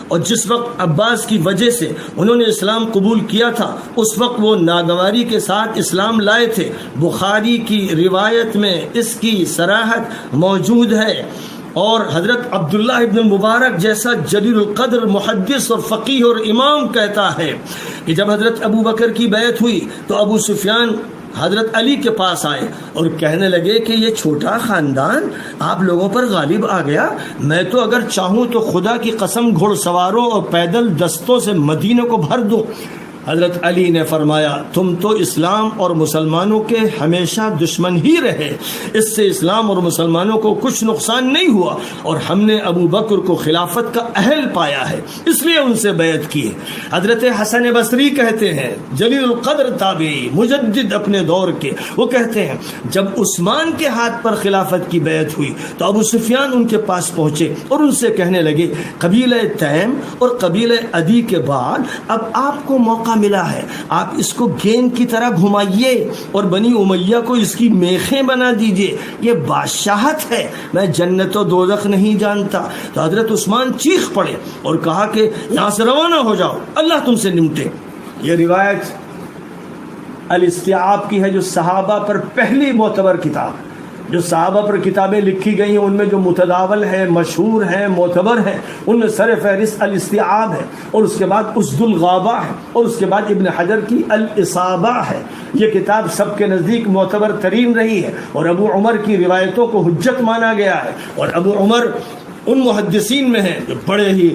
اور جس وقت عباس کی وجہ سے انہوں نے اسلام قبول کیا تھا اس وقت وہ ناگواری کے ساتھ اسلام لائے تھے۔ بخاری کی روایت میں اس کی صراحت موجود ہے، اور حضرت عبداللہ ابن مبارک جیسا جلیل القدر محدث اور فقیہ اور امام کہتا ہے کہ جب حضرت ابو بکر کی بیعت ہوئی تو ابو سفیان حضرت علی کے پاس آئے اور کہنے لگے کہ یہ چھوٹا خاندان آپ لوگوں پر غالب آ گیا، میں تو اگر چاہوں تو خدا کی قسم گھڑ سواروں اور پیدل دستوں سے مدینہ کو بھر دوں۔ حضرت علی نے فرمایا تم تو اسلام اور مسلمانوں کے ہمیشہ دشمن ہی رہے، اس سے اسلام اور مسلمانوں کو کچھ نقصان نہیں ہوا، اور ہم نے ابو بکر کو خلافت کا اہل پایا ہے اس لیے ان سے بیعت کی ہے۔ حضرت حسن بصری کہتے ہیں، جلیل القدر تابعی مجدد اپنے دور کے، وہ کہتے ہیں جب عثمان کے ہاتھ پر خلافت کی بیعت ہوئی تو ابو سفیان ان کے پاس پہنچے اور ان سے کہنے لگے قبیلہ تیم اور قبیلہ عدی کے بعد اب آپ کو موقع ملا ہے، آپ اس کو گیند کی طرح گھمائیے اور بنی امیہ کو اس کی میخیں بنا دیجئے، یہ بادشاہت ہے، میں جنت و دوزخ نہیں جانتا۔ تو حضرت عثمان چیخ پڑے اور کہا کہ یہاں سے روانہ ہو جاؤ، اللہ تم سے نمٹے۔ یہ روایت الاستیعاب کی ہے، جو صحابہ پر پہلی معتبر کتاب، جو صحابہ پر کتابیں لکھی گئی ہیں ان میں جو متداول ہیں، مشہور ہیں، معتبر ہیں، ان میں سر فہرست الاستیعاب ہے، اور اس کے بعد اسد الغابہ ہے، اور اس کے بعد ابن حجر کی الاصابہ ہے۔ یہ کتاب سب کے نزدیک معتبر ترین رہی ہے، اور ابو عمر کی روایتوں کو حجت مانا گیا ہے، اور ابو عمر ان محدثین میں ہیں جو بڑے ہی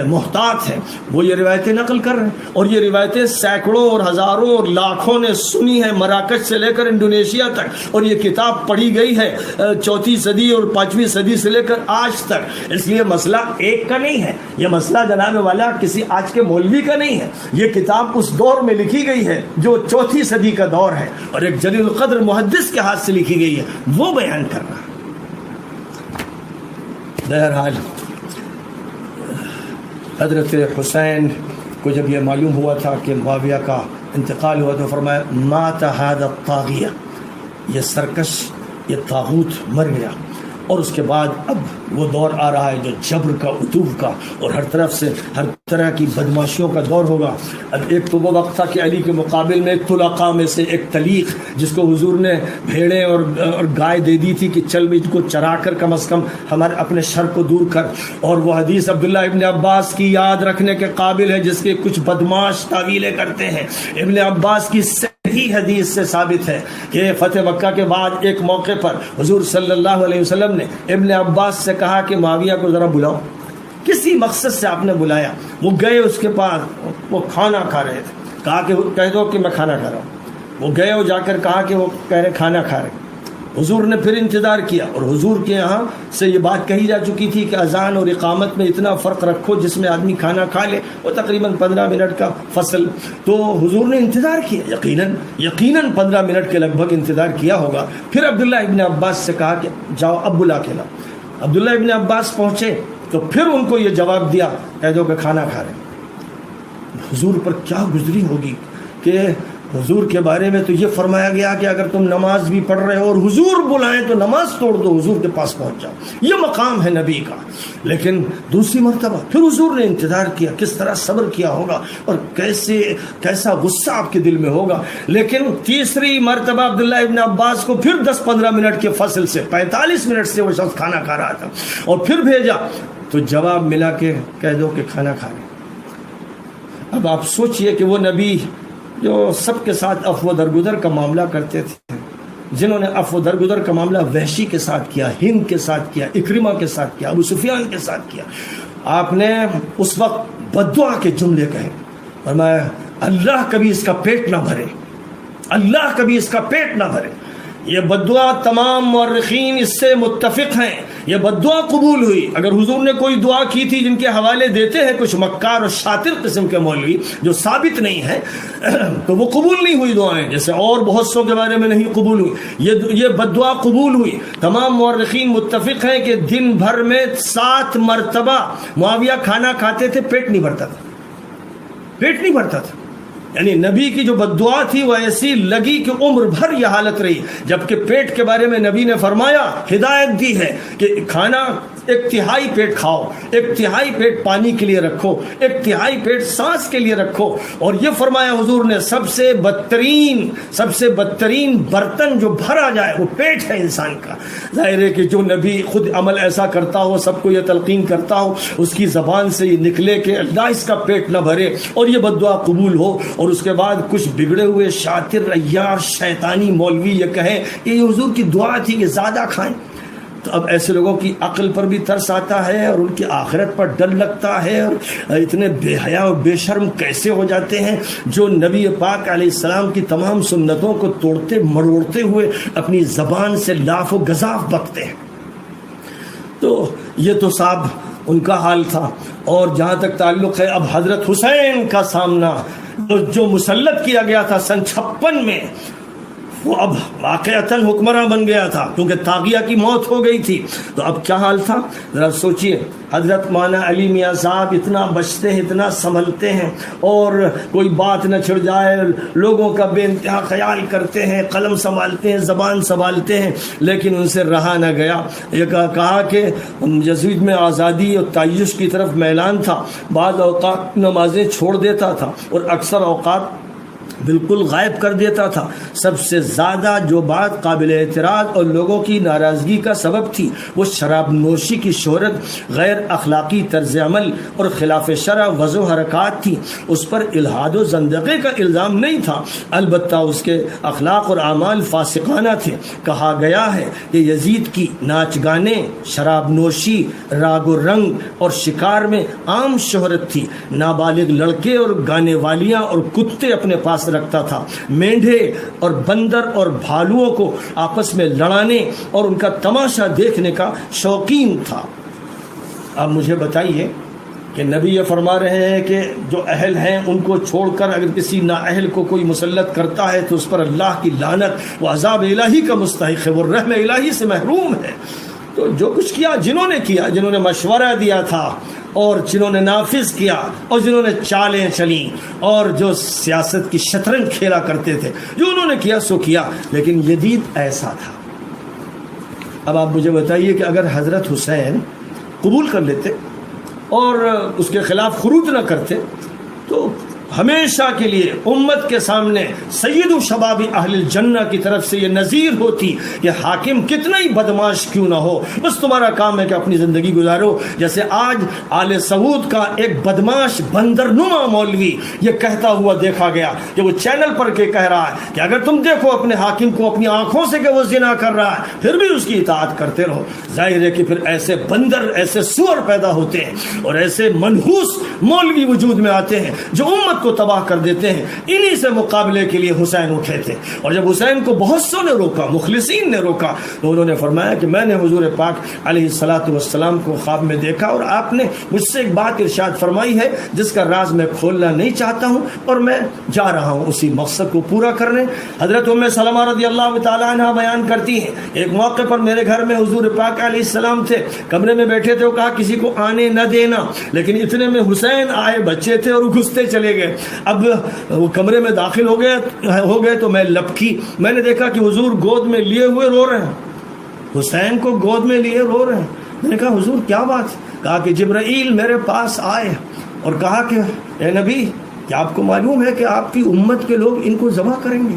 محتاط ہیں، وہ یہ روایتیں نقل کر رہے ہیں، اور یہ روایتیں سینکڑوں اور ہزاروں اور لاکھوں نے سنی ہے، مراکش سے لے کر انڈونیشیا تک، اور یہ کتاب پڑھی گئی ہے 4ویں صدی اور 5ویں صدی سے لے کر آج تک۔ اس لیے مسئلہ ایک کا نہیں ہے، یہ مسئلہ جناب والا کسی آج کے مولوی کا نہیں ہے، یہ کتاب اس دور میں لکھی گئی ہے جو 4ویں صدی کا دور ہے، اور ایک جلیل القدر محدث کے ہاتھ سے لکھی گئی ہے، وہ بیان کر رہا ہے۔ بہرحال حضرت حسین کو جب یہ معلوم ہوا تھا کہ معاویہ کا انتقال ہوا تو فرمایا مات ھذا الطاغیہ، یہ سرکش، یہ طاغوت مر گیا۔ اور اس کے بعد اب وہ دور آ رہا ہے جو جبر کا، عتوب کا، اور ہر طرف سے ہر طرح کی بدماشیوں کا دور ہوگا۔ اب ایک تو وہ وقت تھا کہ علی کے مقابل میں طلقاء میں سے ایک طلیق، جس کو حضور نے بھیڑیں اور گائے دے دی تھی کہ چل بھی کو چرا کر کم از کم ہمارے اپنے شر کو دور کر، اور وہ حدیث عبداللہ ابن عباس کی یاد رکھنے کے قابل ہے جس کے کچھ بدماش تعویلیں کرتے ہیں۔ ابن عباس کی صحیح حدیث سے ثابت ہے کہ فتح مکہ کے بعد ایک موقع پر حضور صلی اللہ علیہ وسلم نے ابن عباس سے کہا کہ معاویہ کو ذرا بلاؤ، کسی مقصد سے آپ نے بلایا، وہ گئے اس کے پاس، وہ کھانا کھا رہے تھے، کہا کہ کہہ دو کہ میں کھانا کھا رہا ہوں، وہ گئے اور جا کر کہا کہ وہ کہہ رہے کھانا کھا رہے۔ حضور نے پھر انتظار کیا، اور حضور کے یہاں سے یہ بات کہی جا چکی تھی کہ اذان اور اقامت میں اتنا فرق رکھو جس میں آدمی کھانا کھا لے، وہ تقریباً 15 منٹ کا فصل۔ تو حضور نے انتظار کیا، یقیناً 15 منٹ کے لگ بھگ انتظار کیا ہوگا۔ پھر عبداللہ ابن عباس سے کہا کہ جاؤ اب بلا کے لاؤ۔ عبداللہ ابن عباس پہنچے تو پھر ان کو یہ جواب دیا کہہ دو کہ کھانا کھا رہے. حضور پر کیا گزری ہوگی کہ حضور کے بارے میں تو یہ فرمایا گیا کہ اگر تم نماز بھی پڑھ رہے ہو اور حضور بلائیں تو نماز توڑ دو, حضور کے پاس پہنچ جاؤ. یہ مقام ہے نبی کا. لیکن دوسری مرتبہ پھر حضور نے انتظار کیا, کس طرح صبر کیا ہوگا اور کیسا غصہ آپ کے دل میں ہوگا. لیکن تیسری مرتبہ عبداللہ ابن عباس کو پھر 10-15 منٹ کے فصل سے 45 منٹ سے وہ شخص کھانا کھا رہا تھا اور پھر بھیجا تو جواب ملا کہ کہہ دو کہ کھانا کھا رہے. اب آپ سوچئے کہ وہ نبی جو سب کے ساتھ عفو درگزر کا معاملہ کرتے تھے, جنہوں نے عفو درگزر کا معاملہ وحشی کے ساتھ کیا, ہند کے ساتھ کیا, اکرمہ کے ساتھ کیا, ابو سفیان کے ساتھ کیا, آپ نے اس وقت بددعا کے جملے کہے اور میں اللہ کبھی اس کا پیٹ نہ بھرے, اللہ کبھی اس کا پیٹ نہ بھرے. یہ بددعا تمام مورخین اس سے متفق ہیں, یہ بددعا قبول ہوئی. اگر حضور نے کوئی دعا کی تھی جن کے حوالے دیتے ہیں کچھ مکار اور شاطر قسم کے مولوی جو ثابت نہیں ہے, تو وہ قبول نہیں ہوئی دعائیں, جیسے اور بہت سو کے بارے میں نہیں قبول ہوئی. یہ بددعا قبول ہوئی. تمام مورخین متفق ہیں کہ دن بھر میں 7 مرتبہ معاویہ کھانا کھاتے تھے, پیٹ نہیں بھرتا تھا, پیٹ نہیں بھرتا تھا. یعنی نبی کی جو بددعا تھی وہ ایسی لگی کہ عمر بھر یہ حالت رہی. جبکہ پیٹ کے بارے میں نبی نے فرمایا, ہدایت دی ہے کہ کھانا 1/3 پیٹ کھاؤ, 1/3 پیٹ پانی کے لیے رکھو, 1/3 پیٹ سانس کے لیے رکھو. اور یہ فرمایا حضور نے سب سے بدترین برتن جو بھرا جائے وہ پیٹ ہے انسان کا. ظاہر ہے کہ جو نبی خود عمل ایسا کرتا ہو, سب کو یہ تلقین کرتا ہو, اس کی زبان سے یہ نکلے کہ اللہ اس کا پیٹ نہ بھرے اور یہ بددعا قبول ہو, اور اس کے بعد کچھ بگڑے ہوئے شاطر عیار شیطانی مولوی یہ کہیں کہ یہ حضور کی دعا تھی کہ زیادہ کھائیں. تو اب ایسے لوگوں کی عقل پر بھی ترس آتا ہے اور ان کی آخرت پر ڈر لگتا ہے, اور اتنے بے حیا اور بے شرم کیسے ہو جاتے ہیں جو نبی پاک علیہ السلام کی تمام سنتوں کو توڑتے مروڑتے ہوئے اپنی زبان سے لاف و گزاف بکتے ہیں. تو یہ تو صاحب ان کا حال تھا. اور جہاں تک تعلق ہے اب حضرت حسین کا سامنا جو مسلط کیا گیا تھا سن 56 میں, وہ اب واقعتاً حکمراں بن گیا تھا کیونکہ طاغیہ کی موت ہو گئی تھی. تو اب کیا حال تھا ذرا سوچئے. حضرت مولانا علی میاں صاحب اتنا بچتے ہیں, اتنا سنبھلتے ہیں, اور کوئی بات نہ چھڑ جائے لوگوں کا بے انتہا خیال کرتے ہیں, قلم سنبھالتے ہیں, زبان سنبھالتے ہیں, لیکن ان سے رہا نہ گیا. یہ کہا کہ یزید میں آزادی اور تعیش کی طرف میلان تھا. بعض اوقات نمازیں چھوڑ دیتا تھا اور اکثر اوقات بالکل غائب کر دیتا تھا. سب سے زیادہ جو بات قابل اعتراض اور لوگوں کی ناراضگی کا سبب تھی وہ شراب نوشی کی شہرت, غیر اخلاقی طرز عمل اور خلاف شرع وضع و حرکات تھی. اس پر الحاد و زندقے کا الزام نہیں تھا, البتہ اس کے اخلاق اور اعمال فاسقانہ تھے. کہا گیا ہے کہ یزید کی ناچ گانے, شراب نوشی, راگ و رنگ اور شکار میں عام شہرت تھی. نابالغ لڑکے اور گانے والیاں اور کتے اپنے پاس رکھتا تھا. مینڈھے اور بندر اور بھالوؤں کو آپس میں لڑانے اور ان کا تماشا دیکھنے کا شوقین تھا. اب مجھے بتائیے کہ نبی یہ فرما رہے ہیں کہ جو اہل ہیں ان کو چھوڑ کر اگر کسی نااہل کو کوئی مسلط کرتا ہے تو اس پر اللہ کی لعنت و عذاب الہی کا مستحق ہے, وہ رحم الہی سے محروم ہے. تو جو کچھ کیا, جنہوں نے مشورہ دیا تھا اور جنہوں نے نافذ کیا اور جنہوں نے چالیں چلیں اور جو سیاست کی شطرنج کھیلا کرتے تھے, جو انہوں نے کیا سو کیا. لیکن یزید ایسا تھا. اب آپ مجھے بتائیے کہ اگر حضرت حسین قبول کر لیتے اور اس کے خلاف خروج نہ کرتے تو ہمیشہ کے لیے امت کے سامنے سید شباب اہل الجنہ کی طرف سے یہ نذیر ہوتی کہ حاکم کتنا ہی بدماش کیوں نہ ہو, بس تمہارا کام ہے کہ اپنی زندگی گزارو. جیسے آج آل سعود کا ایک بدماش بندر نما مولوی یہ کہتا ہوا دیکھا گیا کہ وہ چینل پر کے کہہ رہا ہے کہ اگر تم دیکھو اپنے حاکم کو اپنی آنکھوں سے کہ وہ زنا کر رہا ہے پھر بھی اس کی اطاعت کرتے رہو. ظاہر ہے کہ پھر ایسے بندر, ایسے سور پیدا ہوتے ہیں اور ایسے منحوس مولوی وجود میں آتے ہیں جو امت جماعت کو تباہ کر دیتے ہیں۔ انہی سے مقابلے کے لیے حسین اٹھے تھے، اور جب حسین کو بہت سو نے روکا، مخلصین نے روکا، تو انہوں نے فرمایا کہ میں نے حضور پاک علیہ الصلوۃ والسلام کو خواب میں دیکھا، اور آپ نے مجھ سے ایک بات ارشاد فرمائی ہے جس کا راز میں کھولنا نہیں چاہتا ہوں، اور میں جا رہا ہوں اسی مقصد کو پورا کرنے۔ حضرت ام سلمہ رضی اللہ تعالیٰ عنہ بیان کرتی ہیں، ایک موقع پر میرے گھر میں حضور پاک علیہ السلام تھے، کمرے میں بیٹھے تھے، وہ کہا کسی کو آنے نہ دینا، لیکن اتنے میں حسین آئے، بچے تھے اور گھستے چلے گئے۔ اب وہ کمرے میں داخل ہو گئے تو میں لپکی، میں نے دیکھا کہ حضور گود میں لیے ہوئے رو رہے ہیں، حسین کو گود میں لیے رو رہے ہیں۔ میں نے کہا حضور کیا بات؟ کہا کہ جبرائیل میرے پاس آئے اور کہا کہ اے نبی، کیا آپ کو معلوم ہے کہ آپ کی امت کے لوگ ان کو ذبح کریں گے؟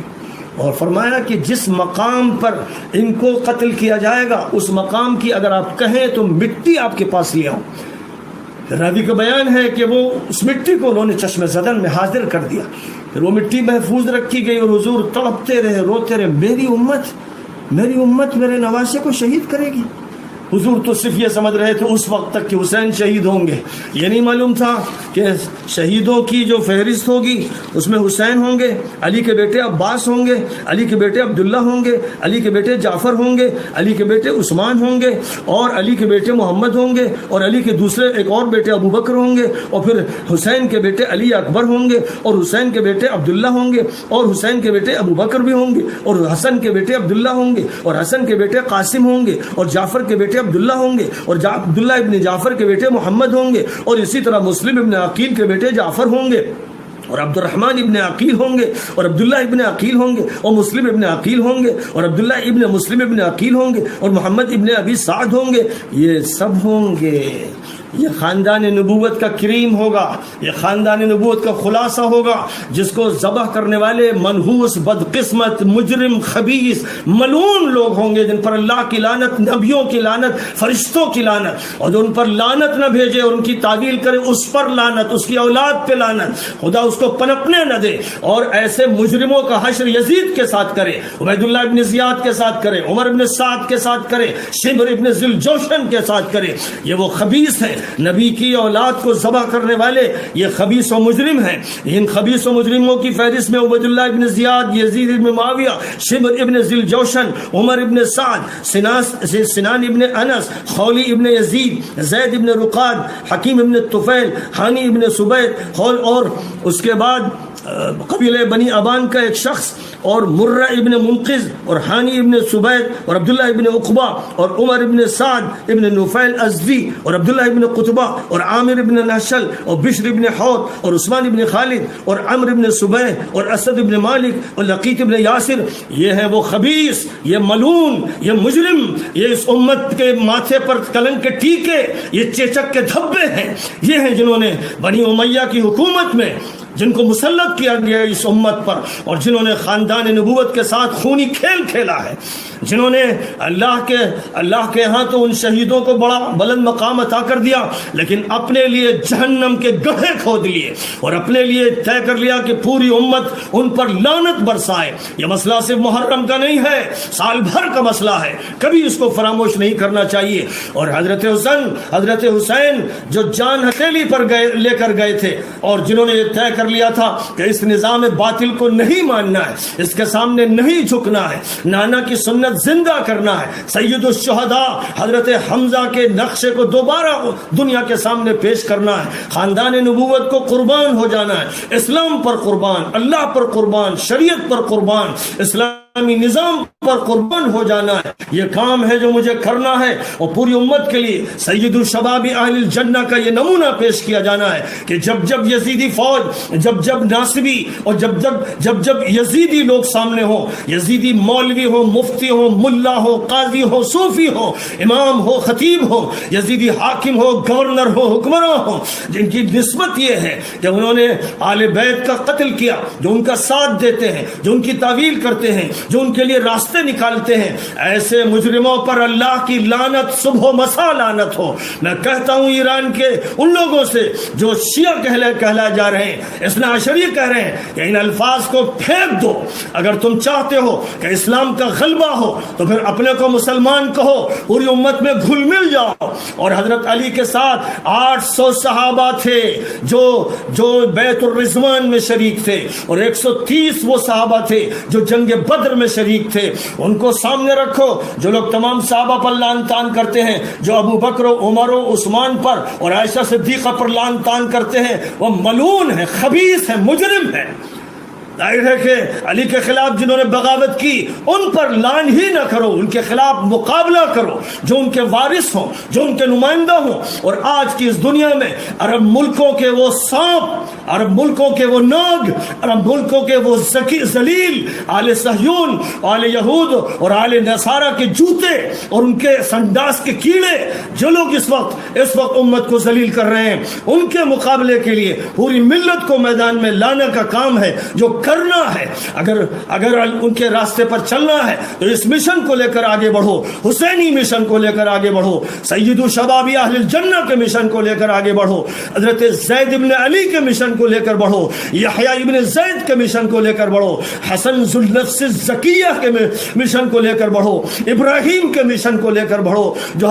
اور فرمایا کہ جس مقام پر ان کو قتل کیا جائے گا اس مقام کی اگر آپ کہیں تو مٹی آپ کے پاس لے آؤں۔ راوی کا بیان ہے کہ وہ اس مٹی کو انہوں نے چشم زدن میں حاضر کر دیا، پھر وہ مٹی محفوظ رکھی گئی، اور حضور تڑپتے رہے، روتے رہے، میری امت میرے نواسے کو شہید کرے گی۔ حضور تو صرف یہ سمجھ رہے تھے اس وقت تک کہ حسین شہید ہوں گے، یہ نہیں معلوم تھا کہ شہیدوں کی جو فہرست ہوگی اس میں حسین ہوں گے، علی کے بیٹے عباس ہوں گے، علی کے بیٹے عبداللہ ہوں گے، علی کے بیٹے جعفر ہوں گے، علی کے بیٹے عثمان ہوں گے، اور علی کے بیٹے محمد ہوں گے، اور علی کے دوسرے ایک اور بیٹے ابو بکر ہوں گے، اور پھر حسین کے بیٹے علی اکبر ہوں گے، اور حسین کے بیٹے عبداللہ ہوں گے، اور حسین کے بیٹے ابو بکر بھی ہوں گے، اور حسن کے بیٹے عبداللہ ہوں گے، اور حسن کے بیٹے قاسم ہوں گے، اور جعفر کے بیٹے عبداللہ ہوں گے، اور عبداللہ ابن جعفر کے بیٹے محمد ہوں گے، اور اسی طرح مسلم ابن عقیل کے بیٹے جعفر ہوں گے، اور عبد الرحمن ابن عقیل ہوں گے، اور عبداللہ ابن عقیل ہوں گے، اور مسلم ابن عقیل ہوں گے، اور عبداللہ ابن مسلم ابن عقیل ہوں گے، اور محمد ابن ابی سعد ہوں گے۔ یہ سب ہوں گے، یہ خاندان نبوت کا کریم ہوگا، یہ خاندان نبوت کا خلاصہ ہوگا، جس کو ذبح کرنے والے منحوس، بدقسمت، مجرم، خبیث، ملعون لوگ ہوں گے، جن پر اللہ کی لعنت، نبیوں کی لعنت، فرشتوں کی لعنت، اور جو ان پر لعنت نہ بھیجے اور ان کی تعویل کرے اس پر لعنت، اس کی اولاد پہ لعنت، خدا اس کو پنپنے نہ دے، اور ایسے مجرموں کا حشر یزید کے ساتھ کرے، عبید اللہ ابن زیاد کے ساتھ کرے، عمر ابن سعد کے ساتھ کرے، شمر ابن ذی الجوشن کے ساتھ کرے۔ یہ وہ خبیث ہیں، نبی کی اولاد کو ذبح کرنے والے یہ خبیث و مجرم ہیں۔ ان خبیث و مجرموں کی فہرست میں عبید اللہ ابن زیاد، یزید ابن معاویہ، شمر ابن ذی الجوشن، عمر ابن سعد، سنان ابن انس، خولی ابن یزید، زید ابن رقاد، حکیم ابن طفیل، حانی ابن سبید، اور اس کے بعد قبیلہ بنی ابان کا ایک شخص، اور مرہ ابن منقذ، اور حانی ابن سبید، اور عبداللہ ابن عقبہ، اور عمر ابن سعد ابن نفیل ازدی، اور عبداللہ ابن قطبہ، اور عامر ابن نحشل، اور بشر ابن حوت، اور عثمان ابن خالد، اور عمر ابن سبیح، اور اسد ابن مالک، اور لقیط ابن یاسر۔ یہ ہیں وہ خبیث، یہ ملعون، یہ مجرم، یہ اس امت کے ماتھے پر کلنک کے ٹیکے، یہ چیچک کے دھبے ہیں، یہ ہیں جنہوں نے بنی امیہ کی حکومت میں جن کو مسلط کیا گیا اس امت پر، اور جنہوں نے خاندان نبوت کے ساتھ خونی کھیل کھیلا ہے، جنہوں نے اللہ کے یہاں تو ان شہیدوں کو بڑا بلند مقام عطا کر دیا، لیکن اپنے لیے جہنم کے گڑھے کھود لیے، اور اپنے لیے طے کر لیا کہ پوری امت ان پر لعنت برسائے۔ یہ مسئلہ صرف محرم کا نہیں ہے، سال بھر کا مسئلہ ہے، کبھی اس کو فراموش نہیں کرنا چاہیے۔ اور حضرت حسین جو جان ہتھیلی پر لے کر گئے تھے، اور جنہوں نے یہ طے کر لیا تھا کہ اس نظام باطل کو نہیں ماننا ہے، اس کے سامنے نہیں جھکنا ہے، نانا کی سنت زندہ کرنا ہے، سید الشہداء حضرت حمزہ کے نقشے کو دوبارہ دنیا کے سامنے پیش کرنا ہے، خاندان نبوت کو قربان ہو جانا ہے، اسلام پر قربان، اللہ پر قربان، شریعت پر قربان، اسلامی نظام پر قربان ہو جانا ہے۔ یہ کام ہے جو مجھے کرنا ہے، اور پوری امت کے لیے سید الشباب اہل الجنہ کا یہ نمونہ پیش کیا جانا ہے کہ جب جب یزیدی فوج، جب ناصبی، اور جب یزیدی لوگ سامنے ہوں، یزیدی مولوی ہو، مفتی ہو، ملا ہو، قاضی ہو، صوفی ہو، امام ہو، خطیب ہو، یزیدی حاکم ہو، گورنر ہو، حکمراں ہو، جن کی نسبت یہ ہے کہ انہوں نے آل بیت کا قتل کیا، جو ان کا ساتھ دیتے ہیں، جو ان کی تعویل کرتے ہیں، جو ان کے لیے راستے نکالتے ہیں، ایسے مجرموں پر اللہ کی لعنت صبح و مساء لعنت ہو۔ میں کہتا ہوں ایران کے ان لوگوں سے جو شیعہ کہلائے جا رہے ہیں، اثنا عشری کہہ رہے ہیں، کہ ان الفاظ کو پھینک دو۔ اگر تم چاہتے ہو کہ اسلام کا غلبہ ہو تو پھر اپنے کو مسلمان کہو، پوری امت میں گھل مل جاؤ۔ اور حضرت علی کے ساتھ 800 صحابہ تھے جو بیت الرضوان میں شریک تھے، اور 130 وہ صحابہ تھے جو جنگ بدر میں شریک تھے۔ ان کو سامنے رکھو۔ جو لوگ تمام صحابہ پر لعن طعن کرتے ہیں، جو ابو بکر و عمر و عثمان پر اور عائشہ صدیقہ پر لعن طعن کرتے ہیں، وہ ملعون ہیں، خبیث ہیں، مجرم ہیں۔ ظاہر ہے کہ علی کے خلاف جنہوں نے بغاوت کی ان پر لعن ہی نہ کرو، ان کے خلاف مقابلہ کرو، جو ان کے وارث ہوں، جو ان کے نمائندہ ہوں۔ اور آج کی اس دنیا میں عرب ملکوں کے وہ سانپ، عرب ملکوں کے وہ ناگ، عرب ملکوں کے وہ ذلیل آل صہیون، آل یہود اور آل نصارہ کے جوتے اور ان کے سنڈاس کے کیڑے، جو لوگ اس وقت امت کو ذلیل کر رہے ہیں، ان کے مقابلے کے لیے پوری ملت کو میدان میں لانے کا کام ہے جو کرنا ہے۔ اگر ان کے راستے پر چلنا ہے تو اس مشن کو لے کر آگے بڑھو، حسینی مشن کو لے کر آگے بڑھو، سید شباب اہل الجنہ کے مشن کو لے کر آگے بڑھو، حضرت زید ابن علی کے مشن کو لے کر بڑھو، یحییٰ ابن زید کے مشن کو لے کر بڑھو، حسن ذو النفس الزکیہ کے مشن کو لے کر بڑھو، ابراہیم کے مشن کو لے کر بڑھو جو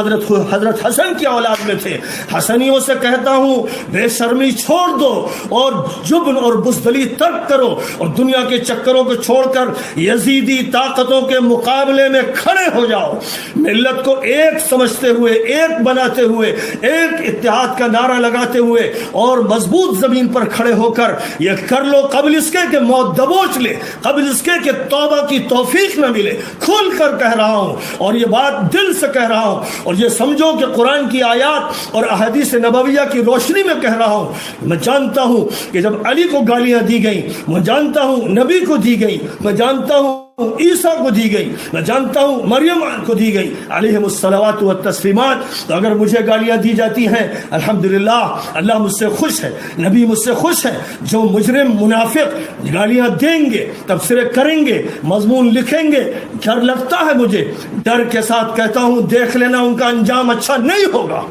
حضرت حسن کی اولاد میں تھے۔ حسنیوں سے کہتا ہوں بے شرمی چھوڑ دو اور جبن اور بزدلی ترک کرو، اور دنیا کے چکروں کو چھوڑ کر یزیدی طاقتوں کے مقابلے میں کھڑے ہو جاؤ۔ ملت کو ایک سمجھتے ہوئے، ایک بناتے ہوئے، ایک اتحاد کا نعرہ لگاتے ہوئے اور مضبوط زمین پر کھڑے ہو کر یہ کر لو، قبل اس کے کہ موت دبوچ لے، قبل اس کے کہ توبہ کی توفیق نہ ملے۔ کھل کر کہہ رہا ہوں اور یہ بات دل سے کہہ رہا ہوں، اور یہ سمجھو کہ قرآن کی آیات اور احادیث نبویہ کی روشنی میں کہہ رہا ہوں۔ میں جانتا ہوں کہ جب علی کو گالیاں دی گئیں، میں جانتا ہوں نبی کو دی گئی، میں جانتا ہوں عیسیٰ کو دی گئی، میں جانتا ہوں مریم کو دی گئی علیہم الصلوات والتسلیمات۔ تو اگر مجھے گالیاں دی جاتی ہیں، الحمدللہ اللہ مجھ سے خوش ہے، نبی مجھ سے خوش ہے۔ جو مجرم منافق گالیاں دیں گے، تبصرے کریں گے، مضمون لکھیں گے، ڈر لگتا ہے مجھے، ڈر کے ساتھ کہتا ہوں دیکھ لینا ان کا انجام اچھا نہیں ہوگا۔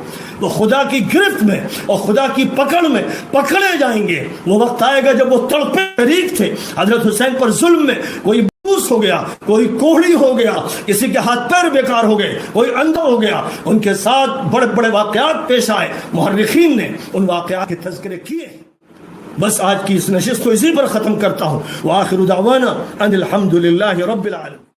وہ خدا کی گرفت میں اور خدا کی پکڑ میں پکڑے جائیں گے۔ وہ وقت آئے گا جب وہ تڑپے شریک تھے حضرت حسین پر ظلم میں، کوئی بوس ہو گیا، کوئی کوہڑی ہو گیا، کسی کے ہاتھ پیر بیکار ہو گئے، کوئی اندھا ہو گیا، ان کے ساتھ بڑے بڑے واقعات پیش آئے، مورخین نے ان واقعات کے تذکرے کیے۔ بس آج کی اس نشست کو اسی پر ختم کرتا ہوں۔ وآخر دعوانا ان الحمد للہ رب العالمین۔